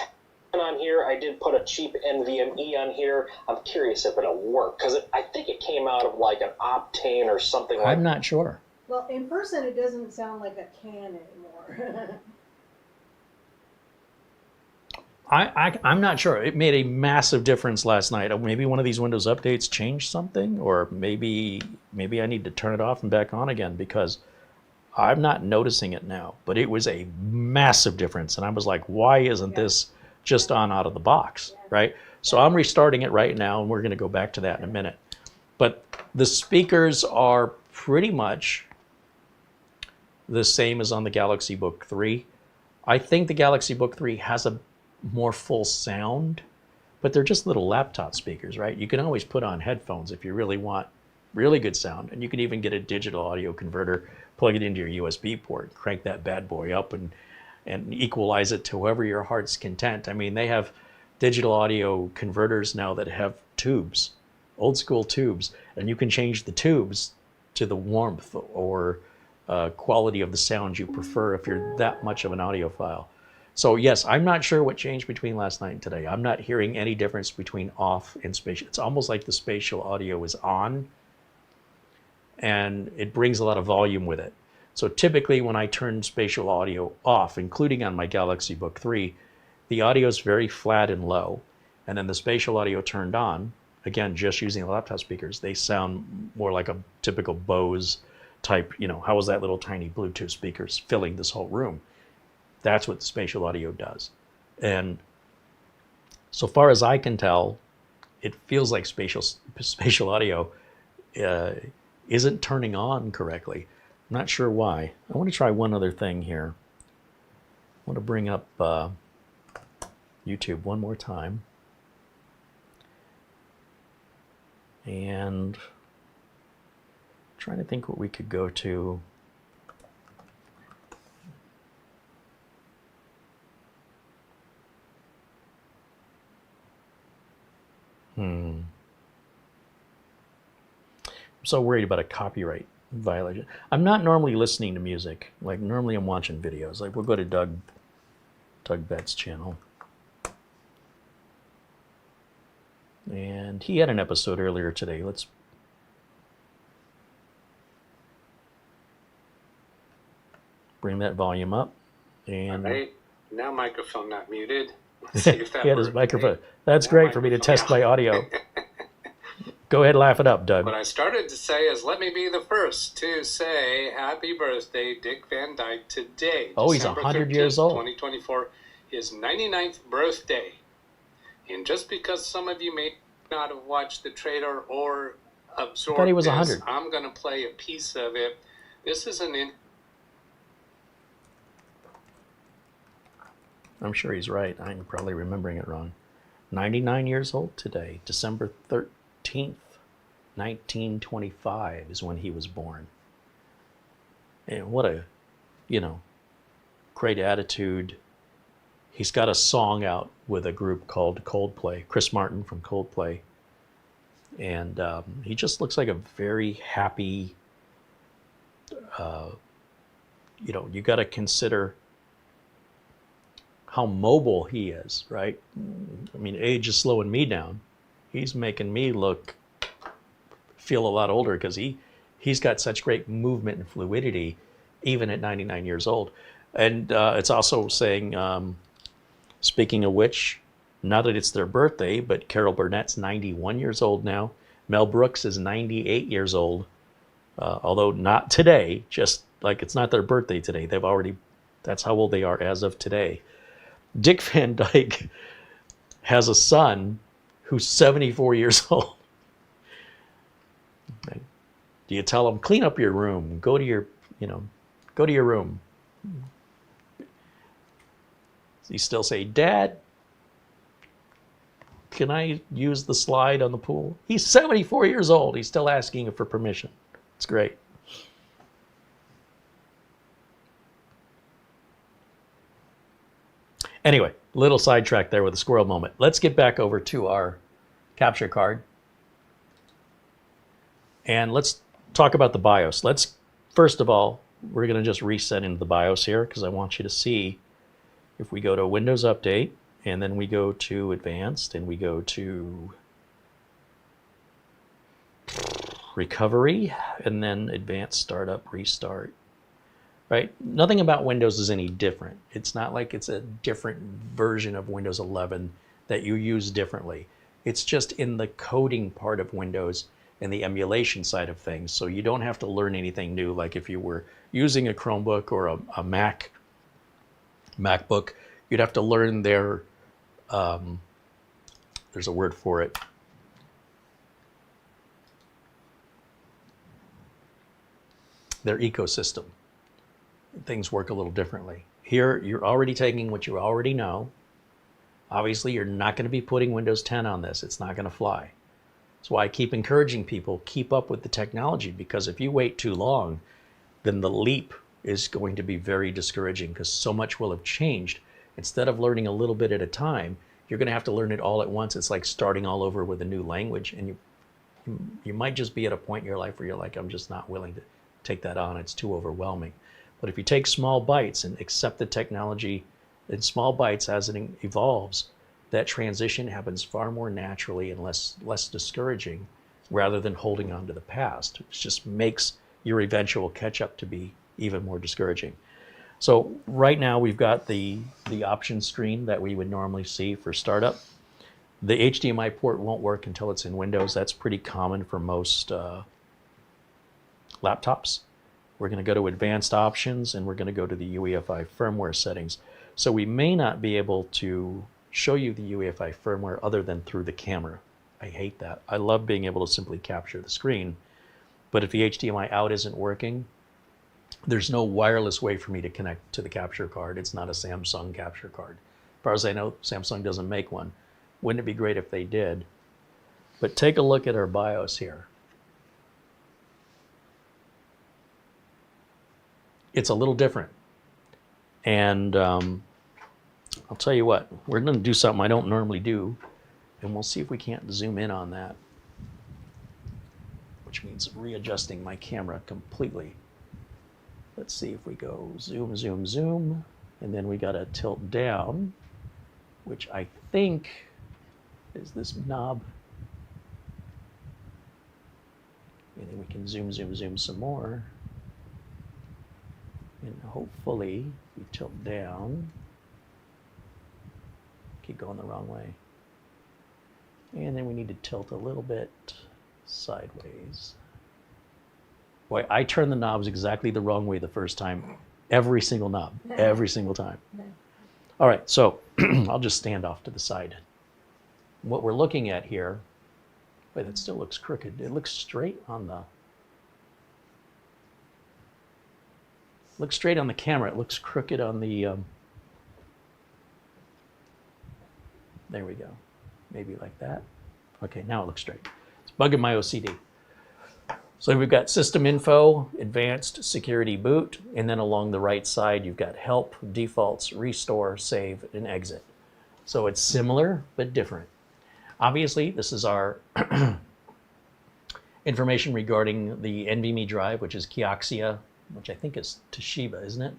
10 on here. I did put a cheap NVMe on here. I'm curious if it'll work, because I think it came out of like an Optane or something like that. I'm not sure. Well, in person, it doesn't sound like a can anymore. I'm not sure. It made a massive difference last night. Maybe one of these Windows updates changed something, or maybe I need to turn it off and back on again, because I'm not noticing it now. But it was a massive difference, and I was like, why isn't this just on out of the box, right? So I'm restarting it right now, and we're going to go back to that in a minute. But the speakers are pretty much the same as on the Galaxy Book 3. I think the Galaxy Book 3 has a more full sound, but they're just little laptop speakers, right? You can always put on headphones if you really want really good sound, and you can even get a digital audio converter, plug it into your USB port, crank that bad boy up and equalize it to whoever your heart's content. I mean, they have digital audio converters now that have tubes, old school tubes, and you can change the tubes to the warmth or quality of the sound you prefer if you're that much of an audiophile. So yes, I'm not sure what changed between last night and today. I'm not hearing any difference between off and spatial. It's almost like the spatial audio is on, and it brings a lot of volume with it. So typically when I turn spatial audio off, including on my Galaxy Book 3, the audio is very flat and low. And then the spatial audio turned on, again, just using the laptop speakers, they sound more like a typical Bose type, how was that little tiny Bluetooth speakers filling this whole room? That's what the spatial audio does. And so far as I can tell, it feels like spatial audio isn't turning on correctly. I'm not sure why. I want to try one other thing here. I want to bring up YouTube one more time. And I'm trying to think what we could go to. I'm so worried about a copyright violation. I'm not normally listening to music. Like normally I'm watching videos. Like we'll go to Doug Bett's channel. And he had an episode earlier today. Let's bring that volume up. And all right. Now microphone not muted. Let's see if that he had his worked. microphone. That's Now great for me to microphone. test my audio. Go ahead, laugh it up, Doug. What I started to say is, let me be the first to say happy birthday, Dick Van Dyke, today. Oh, he's December 100 13th, years old. 2024, his 99th birthday. And just because some of you may not have watched the trailer or absorbed I thought he was this, 100. I'm going to play a piece of it. This is I'm sure he's right. I'm probably remembering it wrong. 99 years old today, December 13th, 1925 is when he was born. And what a, great attitude. He's got a song out with a group called Coldplay, Chris Martin from Coldplay. And he just looks like a very happy, you got to consider how mobile he is, right? I mean, age is slowing me down. He's making me feel a lot older because he's got such great movement and fluidity, even at 99 years old. And it's also saying, speaking of which, not that it's their birthday, but Carol Burnett's 91 years old now. Mel Brooks is 98 years old, although not today, just like it's not their birthday today. That's how old they are as of today. Dick Van Dyke has a son who's 74 years old. Okay. Do you tell him, clean up your room, go to your room? Does he still say, Dad, can I use the slide on the pool? He's 74 years old. He's still asking for permission. It's great. Anyway, little sidetrack there with a squirrel moment. Let's get back over to our capture card. And let's talk about the BIOS. First of all, we're going to just reset into the BIOS here because I want you to see if we go to Windows Update and then we go to Advanced and we go to Recovery and then Advanced Startup Restart. Right? Nothing about Windows is any different. It's not like it's a different version of Windows 11 that you use differently. It's just in the coding part of Windows and the emulation side of things. So you don't have to learn anything new. Like if you were using a Chromebook or a MacBook, you'd have to learn their, there's a word for it. Their ecosystem. Things work a little differently. Here, you're already taking what you already know. Obviously, you're not going to be putting Windows 10 on this. It's not going to fly. That's why I keep encouraging people, keep up with the technology, because if you wait too long, then the leap is going to be very discouraging because so much will have changed. Instead of learning a little bit at a time, you're going to have to learn it all at once. It's like starting all over with a new language, and you might just be at a point in your life where you're like, I'm just not willing to take that on. It's too overwhelming. But if you take small bites and accept the technology in small bites as it evolves, that transition happens far more naturally and less discouraging rather than holding on to the past. It just makes your eventual catch up to be even more discouraging. So right now we've got the option screen that we would normally see for startup. The HDMI port won't work until it's in Windows. That's pretty common for most laptops. We're going to go to Advanced Options, and we're going to go to the UEFI firmware settings. So we may not be able to show you the UEFI firmware other than through the camera. I hate that. I love being able to simply capture the screen. But if the HDMI out isn't working, there's no wireless way for me to connect to the capture card. It's not a Samsung capture card. As far as I know, Samsung doesn't make one. Wouldn't it be great if they did? But take a look at our BIOS here. It's a little different. And I'll tell you what, we're going to do something I don't normally do, and we'll see if we can't zoom in on that, which means readjusting my camera completely. Let's see if we go zoom, zoom, zoom, and then we got to tilt down, which I think is this knob. And then we can zoom, zoom, zoom some more. And hopefully we tilt down. Keep going the wrong way. And then we need to tilt a little bit sideways. Boy, I turn the knobs exactly the wrong way the first time. Every single knob, every single time. All right, so I'll just stand off to the side. What we're looking at here, wait, that still looks crooked. It looks straight on the camera. It looks crooked on the, there we go. Maybe like that. Okay, now it looks straight. It's bugging my OCD. So we've got System Info, Advanced, Security, Boot, and then along the right side you've got Help, Defaults, Restore, Save, and Exit. So it's similar, but different. Obviously, this is our information regarding the NVMe drive, which is Kioxia, which I think is Toshiba, isn't it?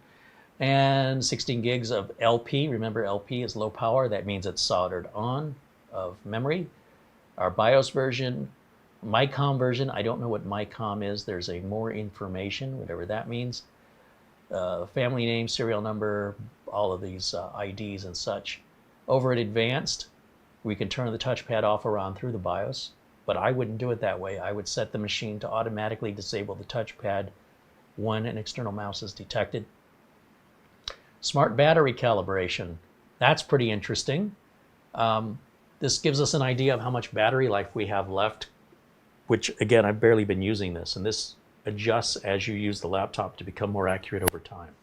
and 16 gigs of LP. Remember, LP is low power. That means it's soldered on of memory. Our BIOS version, MICOM version. I don't know what MICOM is. There's a more information, whatever that means. Family name, serial number, all of these IDs and such. Over at Advanced, we can turn the touchpad off or on through the BIOS, but I wouldn't do it that way. I would set the machine to automatically disable the touchpad when an external mouse is detected. Smart battery calibration. That's pretty interesting. This gives us an idea of how much battery life we have left, which again, I've barely been using this, and this adjusts as you use the laptop to become more accurate over time.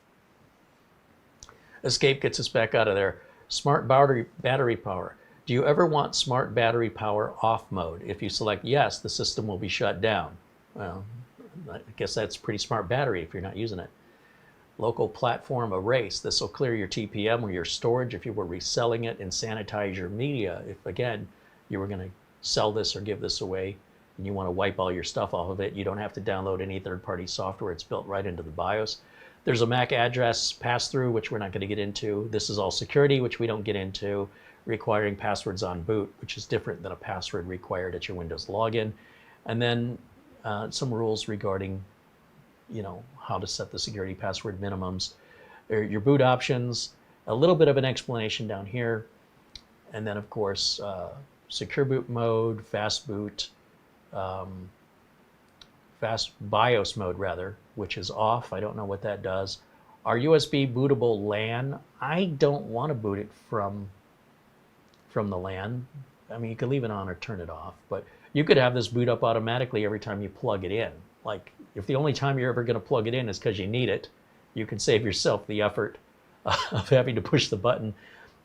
Escape gets us back out of there. Smart battery power. Do you ever want smart battery power off mode? If you select yes, the system will be shut down. Well, I guess that's pretty smart battery if you're not using it. Local platform erase. This will clear your TPM or your storage if you were reselling it, and sanitize your media. If, again, you were going to sell this or give this away and you want to wipe all your stuff off of it, you don't have to download any third-party software. It's built right into the BIOS. There's a MAC address pass-through, which we're not going to get into. This is all security, which we don't get into. Requiring passwords on boot, which is different than a password required at your Windows login. And then some rules regarding, how to set the security password minimums, your boot options, a little bit of an explanation down here, and then of course secure boot mode, fast boot, fast BIOS mode rather, which is off. I don't know what that does. Our USB bootable LAN, I don't want to boot it from the LAN. I mean, you could leave it on or turn it off, but you could have this boot up automatically every time you plug it in. Like, if the only time you're ever going to plug it in is because you need it, you can save yourself the effort of having to push the button.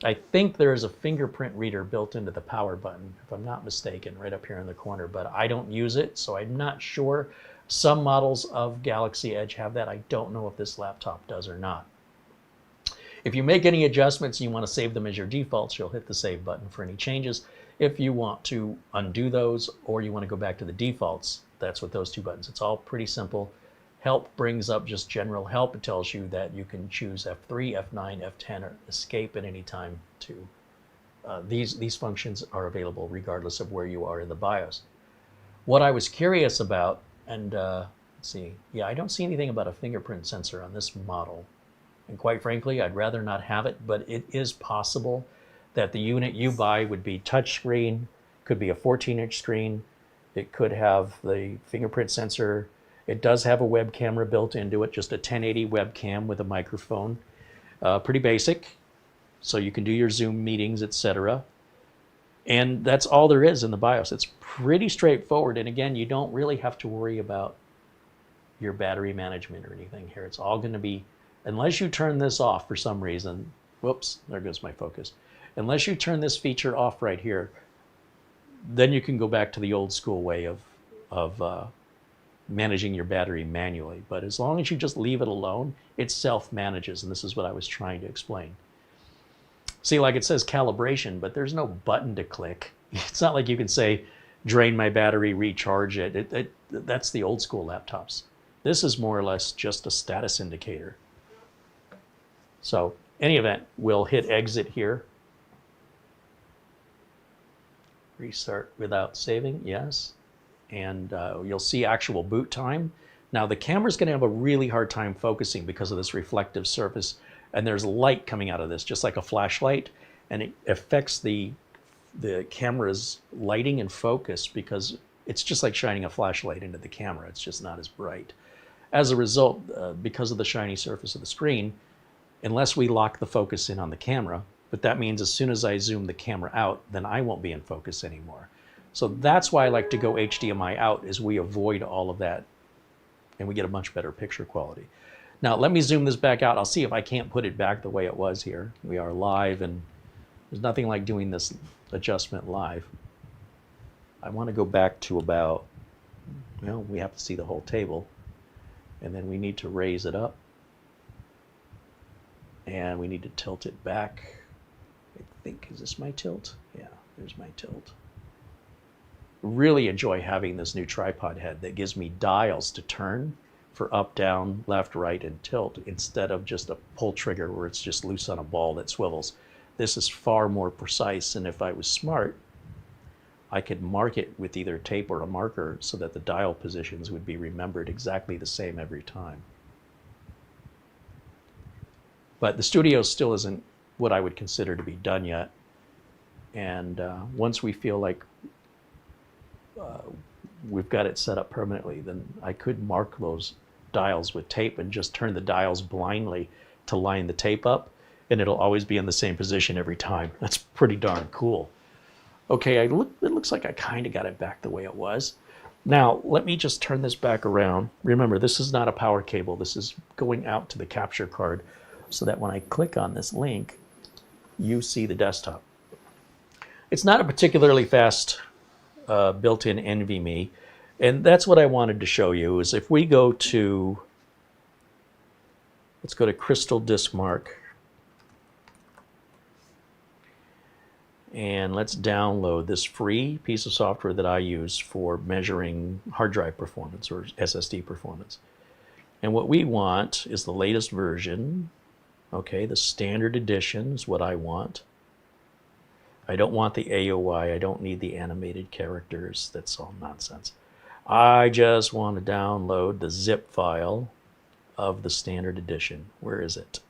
I think there's a fingerprint reader built into the power button, if I'm not mistaken, right up here in the corner, but I don't use it, so I'm not sure. Some models of Galaxy Edge have that. I don't know if this laptop does or not. If you make any adjustments and you want to save them as your defaults, you'll hit the save button for any changes. If you want to undo those or you want to go back to the defaults, that's with those two buttons. It's all pretty simple. Help brings up just general help. It tells you that you can choose F3, F9, F10, or escape at any time. These functions are available regardless of where you are in the BIOS. What I was curious about, and let's see, yeah, I don't see anything about a fingerprint sensor on this model. And quite frankly, I'd rather not have it, but it is possible that the unit you buy would be touchscreen, could be a 14-inch screen, it could have the fingerprint sensor. It does have a web camera built into it, just a 1080 webcam with a microphone. Pretty basic, so you can do your Zoom meetings, etc. And that's all there is in the BIOS. It's pretty straightforward, and again, you don't really have to worry about your battery management or anything here. It's all going to be, unless you turn this off for some reason, whoops, there goes my focus. Unless you turn this feature off right here, then you can go back to the old school way of managing your battery manually. But as long as you just leave it alone, it self-manages, and this is what I was trying to explain. See, like it says calibration, but there's no button to click. It's not like you can say, drain my battery, recharge it. That's the old school laptops. This is more or less just a status indicator. So, any event, we'll hit exit here. Restart without saving, yes. And you'll see actual boot time. Now the camera's going to have a really hard time focusing because of this reflective surface, and there's light coming out of this, just like a flashlight, and it affects the camera's lighting and focus because it's just like shining a flashlight into the camera. It's just not as bright. As a result, because of the shiny surface of the screen, unless we lock the focus in on the camera, but that means as soon as I zoom the camera out, then I won't be in focus anymore. So that's why I like to go HDMI out, is we avoid all of that and we get a much better picture quality. Now let me zoom this back out. I'll see if I can't put it back the way it was here. We are live, and there's nothing like doing this adjustment live. I want to go back to about, well, we have to see the whole table, and then we need to raise it up, and we need to tilt it back. I think, is this my tilt? Yeah, there's my tilt. Really enjoy having this new tripod head that gives me dials to turn for up, down, left, right, and tilt instead of just a pull trigger where it's just loose on a ball that swivels. This is far more precise, and if I was smart, I could mark it with either tape or a marker so that the dial positions would be remembered exactly the same every time. But the studio still isn't what I would consider to be done yet. And once we feel like we've got it set up permanently, then I could mark those dials with tape and just turn the dials blindly to line the tape up, and it'll always be in the same position every time. That's pretty darn cool. Okay, it looks like I kind of got it back the way it was. Now, let me just turn this back around. Remember, this is not a power cable. This is going out to the capture card so that when I click on this link, you see the desktop. It's not a particularly fast built-in NVMe, and that's what I wanted to show you, is if we go to, let's go to Crystal Disk Mark, and let's download this free piece of software that I use for measuring hard drive performance or SSD performance. And what we want is the latest version. Okay, the standard edition is what I want. I don't want the AOI. I don't need the animated characters. That's all nonsense. I just want to download the zip file of the standard edition. Where is it?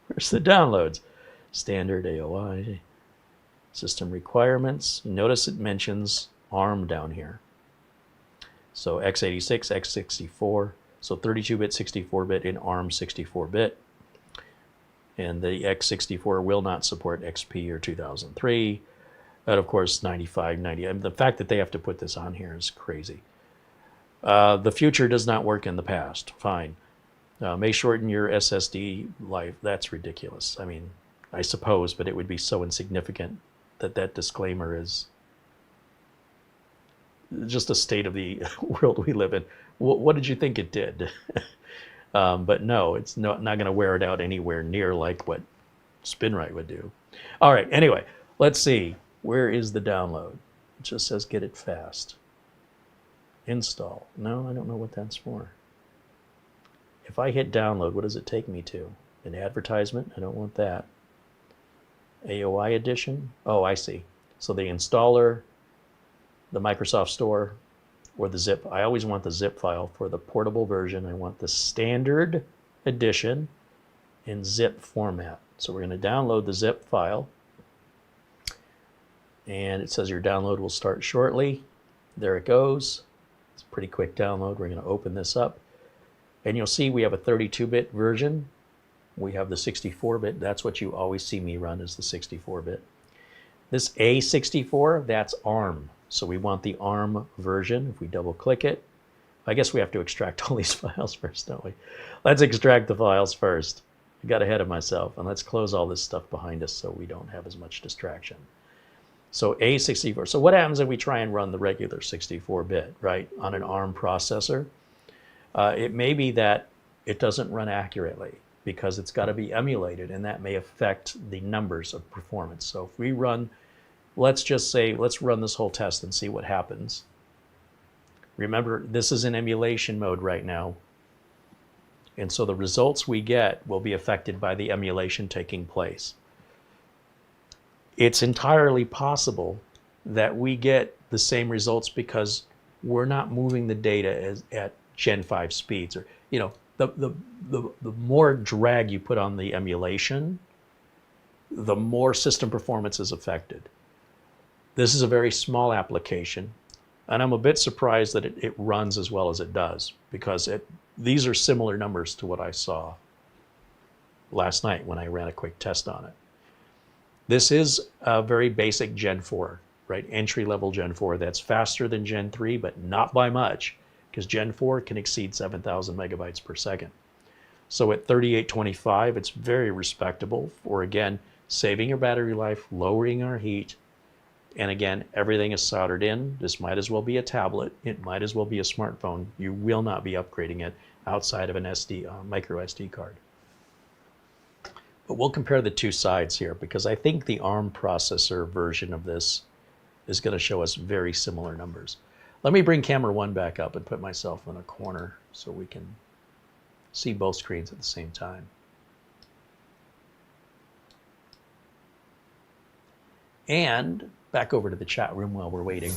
Where's the downloads? Standard AOI, system requirements. Notice it mentions ARM down here. So x86, x64, so 32-bit, 64-bit, and ARM 64-bit. And the x64 will not support XP or 2003. And of course, 95, 90. I mean, the fact that they have to put this on here is crazy. The future does not work in the past. Fine. May shorten your SSD life. That's ridiculous. I mean, I suppose, but it would be so insignificant that that disclaimer is just a state of the world we live in. What did you think it did? But no, it's not going to wear it out anywhere near like what SpinRite would do. All right, anyway, let's see. Where is the download? It just says get it fast. Install. No, I don't know what that's for. If I hit download, what does it take me to? An advertisement? I don't want that. AOI edition? Oh, I see. So the installer, the Microsoft Store, or the zip. I always want the zip file for the portable version. I want the standard edition in zip format. So we're going to download the zip file. And it says your download will start shortly. There it goes. It's a pretty quick download. We're going to open this up. And you'll see we have a 32-bit version. We have the 64-bit. That's what you always see me run, is the 64-bit. This A64, that's ARM. So we want the ARM version. If we double click it, I guess we have to extract all these files first, don't we? Let's extract the files first. I got ahead of myself. And let's close all this stuff behind us so we don't have as much distraction. So A64. So what happens if we try and run the regular 64-bit, right, on an ARM processor? It may be that it doesn't run accurately because it's got to be emulated, and that may affect the numbers of performance. So if we run, let's just say, let's run this whole test and see what happens. Remember, this is in emulation mode right now. And so the results we get will be affected by the emulation taking place. It's entirely possible that we get the same results because we're not moving the data at Gen 5 speeds. Or, you know, the more drag you put on the emulation, the more system performance is affected. This is a very small application, and I'm a bit surprised that it runs as well as it does, because these are similar numbers to what I saw last night when I ran a quick test on it. This is a very basic Gen 4, right? Entry-level Gen 4. That's faster than Gen 3, but not by much, because Gen 4 can exceed 7,000 megabytes per second. So at 3825, it's very respectable for, again, saving your battery life, lowering our heat, and again, everything is soldered in. This might as well be a tablet. It might as well be a smartphone. You will not be upgrading it outside of an micro SD card. But we'll compare the two sides here, because I think the ARM processor version of this is going to show us very similar numbers. Let me bring camera 1 back up and put myself in a corner so we can see both screens at the same time. And back over to the chat room while we're waiting.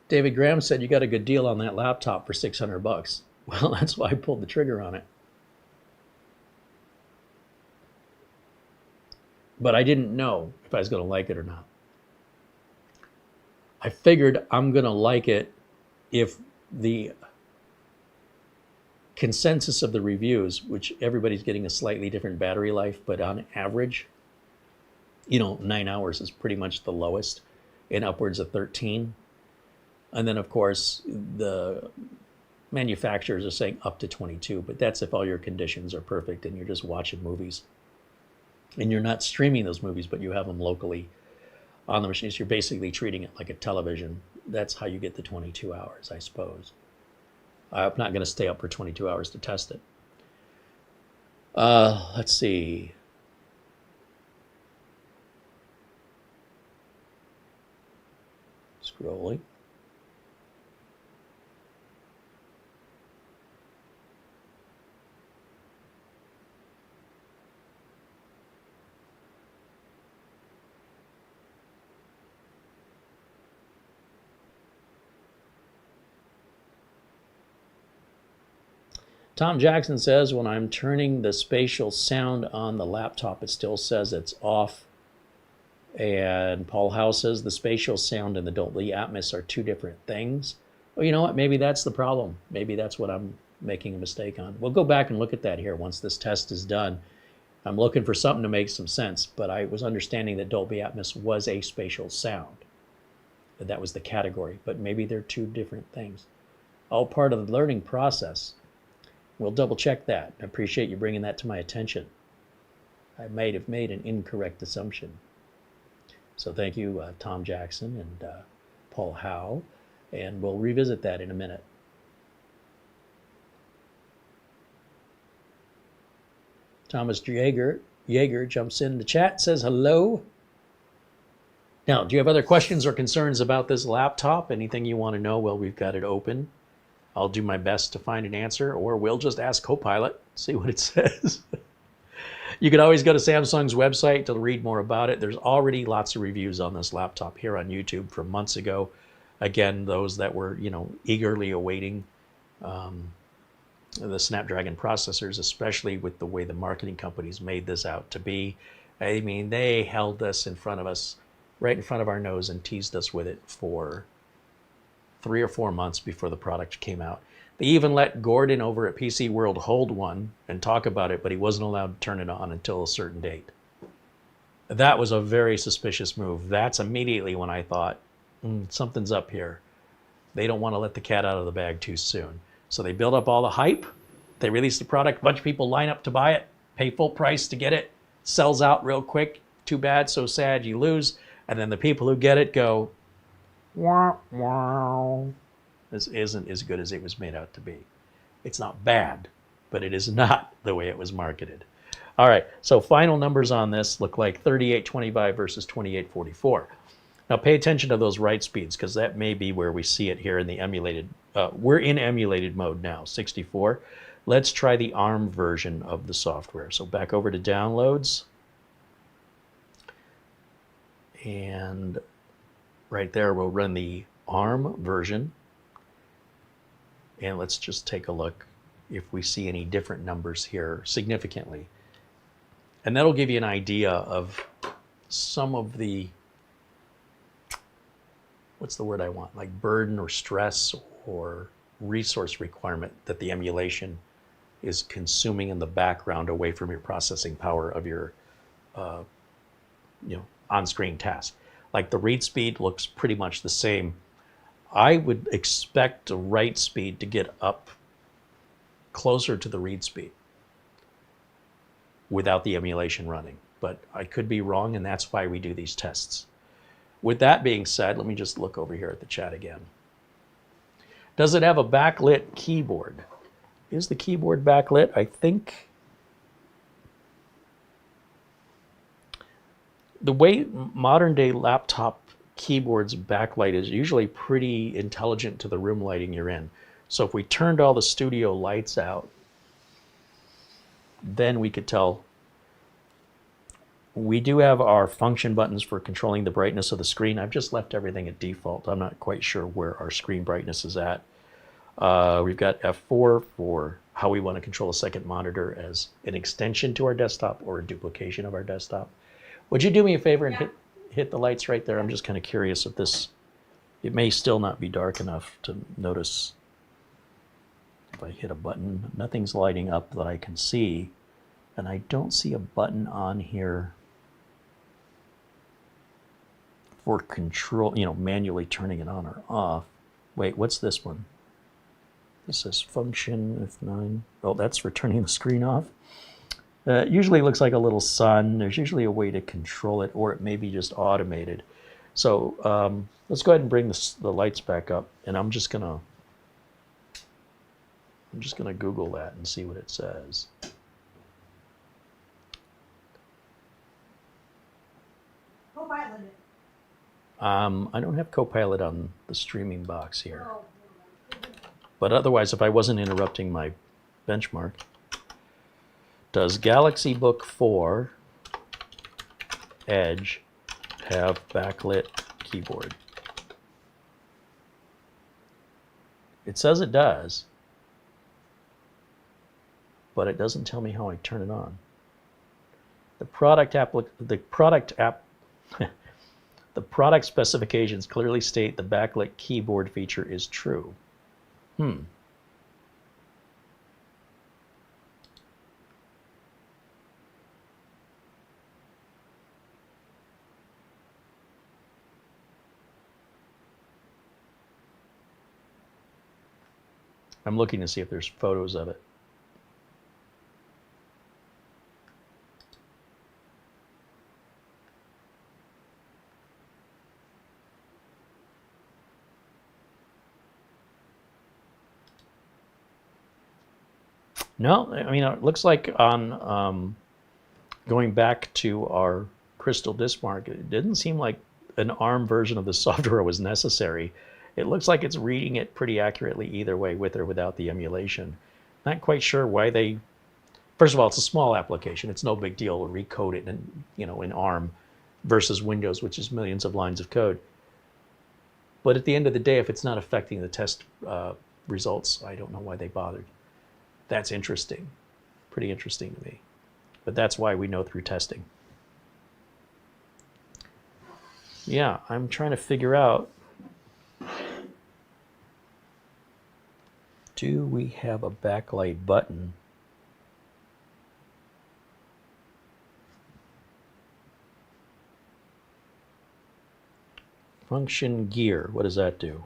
David Graham said you got a good deal on that laptop for $600. Well, that's why I pulled the trigger on it. But I didn't know if I was going to like it or not. I figured I'm going to like it if the consensus of the reviews, which everybody's getting a slightly different battery life, but on average, 9 hours is pretty much the lowest, and upwards of 13. And then, of course, the manufacturers are saying up to 22, but that's if all your conditions are perfect and you're just watching movies. And you're not streaming those movies, but you have them locally on the machines. You're basically treating it like a television. That's how you get the 22 hours, I suppose. I'm not going to stay up for 22 hours to test it. Let's see. Scrolling. Tom Jackson says, when I'm turning the spatial sound on the laptop, it still says it's off. And Paul Howe says the spatial sound and the Dolby Atmos are two different things. Well, you know what? Maybe that's the problem. Maybe that's what I'm making a mistake on. We'll go back and look at that here once this test is done. I'm looking for something to make some sense, but I was understanding that Dolby Atmos was a spatial sound. That was the category, but maybe they're two different things. All part of the learning process. We'll double check that. I appreciate you bringing that to my attention. I might have made an incorrect assumption. So thank you, Tom Jackson and Paul Howe, and we'll revisit that in a minute. Thomas Jaeger jumps in the chat, says hello. Now, do you have other questions or concerns about this laptop? Anything you want to know? Well, we've got it open. I'll do my best to find an answer, or we'll just ask Copilot, see what it says. You can always go to Samsung's website to read more about it. There's already lots of reviews on this laptop here on YouTube from months ago. Again, those that were, eagerly awaiting the Snapdragon processors, especially with the way the marketing companies made this out to be. I mean, they held this in front of us, right in front of our nose, and teased us with it for 3 or 4 months before the product came out. They even let Gordon over at PC World hold one and talk about it, but he wasn't allowed to turn it on until a certain date. That was a very suspicious move. That's immediately when I thought, something's up here. They don't want to let the cat out of the bag too soon. So they build up all the hype. They release the product. A bunch of people line up to buy it, pay full price to get it. Sells out real quick. Too bad, so sad, you lose. And then the people who get it go, wah, wah. This isn't as good as it was made out to be. It's not bad, but it is not the way it was marketed. All right, so final numbers on this look like 3825 versus 2844. Now pay attention to those write speeds, because that may be where we see it here in the emulated. We're in emulated mode now, 64. Let's try the ARM version of the software. So back over to downloads. And right there, we'll run the ARM version. And let's just take a look if we see any different numbers here significantly. And that'll give you an idea of some of the, what's the word I want, like burden or stress or resource requirement that the emulation is consuming in the background away from your processing power of your on-screen task. Like the read speed looks pretty much the same. I would expect the write speed to get up closer to the read speed without the emulation running. But I could be wrong, and that's why we do these tests. With that being said, let me just look over here at the chat again. Does it have a backlit keyboard? Is the keyboard backlit? I think the way modern day laptop keyboards backlight is usually pretty intelligent to the room lighting you're in. So if we turned all the studio lights out, then we could tell. We do have our function buttons for controlling the brightness of the screen. I've just left everything at default. I'm not quite sure where our screen brightness is at. We've got F4 for how we want to control a second monitor as an extension to our desktop or a duplication of our desktop. Would you do me a favor and hit the lights right there? I'm just kind of curious if this, it may still not be dark enough to notice. If I hit a button, nothing's lighting up that I can see. And I don't see a button on here for control, manually turning it on or off. Wait, what's this one? This says function F9. Oh, that's for turning the screen off. It usually looks like a little sun. There's usually a way to control it, or it may be just automated. So let's go ahead and bring the lights back up, and I'm just gonna Google that and see what it says. Copilot. I don't have Copilot on the streaming box here. But otherwise, if I wasn't interrupting my benchmark, does Galaxy Book 4 Edge have backlit keyboard? It says it does, but it doesn't tell me how I turn it on. The product specifications clearly state the backlit keyboard feature is true. I'm looking to see if there's photos of it. No, I mean, it looks like on going back to our Crystal disk mark, it didn't seem like an ARM version of the software was necessary. It looks like it's reading it pretty accurately either way, with or without the emulation. Not quite sure why they. First of all, it's a small application. It's no big deal to recode it in ARM versus Windows, which is millions of lines of code. But at the end of the day, if it's not affecting the test results, I don't know why they bothered. That's interesting, pretty interesting to me. But that's why we know through testing. Yeah, I'm trying to figure out, do we have a backlight button? Function gear, what does that do?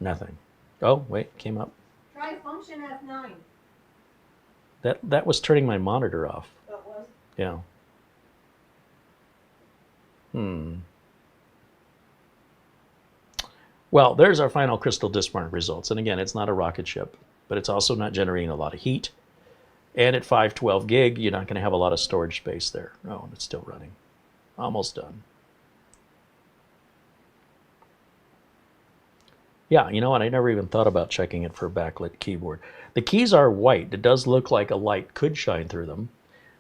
Nothing. Oh, wait, came up. Try function F9. That was turning my monitor off. That was? Yeah. Well, there's our final Crystal disk mark results. And again, it's not a rocket ship, but it's also not generating a lot of heat. And at 512 gig, you're not going to have a lot of storage space there. Oh, and it's still running. Almost done. Yeah, you know what? I never even thought about checking it for a backlit keyboard. The keys are white. It does look like a light could shine through them.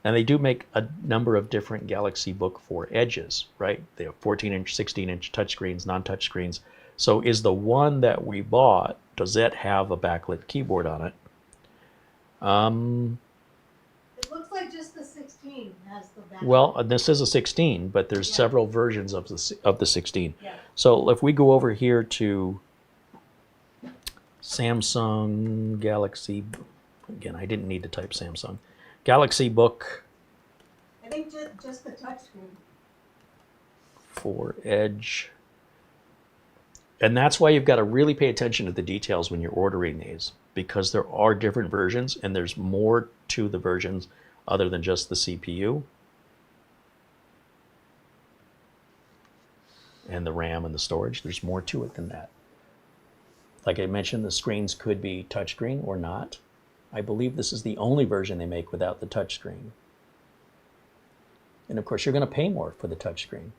And they do make a number of different Galaxy Book 4 edges, right? They have 14-inch, 16-inch touchscreens, non-touchscreens. So is the one that we bought, does it have a backlit keyboard on it? It looks like just the 16 has the backlit. Well, this is a 16, but there's several versions of the 16. Yeah. So if we go over here to Samsung Galaxy, again, I didn't need to type Samsung. Galaxy Book I think just the touchscreen. 4 Edge. And that's why you've got to really pay attention to the details when you're ordering these, because there are different versions and there's more to the versions other than just the CPU and the RAM and the storage. There's more to it than that. Like I mentioned, the screens could be touchscreen or not. I believe this is the only version they make without the touchscreen. And of course, you're going to pay more for the touchscreen.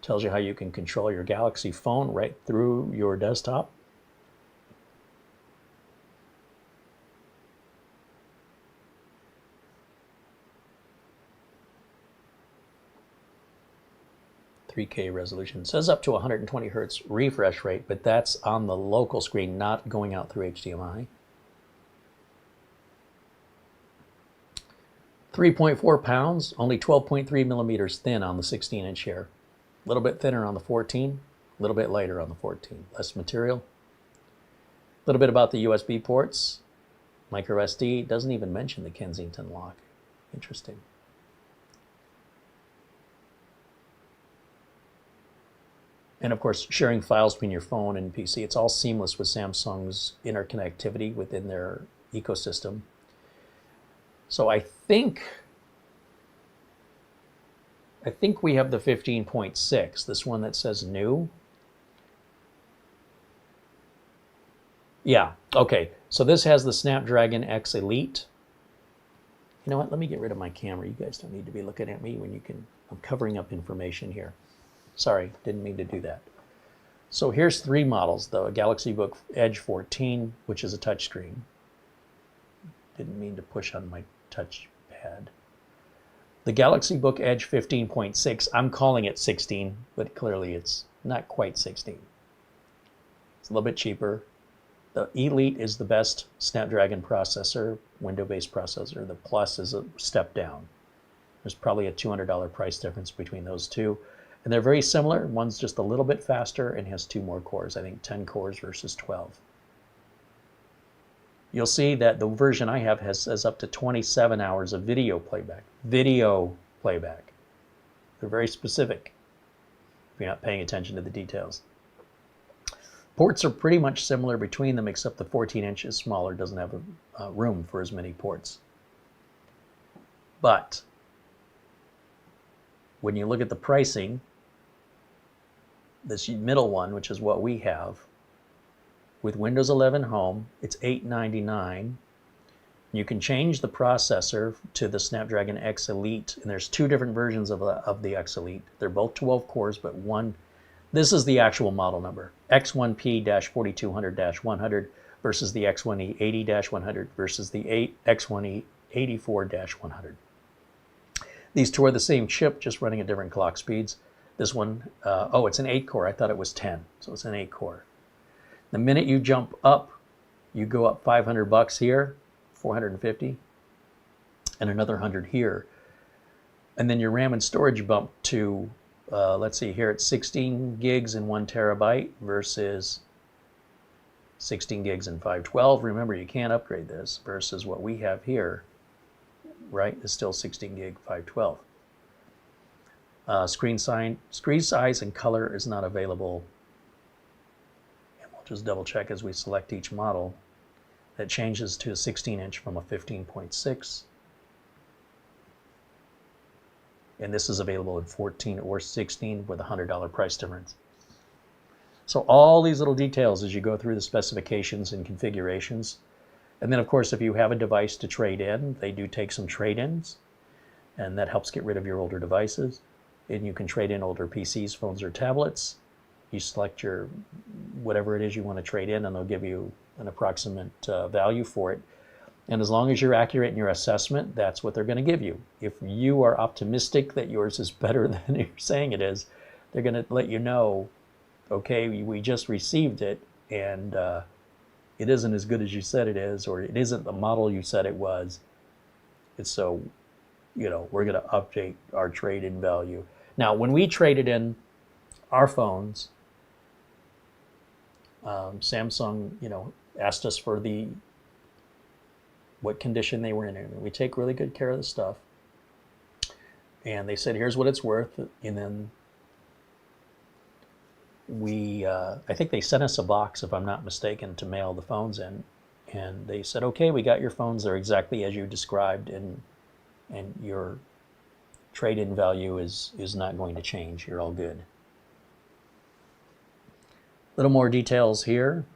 Tells you how you can control your Galaxy phone right through your desktop. .3K resolution. It says up to 120 hertz refresh rate, but that's on the local screen, not going out through HDMI. 3.4 pounds, only 12.3 millimeters thin on the 16-inch here. A little bit thinner on the 14, a little bit lighter on the 14. Less material. A little bit about the USB ports. MicroSD doesn't even mention the Kensington lock. Interesting. And of course, sharing files between your phone and PC. It's all seamless with Samsung's interconnectivity within their ecosystem. So I think we have the 15.6, this one that says new. Yeah, okay. So this has the Snapdragon X Elite. You know what? Let me get rid of my camera. You guys don't need to be looking at me when you can. I'm covering up information here. Sorry, didn't mean to do that. So here's 3 models, the Galaxy Book Edge 14, which is a touchscreen. Didn't mean to push on my touchpad. The Galaxy Book Edge 15.6, I'm calling it 16, but clearly it's not quite 16. It's a little bit cheaper. The Elite is the best Snapdragon processor, window-based processor. The Plus is a step down. There's probably a $200 price difference between those two. And they're very similar. One's just a little bit faster and has 2 more cores. I think 10 cores versus 12. You'll see that the version I have has up to 27 hours of video playback. Video playback. They're very specific if you're not paying attention to the details. Ports are pretty much similar between them, except the 14-inch is smaller, doesn't have room for as many ports. But when you look at the pricing, this middle one, which is what we have, with Windows 11 Home, it's $899. You can change the processor to the Snapdragon X Elite, and there's 2 different versions of the X Elite. They're both 12 cores, but one, this is the actual model number, X1P-4200-100 versus the X1E80-100 versus the X1E84-100. These 2 are the same chip, just running at different clock speeds. This one, oh, it's an 8-core. I thought it was 10, so it's an 8-core. The minute you jump up, you go up $500 here, 450, and another 100 here. And then your RAM and storage bump to, let's see here, it's 16 gigs and 1 terabyte versus 16 gigs and 512. Remember, you can't upgrade this versus what we have here, right, is still 16 gig 512. Screen size and color is not available. And we'll just double check as we select each model. That changes to a 16-inch from a 15.6. And this is available in 14 or 16 with a $100 price difference. So all these little details as you go through the specifications and configurations. And then, of course, if you have a device to trade in, they do take some trade-ins, and that helps get rid of your older devices. And you can trade in older PCs, phones, or tablets. You select your whatever it is you want to trade in, and they'll give you an approximate value for it. And as long as you're accurate in your assessment, that's what they're going to give you. If you are optimistic that yours is better than you're saying it is, they're going to let you know, okay, we just received it, and it isn't as good as you said it is, or it isn't the model you said it was. It's so, you know, we're going to update our trade-in value. Now, when we traded in our phones, Samsung, you know, asked us for what condition they were in. And we take really good care of the stuff. And they said, here's what it's worth. And then I think they sent us a box, if I'm not mistaken, to mail the phones in, and they said, okay, we got your phones. They're exactly as you described, and your trade-in value is not going to change. You're all good. A little more details here.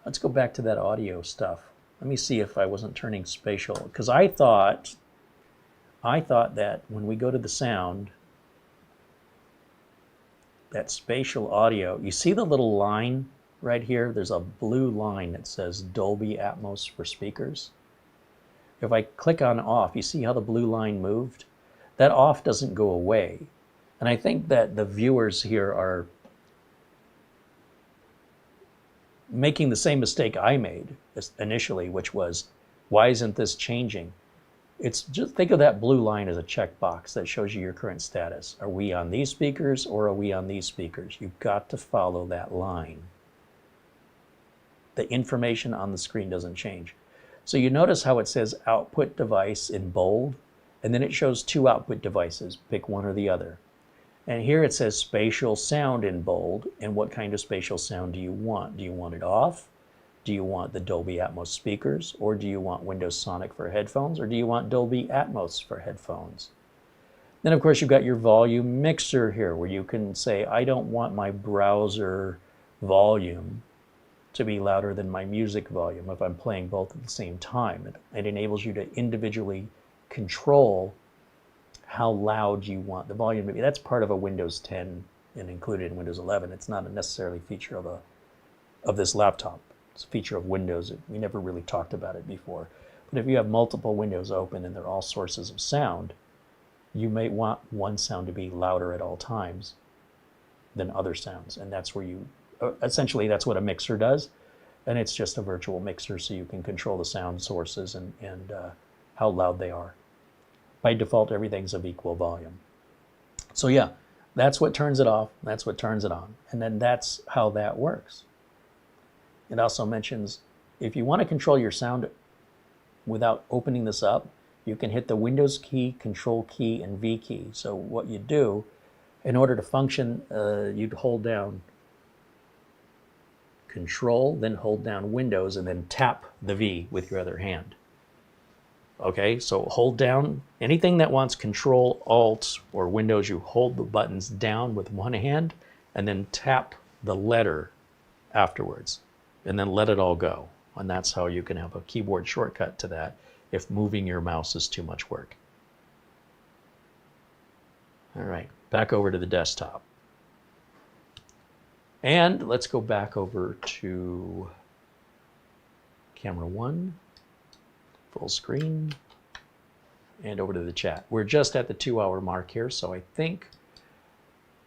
Let's go back to that audio stuff. Let me see if I wasn't turning spatial, because I thought that when we go to the sound, that spatial audio, you see the little line right here? There's a blue line that says Dolby Atmos for speakers. If I click on off, you see how the blue line moved? That off doesn't go away. And I think that the viewers here are making the same mistake I made initially, which was, why isn't this changing? It's just, think of that blue line as a checkbox that shows you your current status. Are we on these speakers or are we on these speakers? You've got to follow that line. The information on the screen doesn't change. So you notice how it says output device in bold, and then it shows two output devices. Pick one or the other. And here it says spatial sound in bold. And what kind of spatial sound do you want? Do you want it off? Do you want the Dolby Atmos speakers? Or do you want Windows Sonic for headphones? Or do you want Dolby Atmos for headphones? Then of course you've got your volume mixer here, where you can say, I don't want my browser volume to be louder than my music volume if I'm playing both at the same time. It enables you to individually control how loud you want the volume to be. That's part of a Windows 10 and included in Windows 11. It's not a necessarily feature of this laptop. It's a feature of Windows. We never really talked about it before. But if you have multiple windows open and they're all sources of sound, you may want one sound to be louder at all times than other sounds. And that's where you, essentially that's what a mixer does. And it's just a virtual mixer, so you can control the sound sources and how loud they are. By default, everything's of equal volume. So yeah, that's what turns it off, that's what turns it on. And then that's how that works. It also mentions, if you want to control your sound without opening this up, you can hit the Windows key, Control key, and V key. So what you do, in order to function, you'd hold down Control, then hold down Windows, and then tap the V with your other hand. Okay, so hold down anything that wants Control, Alt, or Windows. You hold the buttons down with one hand and then tap the letter afterwards and then let it all go. And that's how you can have a keyboard shortcut to that if moving your mouse is too much work. All right, back over to the desktop. And let's go back over to camera 1. Full screen, and over to the chat. We're just at the 2-hour mark here, so I think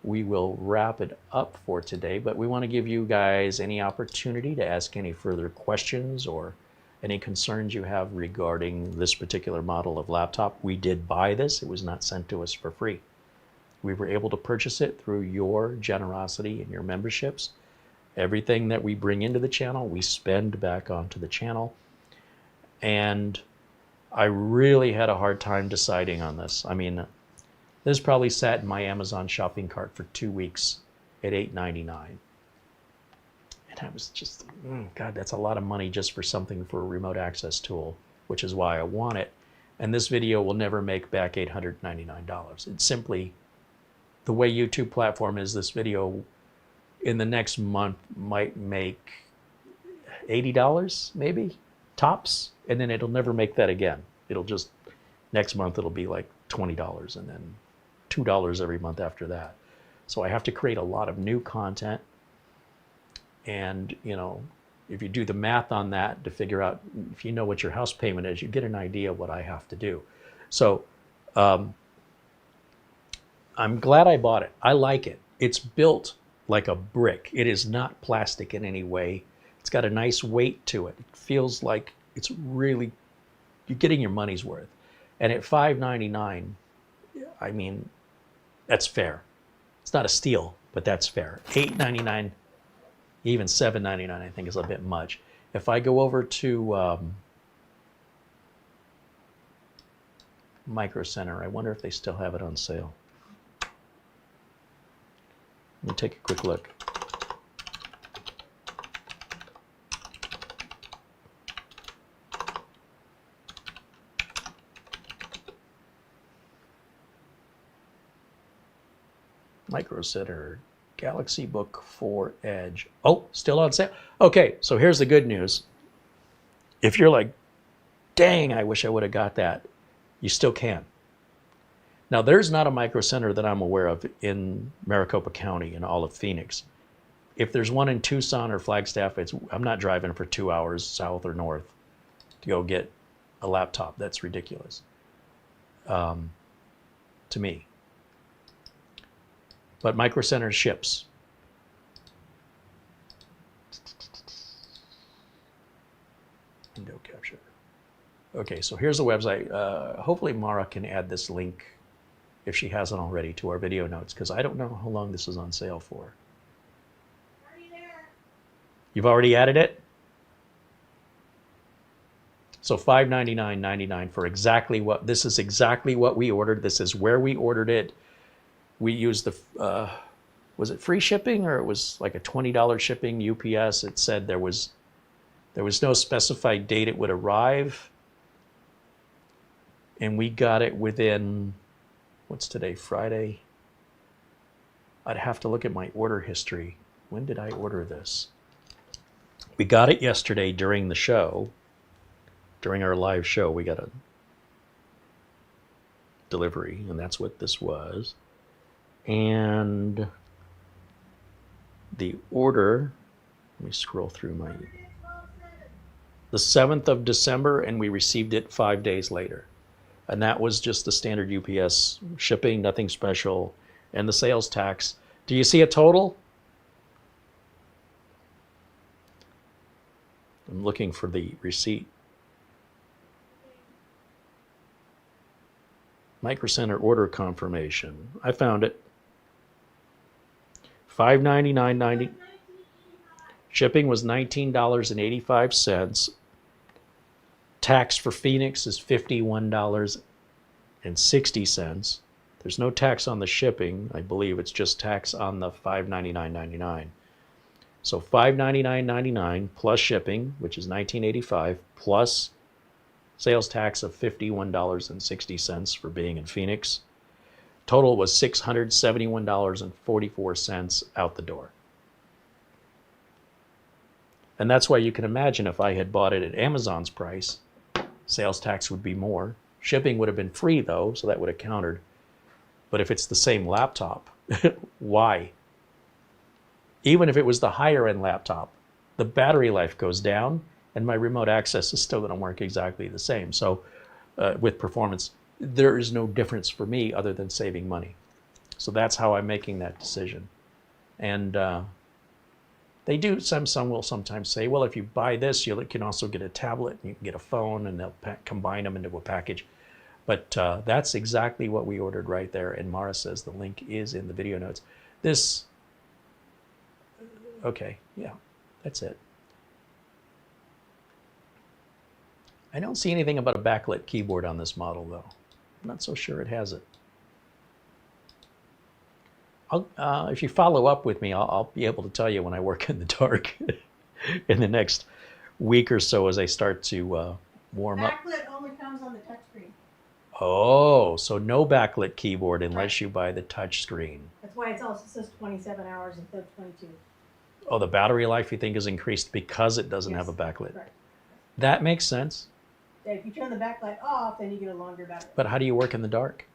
we will wrap it up for today, but we want to give you guys any opportunity to ask any further questions or any concerns you have regarding this particular model of laptop. We did buy this. It was not sent to us for free. We were able to purchase it through your generosity and your memberships. Everything that we bring into the channel, we spend back onto the channel. And I really had a hard time deciding on this. I mean, this probably sat in my Amazon shopping cart for 2 weeks at $8.99. And I was just, God, that's a lot of money just for something for a remote access tool, which is why I want it. And this video will never make back $899. It's simply the way YouTube platform is. This video in the next month might make $80 maybe, tops, and then it'll never make that again. It'll just, next month it'll be like $20 and then $2 every month after that. So I have to create a lot of new content. And, you know, if you do the math on that to figure out, if you know what your house payment is, you get an idea of what I have to do. So I'm glad I bought it. I like it. It's built like a brick. It is not plastic in any way. It's got a nice weight to it. It feels like it's really, you're getting your money's worth. And at $5.99, I mean, that's fair. It's not a steal, but that's fair. $8.99, even $7.99, I think is a bit much. If I go over to Micro Center. I wonder if they still have it on sale. Let me take a quick look. Micro Center, Galaxy Book 4 Edge. Oh, still on sale. Okay, so here's the good news. If you're like, dang, I wish I would have got that, you still can. Now, there's not a Micro Center that I'm aware of in Maricopa County in all of Phoenix. If there's one in Tucson or Flagstaff, I'm not driving for 2 hours south or north to go get a laptop. That's ridiculous to me. But Micro Center ships. Window capture. Okay, so here's the website. Hopefully Mara can add this link, if she hasn't already, to our video notes, because I don't know how long this is on sale for. Already there. You've already added it? So $599.99 for exactly what, this is exactly what we ordered. This is where we ordered it. We used the, was it free shipping, or it was like a $20 shipping UPS? It said there was no specified date it would arrive. And we got it within, what's today, Friday? I'd have to look at my order history. When did I order this? We got it yesterday during the show. During our live show, we got a delivery, and that's what this was. And the order, let me scroll through my, the 7th of December, and we received it 5 days later. And that was just the standard UPS shipping, nothing special, and the sales tax. Do you see a total? I'm looking for the receipt. Micro Center order confirmation. I found it. $599.90. Shipping was $19.85. Tax for Phoenix is $51.60. There's no tax on the shipping. I believe it's just tax on the $599.99. So $599.99 plus shipping, which is $19.85, plus sales tax of $51.60 for being in Phoenix. Total was $671.44 out the door. And that's why you can imagine if I had bought it at Amazon's price, sales tax would be more. Shipping would have been free though, so that would have countered. But if it's the same laptop, why? Even if it was the higher end laptop, the battery life goes down and my remote access is still going to work exactly the same. So with performance, there is no difference for me other than saving money. So that's how I'm making that decision. And they do, Samsung will sometimes say, well, if you buy this, you can also get a tablet, and you can get a phone, and they'll combine them into a package. But that's exactly what we ordered right there. And Mara says the link is in the video notes. This, okay, yeah, that's it. I don't see anything about a backlit keyboard on this model, though. I'm not so sure it has it. If you follow up with me, I'll be able to tell you when I work in the dark in the next week or so as I start to warm up. Backlit only comes on the touchscreen. Oh, so no backlit keyboard unless you buy the touch screen. That's why it also says 27 hours instead of 22. Oh, the battery life you think is increased because it doesn't have a backlit. Correct. That makes sense. If you turn the backlight off, then you get a longer battery. But how do you work in the dark?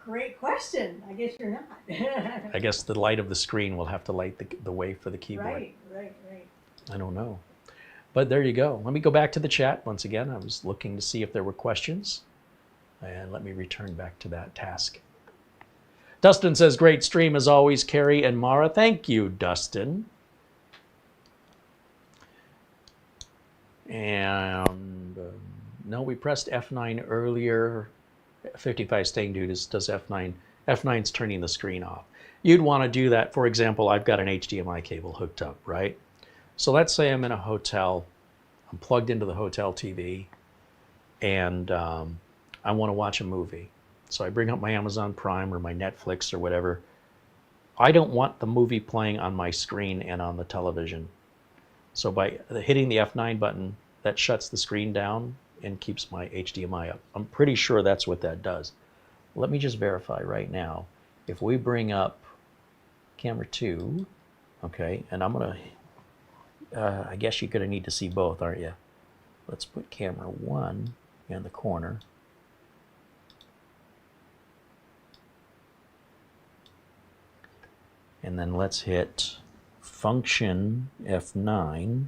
Great question. I guess you're not. I guess the light of the screen will have to light the way for the keyboard. Right. I don't know. But there you go. Let me go back to the chat once again. I was looking to see if there were questions. And let me return back to that task. Dustin says, great stream as always, Carey and Mara. Thank you, Dustin. And no, we pressed F9 earlier. 55 staying due does F9. F9's turning the screen off. You'd want to do that. For example, I've got an HDMI cable hooked up, right? So let's say I'm in a hotel. I'm plugged into the hotel TV. And I want to watch a movie. So I bring up my Amazon Prime or my Netflix or whatever. I don't want the movie playing on my screen and on the television. So by hitting the F9 button, that shuts the screen down and keeps my HDMI up. I'm pretty sure that's what that does. Let me just verify right now. If we bring up camera 2, okay, and I'm going to, I guess you're going to need to see both, aren't you? Let's put camera 1 in the corner. And then let's hit function F9.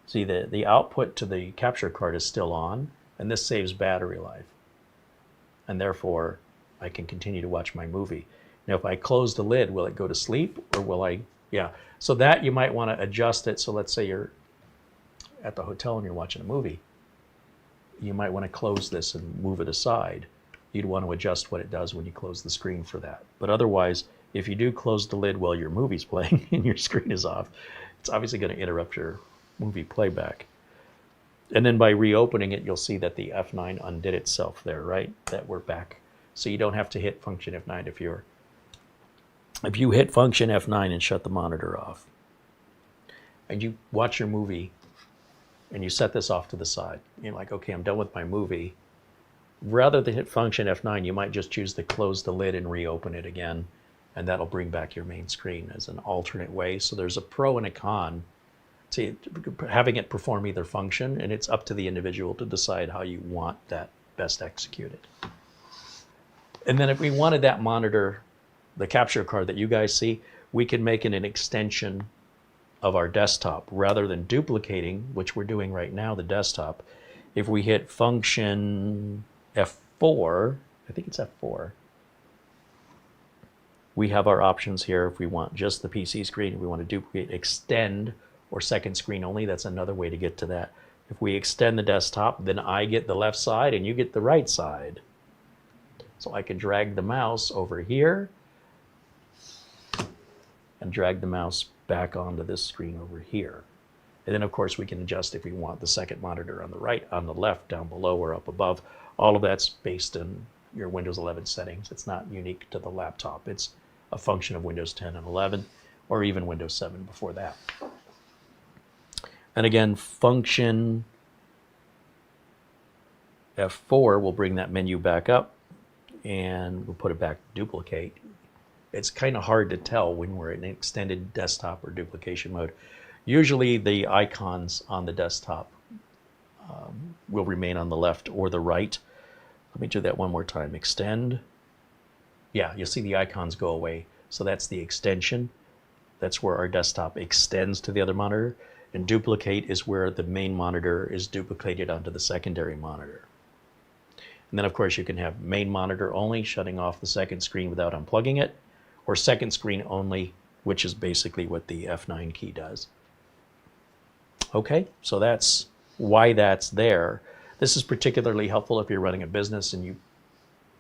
See, the output to the capture card is still on, and this saves battery life. And therefore, I can continue to watch my movie. Now, if I close the lid, will it go to sleep, or will I, yeah. So that you might want to adjust it. So let's say you're at the hotel and you're watching a movie. You might want to close this and move it aside. You'd want to adjust what it does when you close the screen for that. But otherwise, if you do close the lid while your movie's playing and your screen is off, it's obviously going to interrupt your movie playback. And then by reopening it, you'll see that the F9 undid itself there, right? That we're back. So you don't have to hit function F9 if you hit function F9 and shut the monitor off, and you watch your movie and you set this off to the side, you're like, okay, I'm done with my movie. Rather than hit function F9, you might just choose to close the lid and reopen it again, and that'll bring back your main screen as an alternate way. So there's a pro and a con to having it perform either function, and it's up to the individual to decide how you want that best executed. And then if we wanted that monitor, the capture card that you guys see, we can make it an extension of our desktop rather than duplicating, which we're doing right now, the desktop. If we hit function F4, I think it's F4, we have our options here. If we want just the PC screen, if we want to duplicate, extend, or second screen only, that's another way to get to that. If we extend the desktop, then I get the left side and you get the right side. So I can drag the mouse over here and drag the mouse back onto this screen over here. And then of course we can adjust if we want the second monitor on the right, on the left, down below, or up above. All of that's based in your Windows 11 settings. It's not unique to the laptop. It's a function of Windows 10 and 11, or even Windows 7 before that. And again, function F4 will bring that menu back up, and we'll put it back duplicate. It's kind of hard to tell when we're in extended desktop or duplication mode. Usually the icons on the desktop will remain on the left or the right. Let me do that one more time. Extend. Yeah, you'll see the icons go away. So that's the extension. That's where our desktop extends to the other monitor. And duplicate is where the main monitor is duplicated onto the secondary monitor. And then of course you can have main monitor only, shutting off the second screen without unplugging it, or second screen only, which is basically what the F9 key does. Okay, so that's why that's there. This is particularly helpful if you're running a business and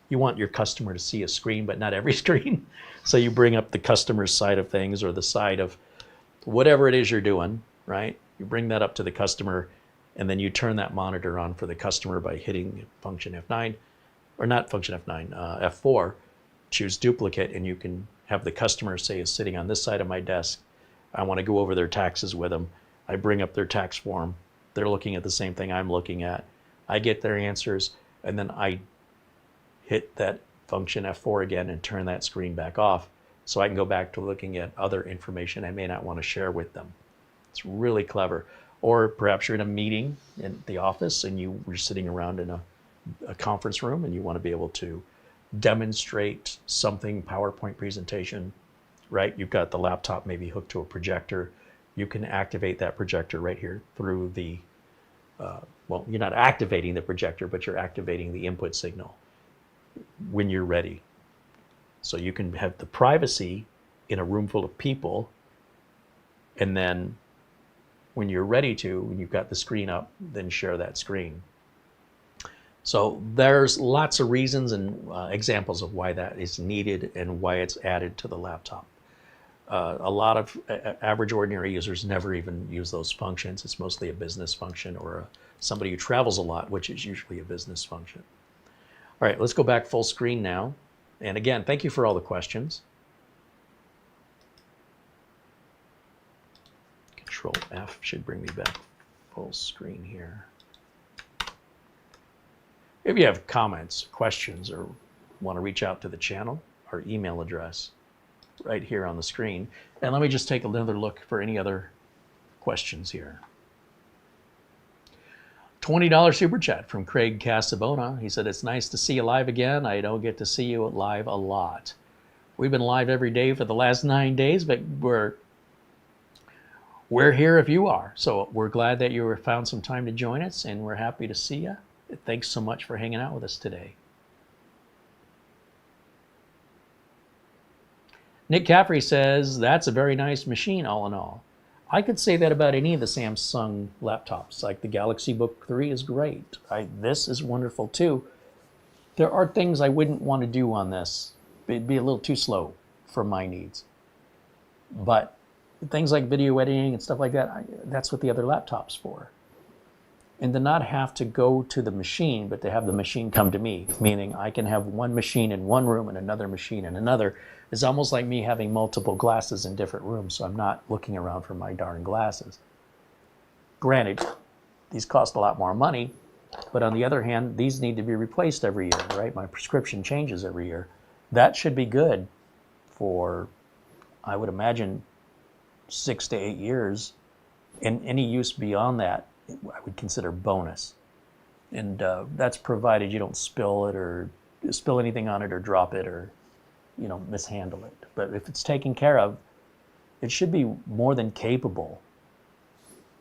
you want your customer to see a screen, but not every screen. So you bring up the customer's side of things, or the side of whatever it is you're doing, right? You bring that up to the customer, and then you turn that monitor on for the customer by hitting function F9, or not function F9, F4, choose duplicate, and you can have the customer say is sitting on this side of my desk. I want to go over their taxes with them. I bring up their tax form. They're looking at the same thing I'm looking at. I get their answers, and then I hit that function F4 again and turn that screen back off so I can go back to looking at other information I may not want to share with them. It's really clever. Or perhaps you're in a meeting in the office and you're sitting around in a conference room and you want to be able to demonstrate something, PowerPoint presentation, right? You've got the laptop maybe hooked to a projector. You can activate that projector right here through the, well, you're not activating the projector, but you're activating the input signal when you're ready. So you can have the privacy in a room full of people, and then when you're ready to, when you've got the screen up, then share that screen. So there's lots of reasons and examples of why that is needed and why it's added to the laptop. A lot of average ordinary users never even use those functions. It's mostly a business function or somebody who travels a lot, which is usually a business function. All right, let's go back full screen now. And again, thank you for all the questions. Control F should bring me back full screen here. If you have comments, questions, or want to reach out to the channel, our email address right here on the screen. And let me just take another look for any other questions here. $20 super chat from Craig Casabona. He said, it's nice to see you live again. I don't get to see you live a lot. We've been live every day for the last 9 days, but we're here if you are. So we're glad that you found some time to join us, and we're happy to see you. Thanks so much for hanging out with us today. Nick Caffrey says, that's a very nice machine all in all. I could say that about any of the Samsung laptops. Like the Galaxy Book 3 is great. This is wonderful too. There are things I wouldn't want to do on this. It'd be a little too slow for my needs. But things like video editing and stuff like that, that's what the other laptop's for. And to not have to go to the machine, but to have the machine come to me, meaning I can have one machine in one room and another machine in another, is almost like me having multiple glasses in different rooms, so I'm not looking around for my darn glasses. Granted, these cost a lot more money, but on the other hand, these need to be replaced every year, right? My prescription changes every year. That should be good for, I would imagine, 6 to 8 years, and any use beyond that, I would consider bonus. And that's provided you don't spill it or spill anything on it or drop it or, you know, mishandle it. But if it's taken care of, it should be more than capable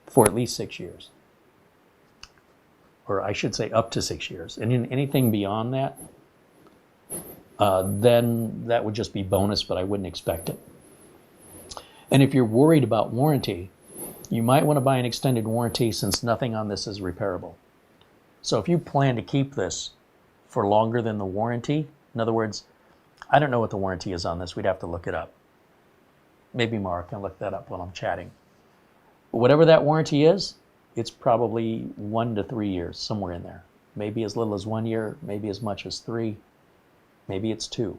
for at least 6 years. Or I should say up to 6 years. And in anything beyond that, then that would just be bonus, but I wouldn't expect it. And if you're worried about warranty, you might want to buy an extended warranty since nothing on this is repairable. So if you plan to keep this for longer than the warranty, in other words, I don't know what the warranty is on this. We'd have to look it up. Maybe Mark can look that up while I'm chatting. But whatever that warranty is, it's probably 1 to 3 years, somewhere in there. Maybe as little as 1 year, maybe as much as 3, maybe it's 2.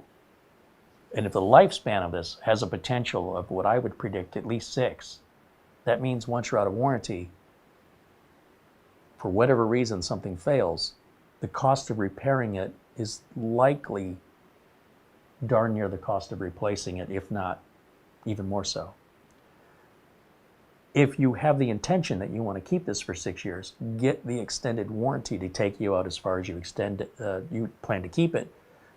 And if the lifespan of this has a potential of what I would predict at least 6, that means once you're out of warranty, for whatever reason something fails, the cost of repairing it is likely darn near the cost of replacing it, if not even more so. If you have the intention that you want to keep this for 6 years, get the extended warranty to take you out as far as you you plan to keep it,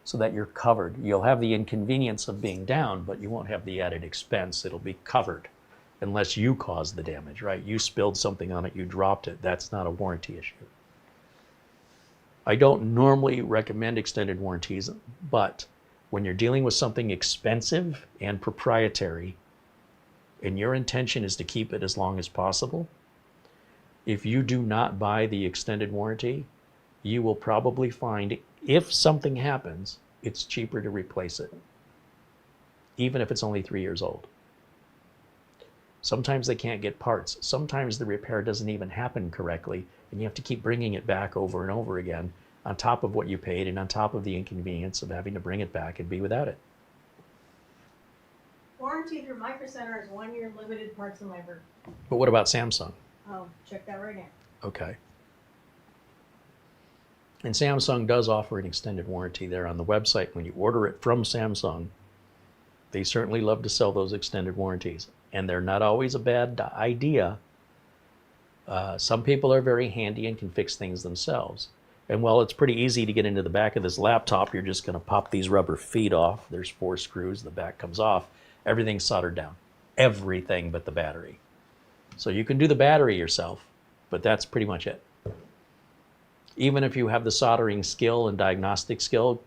so that you're covered. You'll have the inconvenience of being down, but you won't have the added expense. It'll be covered. Unless you caused the damage, right? You spilled something on it, you dropped it. That's not a warranty issue. I don't normally recommend extended warranties, but when you're dealing with something expensive and proprietary, and your intention is to keep it as long as possible, if you do not buy the extended warranty, you will probably find if something happens, it's cheaper to replace it, even if it's only 3 years old. Sometimes they can't get parts. Sometimes the repair doesn't even happen correctly, and you have to keep bringing it back over and over again on top of what you paid and on top of the inconvenience of having to bring it back and be without it. Warranty through Micro Center is 1 year limited parts and labor. But what about Samsung? Oh, check that right now. Okay. And Samsung does offer an extended warranty there on the website. When you order it from Samsung, they certainly love to sell those extended warranties. And they're not always a bad idea. Some people are very handy and can fix things themselves. And while it's pretty easy to get into the back of this laptop, you're just going to pop these rubber feet off. There's 4 screws, the back comes off. Everything's soldered down. Everything but the battery. So you can do the battery yourself, but that's pretty much it. Even if you have the soldering skill and diagnostic skill,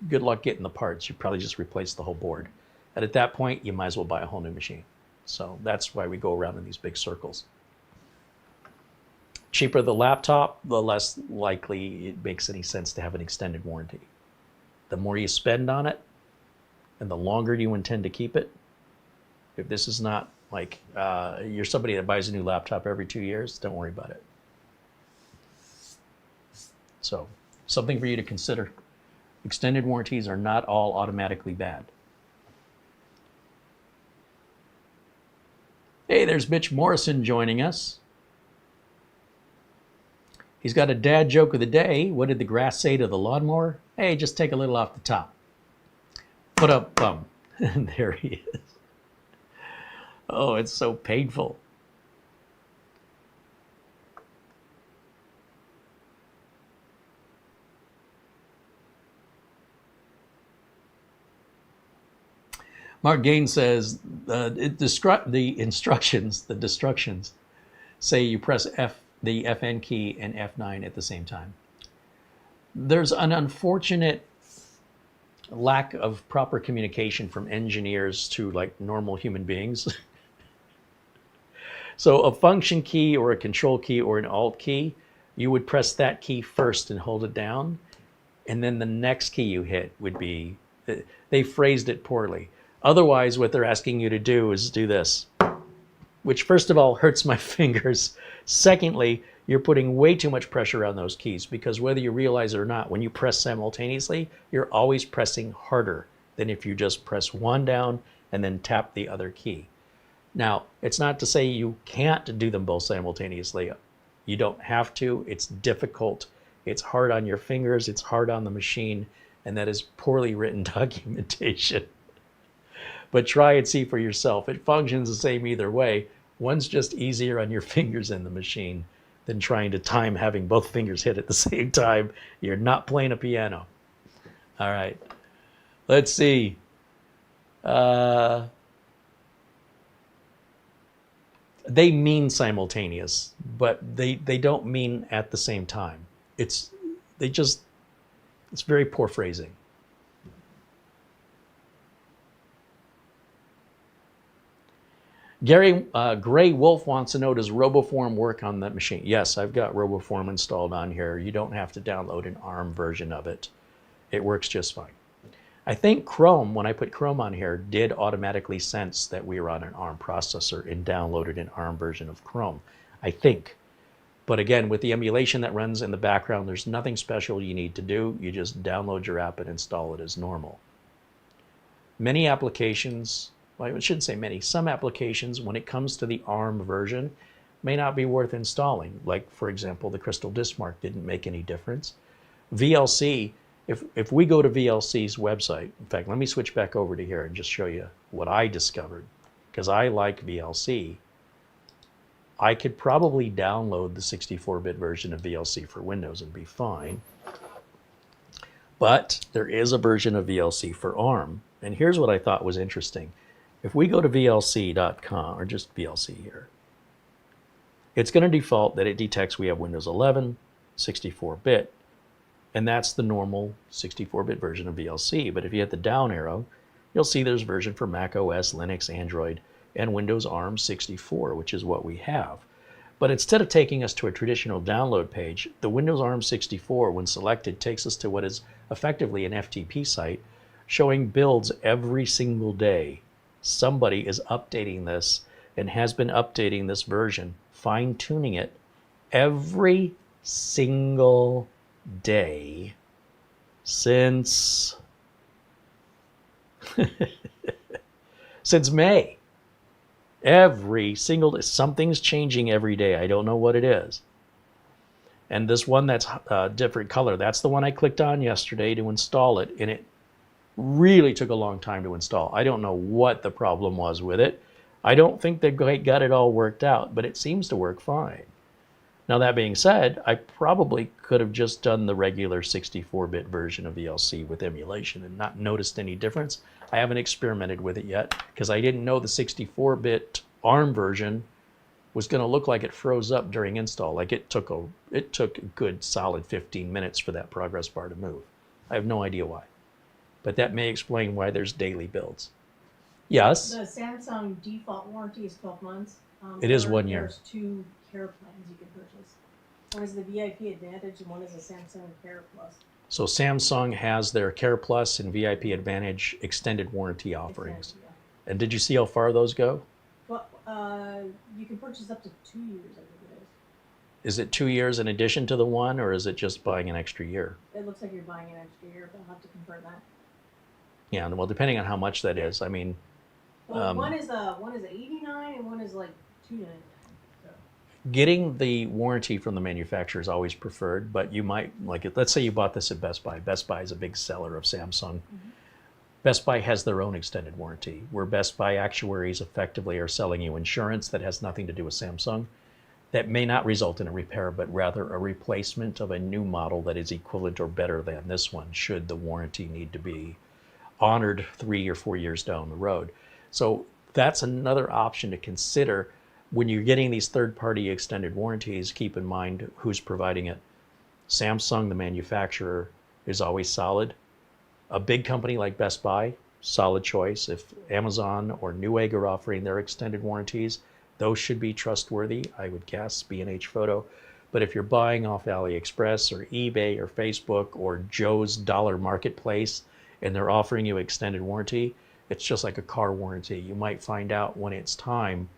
good luck getting the parts. You probably just replace the whole board. And at that point, you might as well buy a whole new machine. So that's why we go around in these big circles. Cheaper the laptop, the less likely it makes any sense to have an extended warranty. The more you spend on it, and the longer you intend to keep it, if this is not like you're somebody that buys a new laptop every 2 years, don't worry about it. So something for you to consider. Extended warranties are not all automatically bad. Hey, there's Mitch Morrison joining us. He's got a dad joke of the day. What did the grass say to the lawnmower? Hey, just take a little off the top. Put up bum. And there he is. Oh, it's so painful. Mark Gaines says the instructions say you press the FN key and F9 at the same time. There's an unfortunate lack of proper communication from engineers to like normal human beings. So a function key or a control key or an alt key, you would press that key first and hold it down, and then the next key you hit would be, they phrased it poorly. Otherwise, what they're asking you to do is do this, which first of all hurts my fingers. Secondly, you're putting way too much pressure on those keys, because whether you realize it or not, when you press simultaneously, you're always pressing harder than if you just press one down and then tap the other key. Now, it's not to say you can't do them both simultaneously. You don't have to. It's difficult. It's hard on your fingers. It's hard on the machine. And that is poorly written documentation. But try and see for yourself. It functions the same either way. One's just easier on your fingers in the machine than trying to time having both fingers hit at the same time. You're not playing a piano. All right. Let's see. They mean simultaneous, but they don't mean at the same time. It's very poor phrasing. Gray Wolf wants to know, does RoboForm work on that machine? Yes, I've got RoboForm installed on here. You don't have to download an ARM version of it. It works just fine. I think Chrome, when I put Chrome on here, did automatically sense that we were on an ARM processor and downloaded an ARM version of Chrome, I think. But again, with the emulation that runs in the background, there's nothing special you need to do. You just download your app and install it as normal. Many applications, well, I shouldn't say many, some applications, when it comes to the ARM version, may not be worth installing. Like, for example, the Crystal Disk Mark didn't make any difference. VLC, if we go to VLC's website, in fact, let me switch back over to here and just show you what I discovered, because I like VLC. I could probably download the 64-bit version of VLC for Windows and be fine. But there is a version of VLC for ARM. And here's what I thought was interesting. If we go to VLC.com, or just VLC here, it's going to default that it detects we have Windows 11, 64-bit, and that's the normal 64-bit version of VLC. But if you hit the down arrow, you'll see there's a version for Mac OS, Linux, Android, and Windows ARM 64, which is what we have. But instead of taking us to a traditional download page, the Windows ARM 64, when selected, takes us to what is effectively an FTP site, showing builds every single day. Somebody is updating this and has been updating this version, fine-tuning it every single day since since May. Every single day. Something's changing every day. I don't know what it is. And this one that's a different color, that's the one I clicked on yesterday to install it, and it really took a long time to install. I don't know what the problem was with it. I don't think they got it all worked out, but it seems to work fine. Now, that being said, I probably could have just done the regular 64-bit version of VLC with emulation and not noticed any difference. I haven't experimented with it yet because I didn't know the 64-bit ARM version was going to look like it froze up during install. Like it took a good solid 15 minutes for that progress bar to move. I have no idea why, but that may explain why there's daily builds. Yes? The Samsung default warranty is 12 months. It is 1 year. There's two care plans you can purchase. One is the VIP Advantage and one is the Samsung Care Plus. So Samsung has their Care Plus and VIP Advantage extended warranty offerings. Exactly, yeah. And did you see how far those go? Well, you can purchase up to 2 years, I think it is. Is it 2 years in addition to the one, or is it just buying an extra year? It looks like you're buying an extra year, but I'll have to confirm that. Yeah, well, depending on how much that is. I mean, Well, one is a 89 and one is like 299. So. getting the warranty from the manufacturer is always preferred, but you might, like, let's say you bought this at Best Buy. Best Buy is a big seller of Samsung. Mm-hmm. Best Buy has their own extended warranty, where Best Buy actuaries effectively are selling you insurance that has nothing to do with Samsung. That may not result in a repair, but rather a replacement of a new model that is equivalent or better than this one, should the warranty need to be honored 3 or 4 years down the road. So that's another option to consider. When you're getting these third-party extended warranties, keep in mind who's providing it. Samsung, the manufacturer, is always solid. A big company like Best Buy, solid choice. If Amazon or Newegg are offering their extended warranties, those should be trustworthy, I would guess, B&H Photo. But if you're buying off AliExpress or eBay or Facebook or Joe's Dollar Marketplace and they're offering you extended warranty, it's just like a car warranty. You might find out when it's time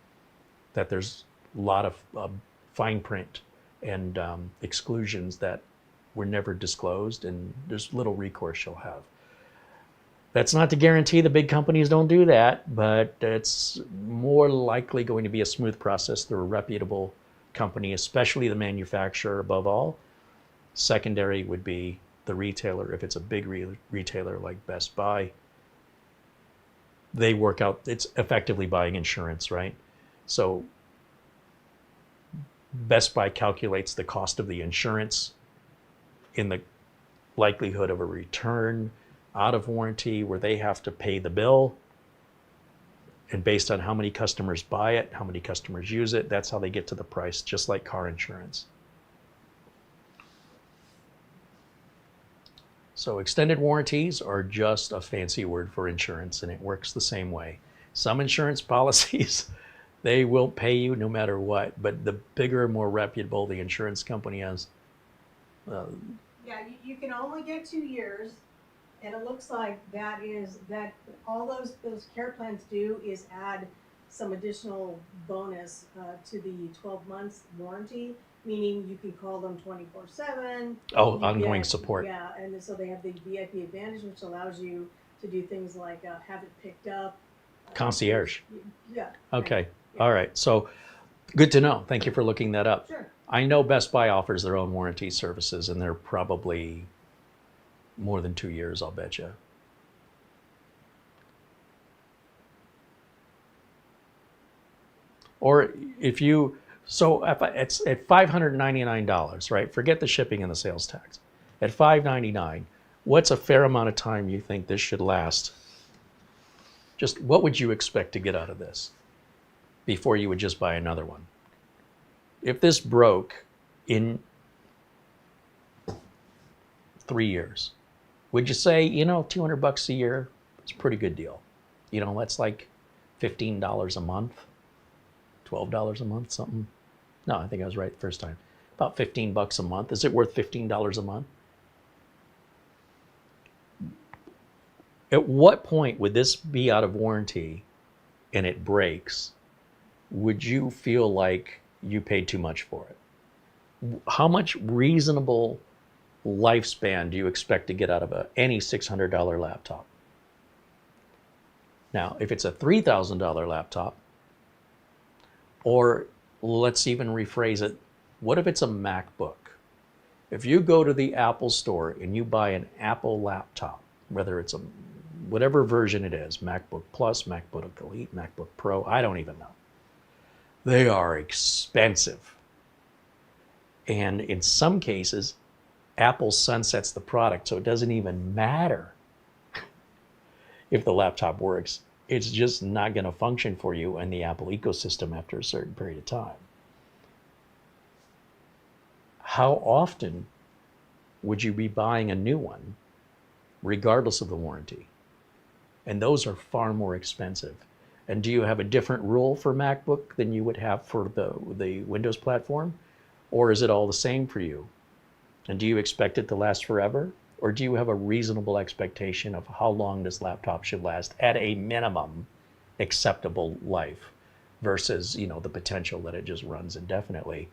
that there's a lot of fine print and exclusions that were never disclosed, and there's little recourse you'll have. That's not to guarantee the big companies don't do that, but it's more likely going to be a smooth process through a reputable company, especially the manufacturer above all. Secondary would be the retailer. If it's a big retailer like Best Buy, they work out, it's effectively buying insurance, right? So Best Buy calculates the cost of the insurance in the likelihood of a return out of warranty where they have to pay the bill, and based on how many customers buy it, how many customers use it, that's how they get to the price, just like car insurance. So extended warranties are just a fancy word for insurance, and it works the same way. Some insurance policies, they will pay you no matter what, but the bigger, more reputable the insurance company is. Yeah, you can only get 2 years. And it looks like that all those care plans do is add some additional bonus to the 12 months warranty, meaning you can call them 24/7. Oh, ongoing support. Yeah, and so they have the VIP Advantage, which allows you to do things like have it picked up. Concierge. Yeah. Okay. Yeah. All right. So good to know. Thank you for looking that up. Sure. I know Best Buy offers their own warranty services, and they're probably more than 2 years, I'll bet you. Or if you, so if it's at $599, right? Forget the shipping and the sales tax. At $599, what's a fair amount of time you think this should last? Just what would you expect to get out of this before you would just buy another one? If this broke in 3 years, would you say, $200 a year, it's a pretty good deal? That's like $15 a month, $12 a month, something. No, I think I was right the first time. About $15 a month. Is it worth $15 a month? At what point would this be out of warranty and it breaks? Would you feel like you paid too much for it? How much reasonable lifespan do you expect to get out of any $600 laptop? Now, if it's a $3,000 laptop, or let's even rephrase it, what if it's a MacBook? If you go to the Apple store and you buy an Apple laptop, whether it's whatever version it is, MacBook Plus, MacBook Elite, MacBook Pro, I don't even know. They are expensive. And in some cases, Apple sunsets the product, so it doesn't even matter if the laptop works. It's just not going to function for you in the Apple ecosystem after a certain period of time. How often would you be buying a new one, regardless of the warranty? And those are far more expensive. And do you have a different rule for MacBook than you would have for the Windows platform? Or is it all the same for you? And do you expect it to last forever? Or do you have a reasonable expectation of how long this laptop should last at a minimum acceptable life versus, the potential that it just runs indefinitely?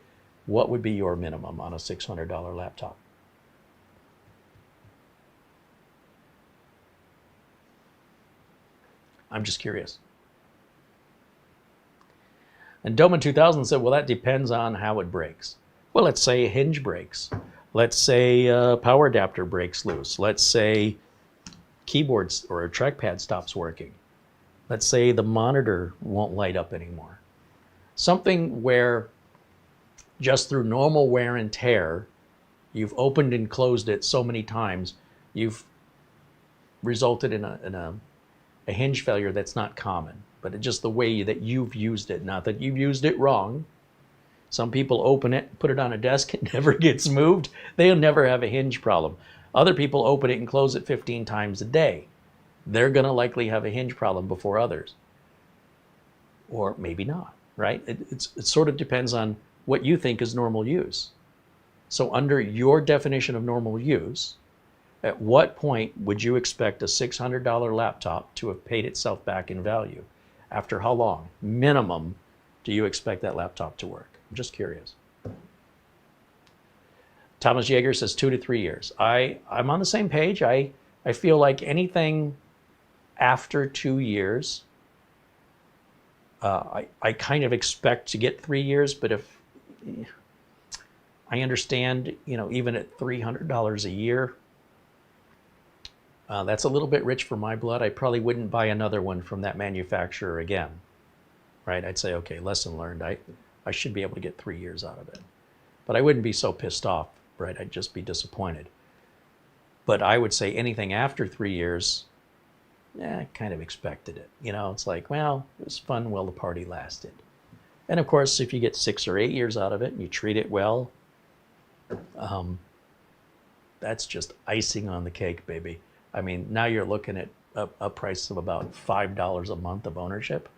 what would be your minimum on a $600 laptop? I'm just curious. And Doman 2000 said, well, that depends on how it breaks. Well, let's say a hinge breaks. Let's say a power adapter breaks loose. Let's say keyboards or a trackpad stops working. Let's say the monitor won't light up anymore. Something where just through normal wear and tear, you've opened and closed it so many times, you've resulted in a hinge failure that's not common, but it's just the way that you've used it. Not that you've used it wrong. Some people open it, put it on a desk, it never gets moved. They'll never have a hinge problem. Other people open it and close it 15 times a day. They're going to likely have a hinge problem before others. Or maybe not, right? It sort of depends on what you think is normal use. So under your definition of normal use, at what point would you expect a $600 laptop to have paid itself back in value? After how long, minimum, do you expect that laptop to work? I'm just curious. Thomas Yeager says 2 to 3 years. I'm on the same page. I feel like anything after 2 years, I kind of expect to get 3 years, but if I understand, even at $300 a year, that's a little bit rich for my blood. I probably wouldn't buy another one from that manufacturer again, right? I'd say, okay, lesson learned. I should be able to get 3 years out of it. But I wouldn't be so pissed off, right? I'd just be disappointed. But I would say anything after 3 years, I kind of expected it. It's like, well, it was fun while the party lasted. And of course, if you get 6 or 8 years out of it and you treat it well, that's just icing on the cake, baby. I mean, now you're looking at a price of about $5 a month of ownership.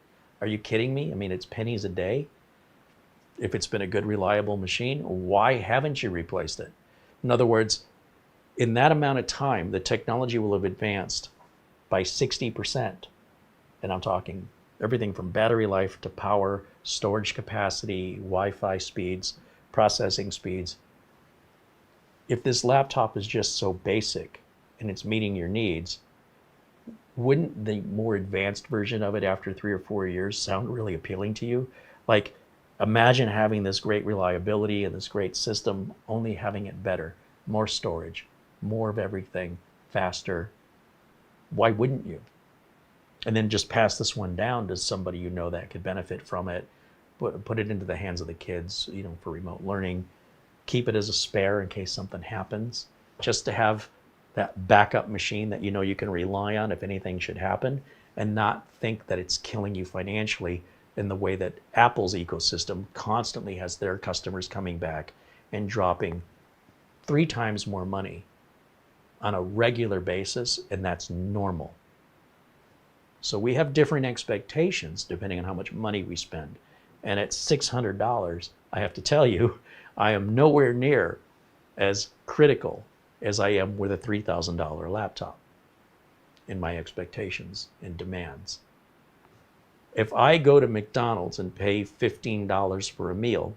Are you kidding me? I mean, it's pennies a day. If it's been a good, reliable machine, why haven't you replaced it? In other words, in that amount of time, the technology will have advanced by 60%. And I'm talking everything from battery life to power, storage capacity, Wi-Fi speeds, processing speeds. If this laptop is just so basic and it's meeting your needs, wouldn't the more advanced version of it after 3 or 4 years sound really appealing to you? Like, imagine having this great reliability and this great system, only having it better, more storage, more of everything, faster. Why wouldn't you? And then just pass this one down to somebody that could benefit from it, put it into the hands of the kids, for remote learning, keep it as a spare in case something happens, just to have that backup machine that you can rely on if anything should happen, and not think that it's killing you financially in the way that Apple's ecosystem constantly has their customers coming back and dropping 3 times more money on a regular basis, and that's normal. So we have different expectations depending on how much money we spend. And at $600, I have to tell you, I am nowhere near as critical as I am with a $3,000 laptop in my expectations and demands. If I go to McDonald's and pay $15 for a meal,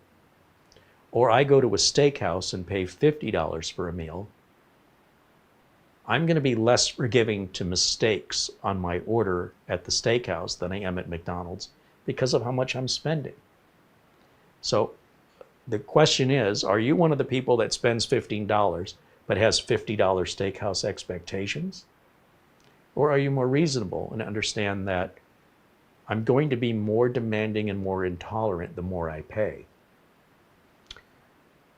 or I go to a steakhouse and pay $50 for a meal, I'm going to be less forgiving to mistakes on my order at the steakhouse than I am at McDonald's because of how much I'm spending. So the question is, are you one of the people that spends $15 but has $50 steakhouse expectations? Or are you more reasonable and understand that I'm going to be more demanding and more intolerant the more I pay?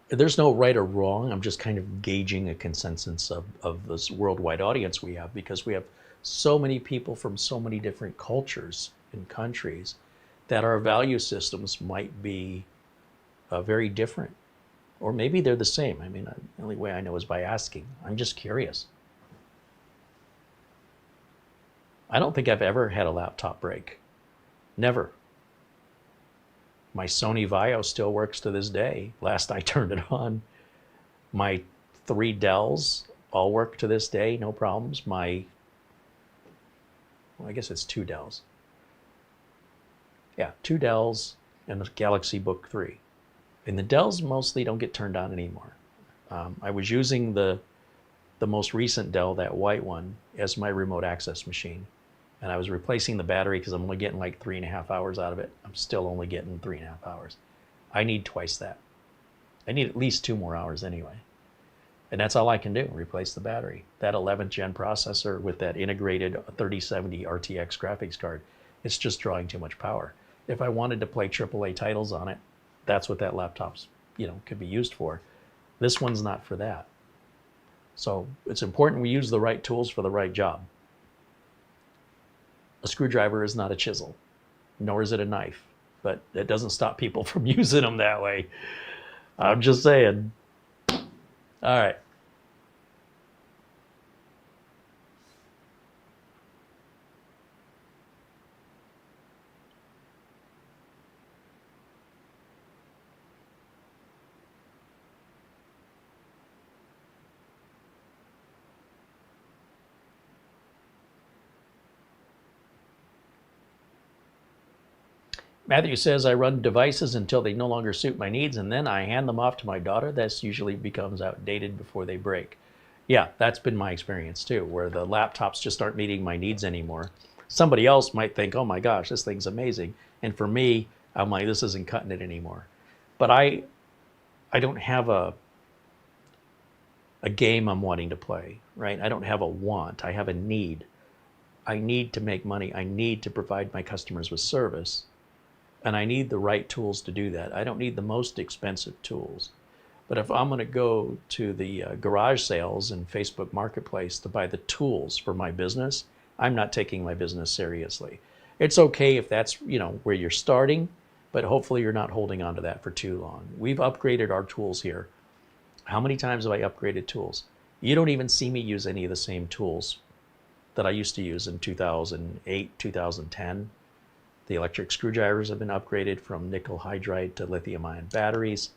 There's no right or wrong. I'm just kind of gauging a consensus of this worldwide audience we have, because we have so many people from so many different cultures and countries that our value systems might be very different. Or maybe they're the same. I mean, the only way I know is by asking. I'm just curious. I don't think I've ever had a laptop break. Never. My Sony Vaio still works to this day. Last I turned it on. My 3 Dells all work to this day, no problems. I guess it's 2 Dells. Yeah, 2 Dells and a Galaxy Book 3. And the Dells mostly don't get turned on anymore. I was using the most recent Dell, that white one, as my remote access machine. And I was replacing the battery because I'm only getting like 3.5 hours out of it. I'm still only getting 3.5 hours. I need twice that. I need at least 2 more hours anyway. And that's all I can do, replace the battery. That 11th gen processor with that integrated 3070 RTX graphics card, it's just drawing too much power. If I wanted to play AAA titles on it, that's what that laptop's, could be used for. This one's not for that. So it's important we use the right tools for the right job. A screwdriver is not a chisel, nor is it a knife, but it doesn't stop people from using them that way. I'm just saying. All right. Matthew says, I run devices until they no longer suit my needs, and then I hand them off to my daughter. That usually becomes outdated before they break. Yeah, that's been my experience too, where the laptops just aren't meeting my needs anymore. Somebody else might think, oh my gosh, this thing's amazing. And for me, I'm like, this isn't cutting it anymore. But I don't have a game I'm wanting to play, right? I don't have a want, I have a need. I need to make money. I need to provide my customers with service. And I need the right tools to do that. I don't need the most expensive tools. But if I'm going to go to the garage sales and Facebook Marketplace to buy the tools for my business, I'm not taking my business seriously. It's okay if that's where you're starting, but hopefully you're not holding on to that for too long. We've upgraded our tools here. How many times have I upgraded tools? You don't even see me use any of the same tools that I used to use in 2008, 2010. The electric screwdrivers have been upgraded from nickel hydride to lithium-ion batteries.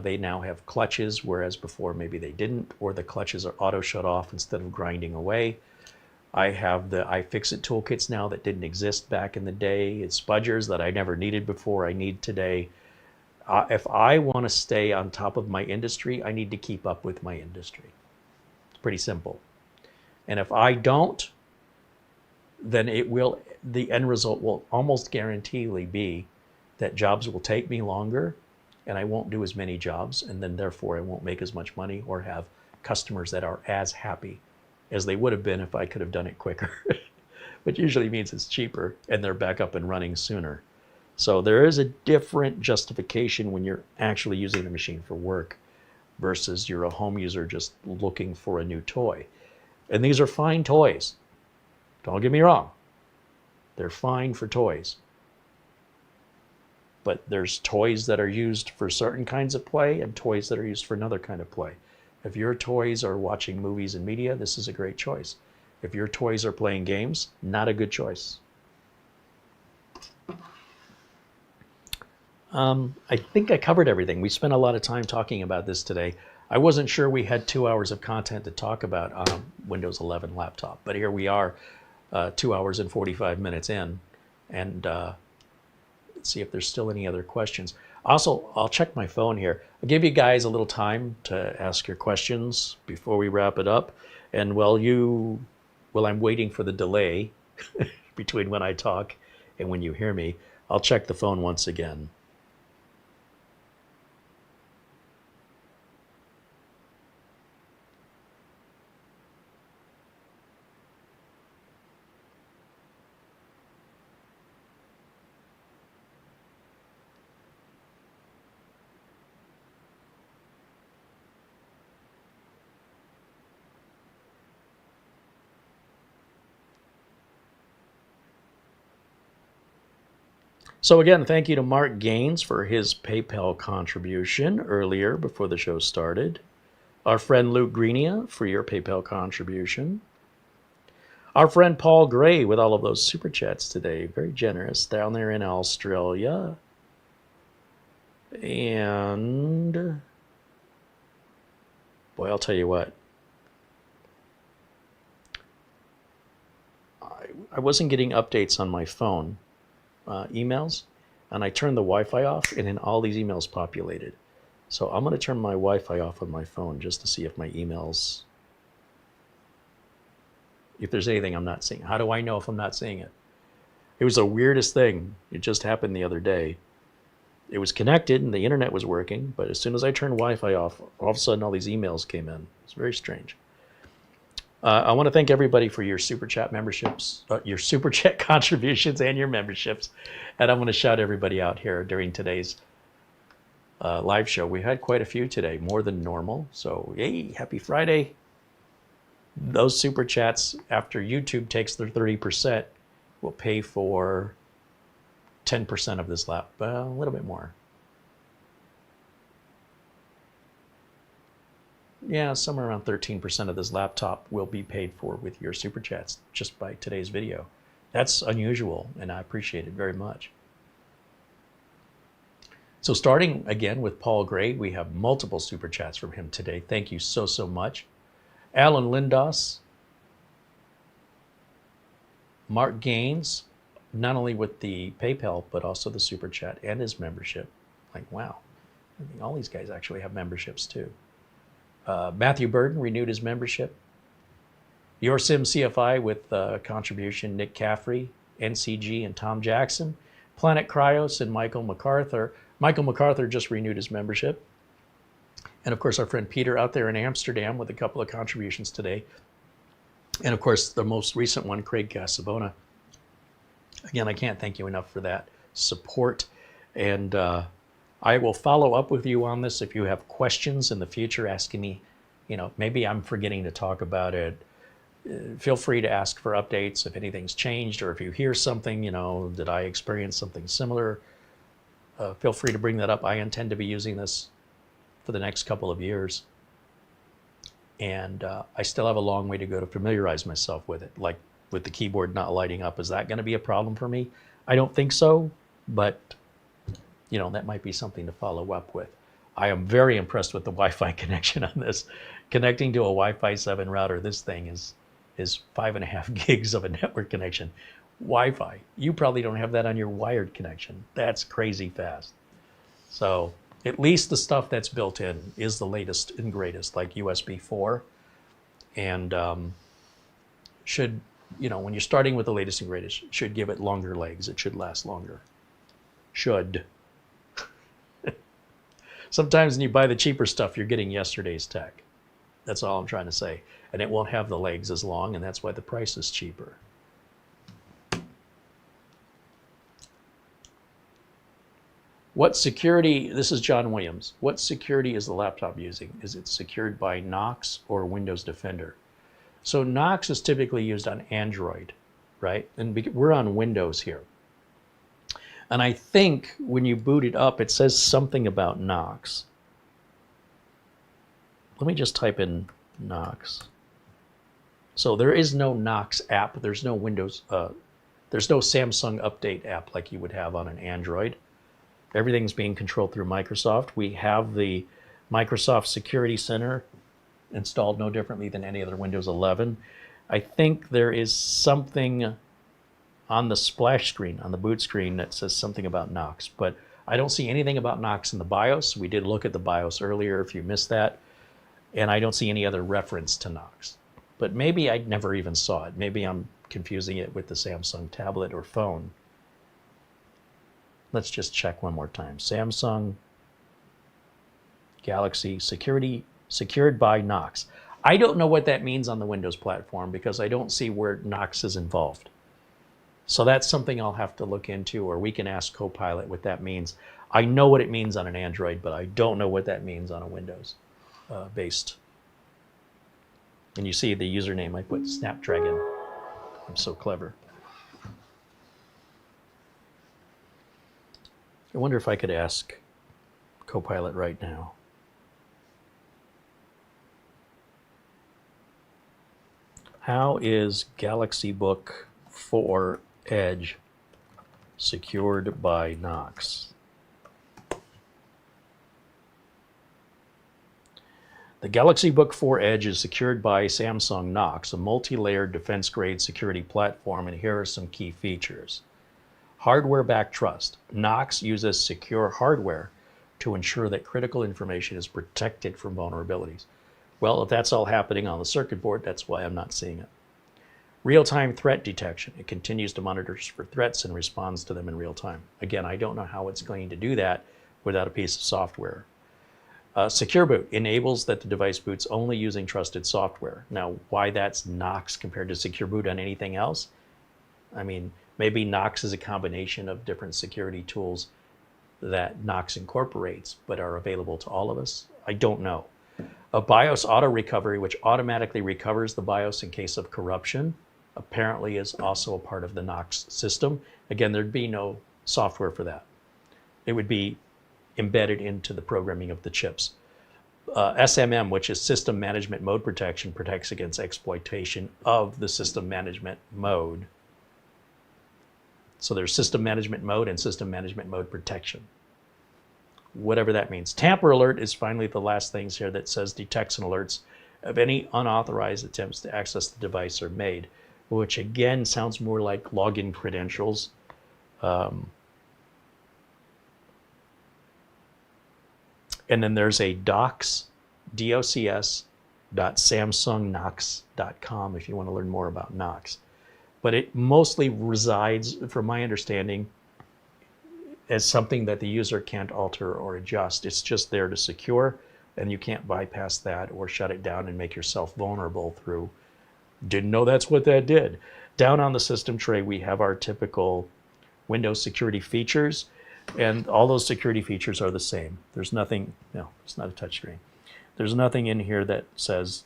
They now have clutches, whereas before maybe they didn't, or the clutches are auto shut off instead of grinding away. I have the iFixit toolkits now that didn't exist back in the day. It's spudgers that I never needed before, I need today. If I want to stay on top of my industry, I need to keep up with my industry. It's pretty simple. And if I don't, then the end result will almost guaranteedly be that jobs will take me longer and I won't do as many jobs, and then therefore I won't make as much money or have customers that are as happy as they would have been if I could have done it quicker. Which usually means it's cheaper and they're back up and running sooner. So there is a different justification when you're actually using the machine for work versus you're a home user just looking for a new toy. And these are fine toys. Don't get me wrong. They're fine for toys. But there's toys that are used for certain kinds of play and toys that are used for another kind of play. If your toys are watching movies and media, this is a great choice. If your toys are playing games, not a good choice. I think I covered everything. We spent a lot of time talking about this today. I wasn't sure we had 2 hours of content to talk about on a Windows 11 laptop, but here we are, 2 hours and 45 minutes in, and let's see if there's still any other questions. Also, I'll check my phone here. I'll give you guys a little time to ask your questions before we wrap it up. And while I'm waiting for the delay between when I talk and when you hear me, I'll check the phone once again. So again, thank you to Mark Gaines for his PayPal contribution earlier before the show started. Our friend Luke Greenia for your PayPal contribution. Our friend Paul Gray with all of those super chats today. Very generous down there in Australia. And boy, I'll tell you what. I wasn't getting updates on my phone. Emails, and I turned the Wi-Fi off, and then all these emails populated. So I'm going to turn my Wi-Fi off on my phone just to see if my emails, if there's anything I'm not seeing. How do I know if I'm not seeing it? It was the weirdest thing. It just happened the other day. It was connected and the internet was working, but as soon as I turned Wi-Fi off, all of a sudden all these emails came in. It's very strange. I want to thank everybody for your Super Chat memberships, your Super Chat contributions and your memberships. And I'm going to shout everybody out here during today's live show. We had quite a few today, more than normal. So, yay, happy Friday. Those Super Chats, after YouTube takes their 30%, will pay for 10% of this lap, a little bit more. Yeah, somewhere around 13% of this laptop will be paid for with your Super Chats just by today's video. That's unusual, and I appreciate it very much. So starting again with Paul Gray, we have multiple Super Chats from him today. Thank you so, so much. Alan Lindos, Mark Gaines, not only with the PayPal, but also the Super Chat and his membership. Like, wow, I think all these guys actually have memberships too. Matthew Burden renewed his membership. Your Sim CFI with contribution, Nick Caffrey, NCG, and Tom Jackson. Planet Cryos and Michael MacArthur. Michael MacArthur just renewed his membership. And of course, our friend Peter out there in Amsterdam with a couple of contributions today. And of course, the most recent one, Craig Casabona. Again, I can't thank you enough for that support. And I will follow up with you on this if you have questions in the future asking me, you know, maybe I'm forgetting to talk about it. Feel free to ask for updates if anything's changed, or if you hear something, you know, did I experience something similar? Feel free to bring that up. I intend to be using this for the next couple of years. And I still have a long way to go to familiarize myself with it. Like with the keyboard not lighting up, is that going to be a problem for me? I don't think so, but you know, that might be something to follow up with. I am very impressed with the Wi-Fi connection on this. Connecting to a Wi-Fi 7 router, this thing is 5.5 gigs of a network connection. Wi-Fi, you probably don't have that on your wired connection. That's crazy fast. So at least the stuff that's built in is the latest and greatest, like USB 4. And should, you know, when you're starting with the latest and greatest, should give it longer legs. It should last longer. Should. Sometimes when you buy the cheaper stuff, you're getting yesterday's tech. That's all I'm trying to say. And it won't have the legs as long, and that's why the price is cheaper. What security, this is John Williams, what security is the laptop using? Is it secured by Knox or Windows Defender? So Knox is typically used on Android, right? And we're on Windows here. And I think when you boot it up, it says something about Knox. Let me just type in Knox. So there is no Knox app. There's no Windows, there's no Samsung Update app like you would have on an Android. Everything's being controlled through Microsoft. We have the Microsoft Security Center installed no differently than any other Windows 11. I think there is something on the splash screen, on the boot screen, that says something about Knox, but I don't see anything about Knox in the BIOS. We did look at the BIOS earlier if you missed that, and I don't see any other reference to Knox. But maybe I never even saw it. Maybe I'm confusing it with the Samsung tablet or phone. Let's just check one more time. Samsung Galaxy Security, secured by Knox. I don't know what that means on the Windows platform because I don't see where Knox is involved. So that's something I'll have to look into, or we can ask Copilot what that means. I know what it means on an Android, but I don't know what that means on a Windows based. And you see the username, I put Snapdragon. I'm so clever. I wonder if I could ask Copilot right now. How is Galaxy Book 4 Edge secured by Knox? The Galaxy Book 4 Edge is secured by Samsung Knox, a multi-layered defense-grade security platform, and here are some key features. Hardware-backed trust. Knox uses secure hardware to ensure that critical information is protected from vulnerabilities. Well, if that's all happening on the circuit board, that's why I'm not seeing it. Real-time threat detection. It continues to monitor for threats and responds to them in real time. Again, I don't know how it's going to do that without a piece of software. Secure boot enables that the device boots only using trusted software. Now, why that's Knox compared to secure boot on anything else? I mean, maybe Knox is a combination of different security tools that Knox incorporates, but are available to all of us. I don't know. A BIOS auto recovery, which automatically recovers the BIOS in case of corruption, apparently is also a part of the Knox system. Again, there'd be no software for that. It would be embedded into the programming of the chips. SMM, which is System Management Mode Protection, protects against exploitation of the system management mode. So there's System Management Mode and System Management Mode Protection. Whatever that means. Tamper alert is finally the last things here that says detects and alerts of any unauthorized attempts to access the device are made, which again sounds more like login credentials. And then there's a docs.samsungknox.com if you want to learn more about Knox. But it mostly resides, from my understanding, as something that the user can't alter or adjust. It's just there to secure, and you can't bypass that or shut it down and make yourself vulnerable through, didn't know that's what that did. Down on the system tray, we have our typical Windows security features, and all those security features are the same. There's nothing, no, it's not a touchscreen. There's nothing in here that says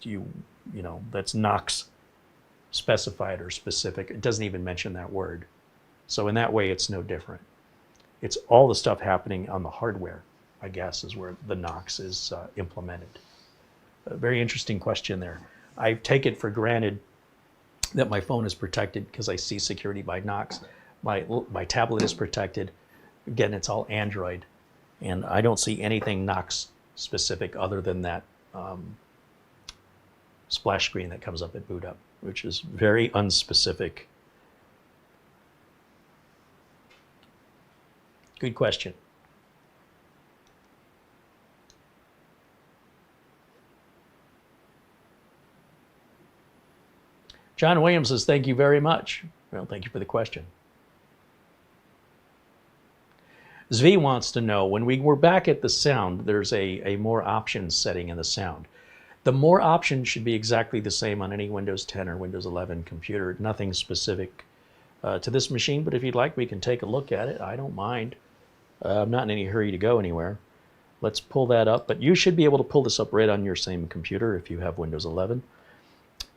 that's Knox specified or specific. It doesn't even mention that word. So in that way, it's no different. It's all the stuff happening on the hardware, I guess, is where the Knox is implemented. A very interesting question there. I take it for granted that my phone is protected because I see security by Knox. My tablet is protected. Again, it's all Android, and I don't see anything Knox specific other than that splash screen that comes up at boot up, which is very unspecific. Good question. John Williams says, thank you very much. Well, thank you for the question. Zvi wants to know, when we were back at the sound, there's a more options setting in the sound. The more options should be exactly the same on any Windows 10 or Windows 11 computer. Nothing specific to this machine, but if you'd like, we can take a look at it. I don't mind. I'm not in any hurry to go anywhere. Let's pull that up, but you should be able to pull this up right on your same computer if you have Windows 11.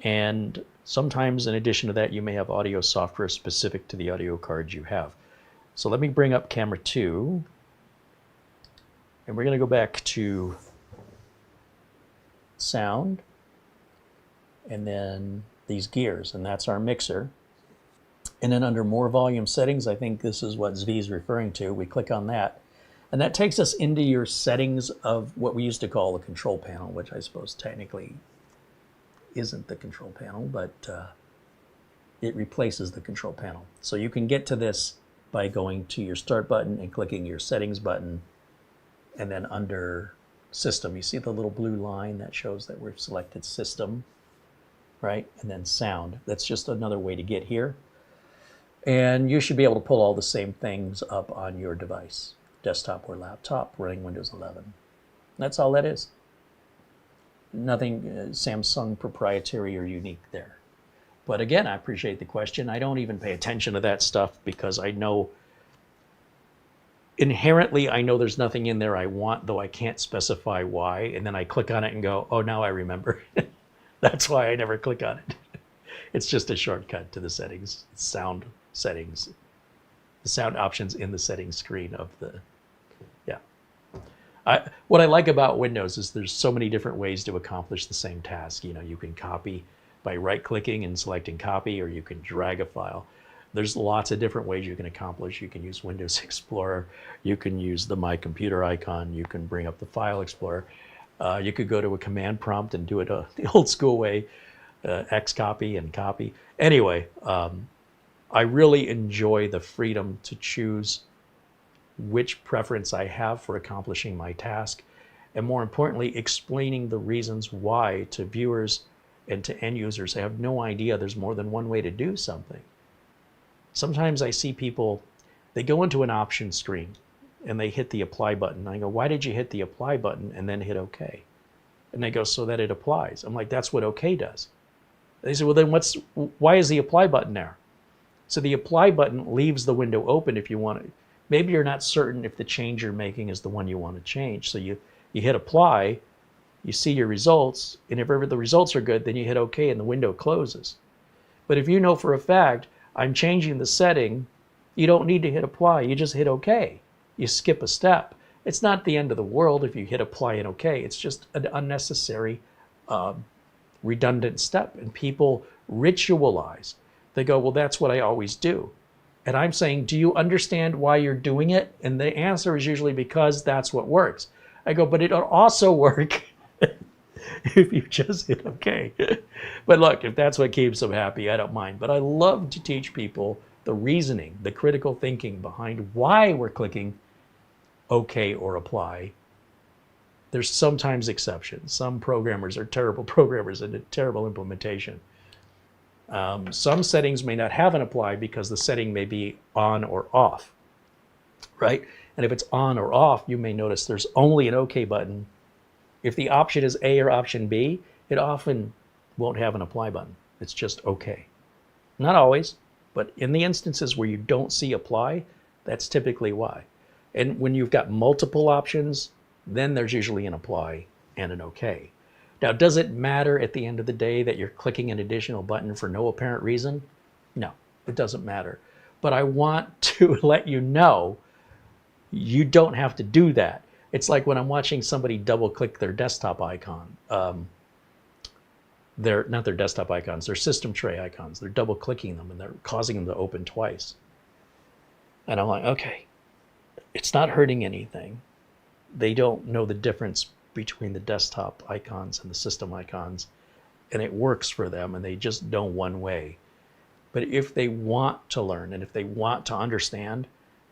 And sometimes, in addition to that, you may have audio software specific to the audio cards you have. So let me bring up camera 2, and we're going to go back to sound, and then these gears, and that's our mixer. And then under more volume settings, I think this is what Zvi is referring to. We click on that, and that takes us into your settings of what we used to call the control panel, which I suppose technically isn't the control panel, but it replaces the control panel. So you can get to this by going to your start button and clicking your settings button, and then under system, you see the little blue line that shows that we've selected system, right? And then sound. That's just another way to get here. And you should be able to pull all the same things up on your device, desktop or laptop, running Windows 11. That's all that is. Nothing Samsung proprietary or unique there. But again, I appreciate the question. I don't even pay attention to that stuff because I know, inherently, I know there's nothing in there I want, though I can't specify why. And then I click on it and go, oh, now I remember. That's why I never click on it. It's just a shortcut to the settings, sound settings, the sound options in the settings screen of the, yeah. What I like about Windows is there's so many different ways to accomplish the same task. You know, you can copy by right-clicking and selecting copy, or you can drag a file. There's lots of different ways you can accomplish. You can use Windows Explorer. You can use the My Computer icon. You can bring up the File Explorer. You could go to a command prompt and do it the old school way, X copy and copy. Anyway, I really enjoy the freedom to choose which preference I have for accomplishing my task, and more importantly, explaining the reasons why to viewers and to end users. I have no idea there's more than one way to do something. Sometimes I see people, they go into an option screen and they hit the apply button. I go, why did you hit the apply button and then hit OK? And they go, so that it applies. I'm like, that's what OK does. They say, well, then why is the apply button there? So the apply button leaves the window open if you want to. Maybe you're not certain if the change you're making is the one you want to change. So you hit apply, you see your results, and if ever the results are good, then you hit OK and the window closes. But if you know for a fact, I'm changing the setting, you don't need to hit apply, you just hit OK. You skip a step. It's not the end of the world if you hit apply and OK. It's just an unnecessary, redundant step. And people ritualize. They go, well, that's what I always do. And I'm saying, do you understand why you're doing it? And the answer is usually because that's what works. I go, but it'll also work if you just hit OK. But look, if that's what keeps them happy, I don't mind. But I love to teach people the reasoning, the critical thinking behind why we're clicking OK or apply. There's sometimes exceptions. Some programmers are terrible programmers and a terrible implementation. Some settings may not have an apply because the setting may be on or off, right? And if it's on or off, you may notice there's only an OK button. If the option is A or option B, it often won't have an apply button. It's just OK. Not always, but in the instances where you don't see apply, that's typically why. And when you've got multiple options, then there's usually an apply and an OK. Now, does it matter at the end of the day that you're clicking an additional button for no apparent reason? No, it doesn't matter. But I want to let you know you don't have to do that. It's like when I'm watching somebody double click their desktop icon. Not their desktop icons, their system tray icons. They're double clicking them and they're causing them to open twice. And I'm like, okay, it's not hurting anything. They don't know the difference between the desktop icons and the system icons, and it works for them, and they just know one way. But if they want to learn and if they want to understand,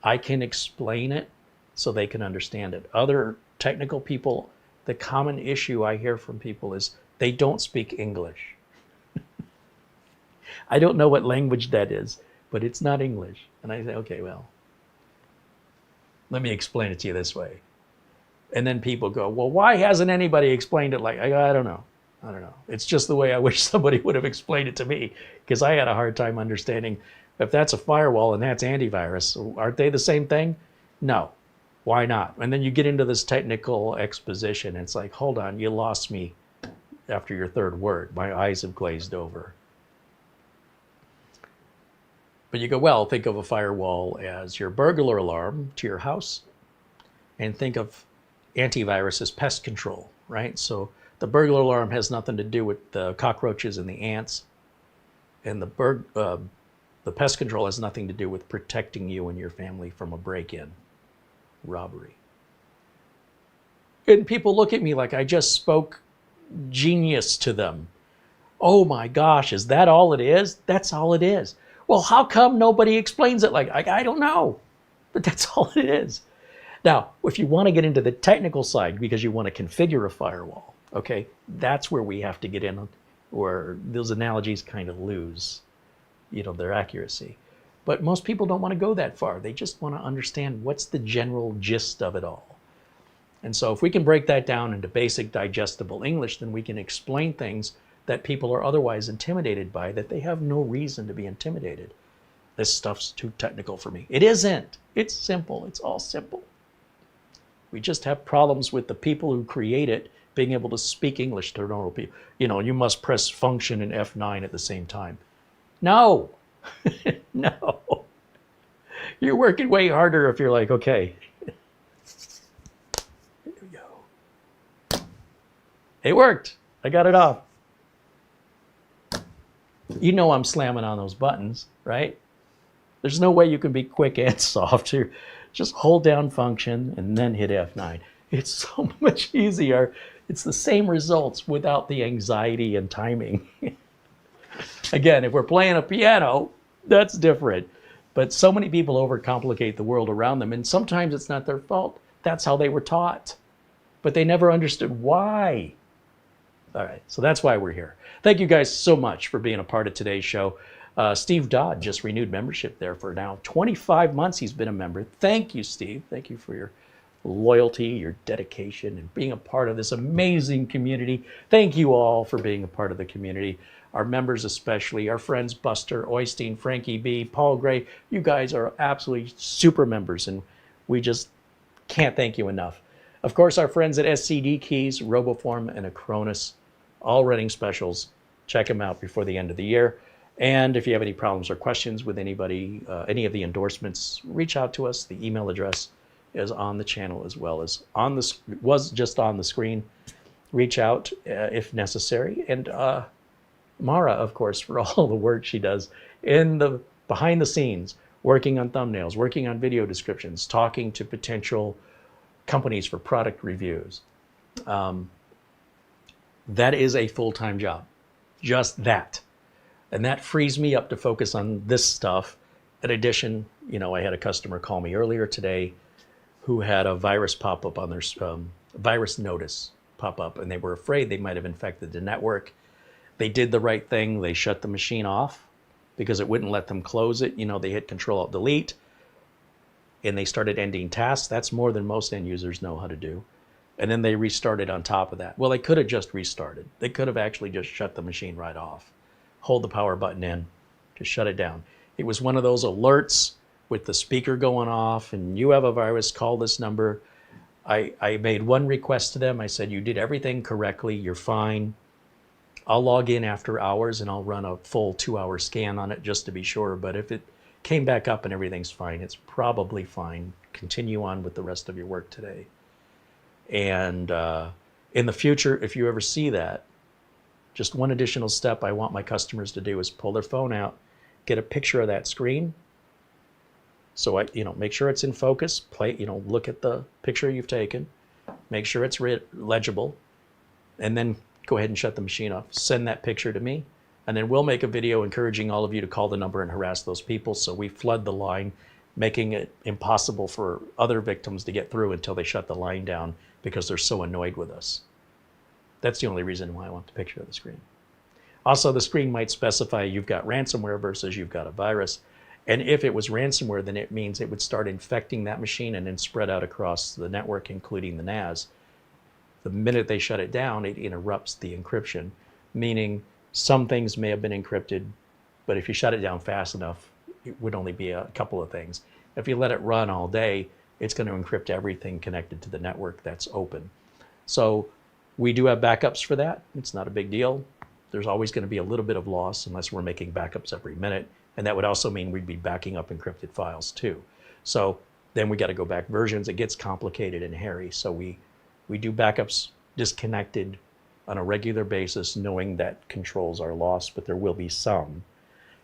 I can explain it so they can understand it. Other technical people, the common issue I hear from people is they don't speak English. I don't know what language that is, but it's not English. And I say, okay, well, let me explain it to you this way. And then people go, well, why hasn't anybody explained it like, I don't know. I don't know. It's just the way I wish somebody would have explained it to me, because I had a hard time understanding if that's a firewall and that's antivirus. Aren't they the same thing? No. Why not? And then you get into this technical exposition. And it's like, hold on, you lost me after your third word. My eyes have glazed over. But you go, well, think of a firewall as your burglar alarm to your house, and think of antivirus as pest control, right? So the burglar alarm has nothing to do with the cockroaches and the ants, and the pest control has nothing to do with protecting you and your family from a break-in robbery. And people look at me like I just spoke genius to them. Oh my gosh, is that all it is? That's all it is. Well, how come nobody explains it? Like, I don't know, but that's all it is. Now, if you want to get into the technical side because you want to configure a firewall, okay, that's where we have to get in, where those analogies kind of lose, their accuracy. But most people don't want to go that far. They just want to understand what's the general gist of it all. And so if we can break that down into basic digestible English, then we can explain things that people are otherwise intimidated by, that they have no reason to be intimidated. This stuff's too technical for me. It isn't. It's simple. It's all simple. We just have problems with the people who create it being able to speak English to normal people. You must press function and F9 at the same time. No. No. You're working way harder if you're like, okay. Here we go. It worked. I got it off. I'm slamming on those buttons, right? There's no way you can be quick and soft. Just hold down function and then hit F9. It's so much easier. It's the same results without the anxiety and timing. Again, if we're playing a piano, That's different. But so many people overcomplicate the world around them, and sometimes it's not their fault. That's how they were taught. But they never understood why. All right, so that's why we're here. Thank you guys so much for being a part of today's show. Steve Dodd just renewed membership there for now 25 months he's been a member. Thank you, Steve. Thank you for your loyalty, your dedication, and being a part of this amazing community. Thank you all for being a part of the community. Our members especially, our friends Buster, Oystein, Frankie B, Paul Gray. You guys are absolutely super members, and we just can't thank you enough. Of course, our friends at SCD Keys, Roboform, and Acronis, all running specials. Check them out before the end of the year. And if you have any problems or questions with anybody, any of the endorsements, reach out to us. The email address is on the channel as well as was just on the screen. Reach out if necessary. And Mara, of course, for all the work she does in the behind the scenes, working on thumbnails, working on video descriptions, talking to potential companies for product reviews. That is a full-time job, just that. And that frees me up to focus on this stuff. In addition, I had a customer call me earlier today who had a virus pop up on their virus notice pop up, and they were afraid they might have infected the network. They did the right thing. They shut the machine off because it wouldn't let them close it. They hit Control-Alt-Delete, and they started ending tasks. That's more than most end users know how to do. And then they restarted on top of that. Well, they could have just restarted. They could have actually just shut the machine right off. Hold the power button in to shut it down. It was one of those alerts with the speaker going off, and you have a virus, call this number. I made one request to them. I said, you did everything correctly. You're fine. I'll log in after hours and I'll run a full 2-hour scan on it just to be sure. But if it came back up and everything's fine, it's probably fine. Continue on with the rest of your work today. And in the future, if you ever see that, just one additional step I want my customers to do is pull their phone out, get a picture of that screen. So make sure it's in focus, look at the picture you've taken, make sure it's legible, and then go ahead and shut the machine off. Send that picture to me, and then we'll make a video encouraging all of you to call the number and harass those people so we flood the line, making it impossible for other victims to get through until they shut the line down because they're so annoyed with us. That's the only reason why I want the picture of the screen. Also, the screen might specify you've got ransomware versus you've got a virus. And if it was ransomware, then it means it would start infecting that machine and then spread out across the network, including the NAS. The minute they shut it down, it interrupts the encryption, meaning some things may have been encrypted, but if you shut it down fast enough, it would only be a couple of things. If you let it run all day, it's going to encrypt everything connected to the network that's open. So we do have backups for that. It's not a big deal. There's always going to be a little bit of loss unless we're making backups every minute. And that would also mean we'd be backing up encrypted files too. So then we got to go back versions. It gets complicated and hairy. So we do backups disconnected on a regular basis, knowing that controls are lost, but there will be some.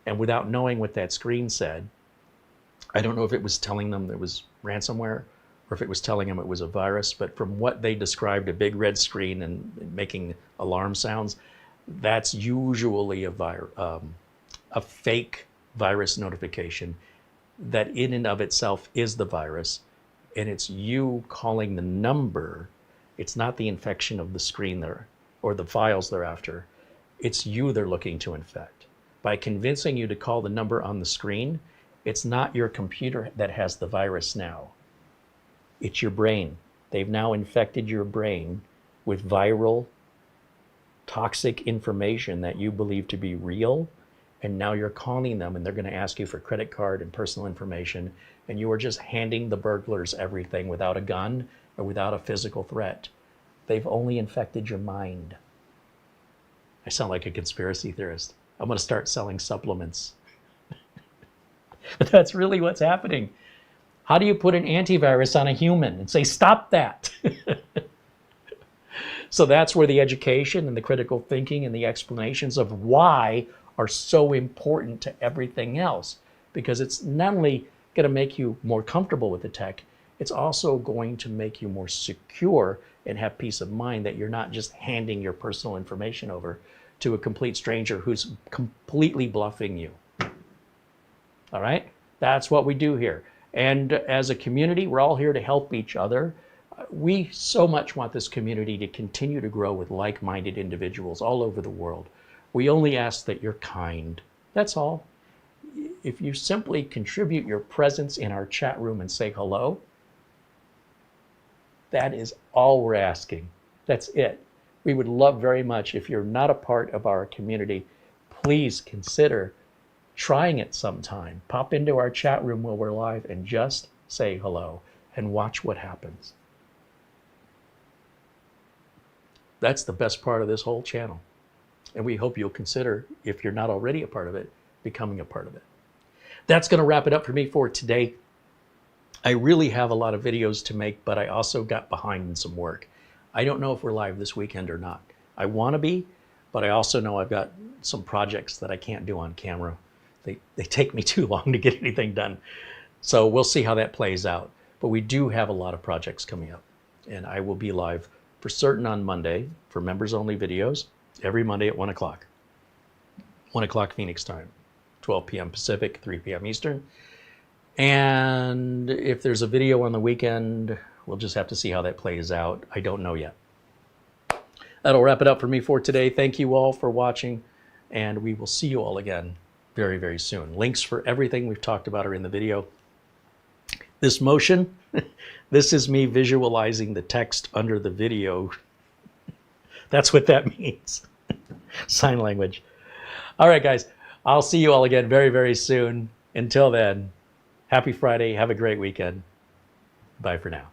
And without knowing what that screen said, I don't know if it was telling them there was ransomware or if it was telling them it was a virus, but from what they described, a big red screen and making alarm sounds, that's usually a fake virus notification that in and of itself is the virus, and it's you calling the number. It's not the infection of the screen there or the files they're after. It's you they're looking to infect. By convincing you to call the number on the screen, it's not your computer that has the virus now. It's your brain. They've now infected your brain with viral, toxic information that you believe to be real, and now you're calling them and they're going to ask you for credit card and personal information, and you are just handing the burglars everything without a gun or without a physical threat. They've only infected your mind. I sound like a conspiracy theorist. I'm going to start selling supplements. But that's really what's happening. How do you put an antivirus on a human and say, stop that? So that's where the education and the critical thinking and the explanations of why are so important to everything else. Because it's not only going to make you more comfortable with the tech, it's also going to make you more secure and have peace of mind that you're not just handing your personal information over to a complete stranger who's completely bluffing you. All right? That's what we do here. And as a community, we're all here to help each other. We so much want this community to continue to grow with like-minded individuals all over the world. We only ask that you're kind. That's all. If you simply contribute your presence in our chat room and say hello, that is all we're asking. That's it. We would love very much, if you're not a part of our community, please consider trying it sometime. Pop into our chat room while we're live and just say hello and watch what happens. That's the best part of this whole channel. And we hope you'll consider, if you're not already a part of it, becoming a part of it. That's going to wrap it up for me for today. I really have a lot of videos to make, but I also got behind in some work. I don't know if we're live this weekend or not. I want to be, but I also know I've got some projects that I can't do on camera. They take me too long to get anything done. So we'll see how that plays out. But we do have a lot of projects coming up. And I will be live for certain on Monday for members-only videos every Monday at 1 o'clock. 1 o'clock Phoenix time, 12 p.m. Pacific, 3 p.m. Eastern. And if there's a video on the weekend, we'll just have to see how that plays out. I don't know yet. That'll wrap it up for me for today. Thank you all for watching, and we will see you all again very, very soon. Links for everything we've talked about are in the video. This motion, this is me visualizing the text under the video. That's what that means. Sign language. All right, guys. I'll see you all again very, very soon. Until then, happy Friday. Have a great weekend. Bye for now.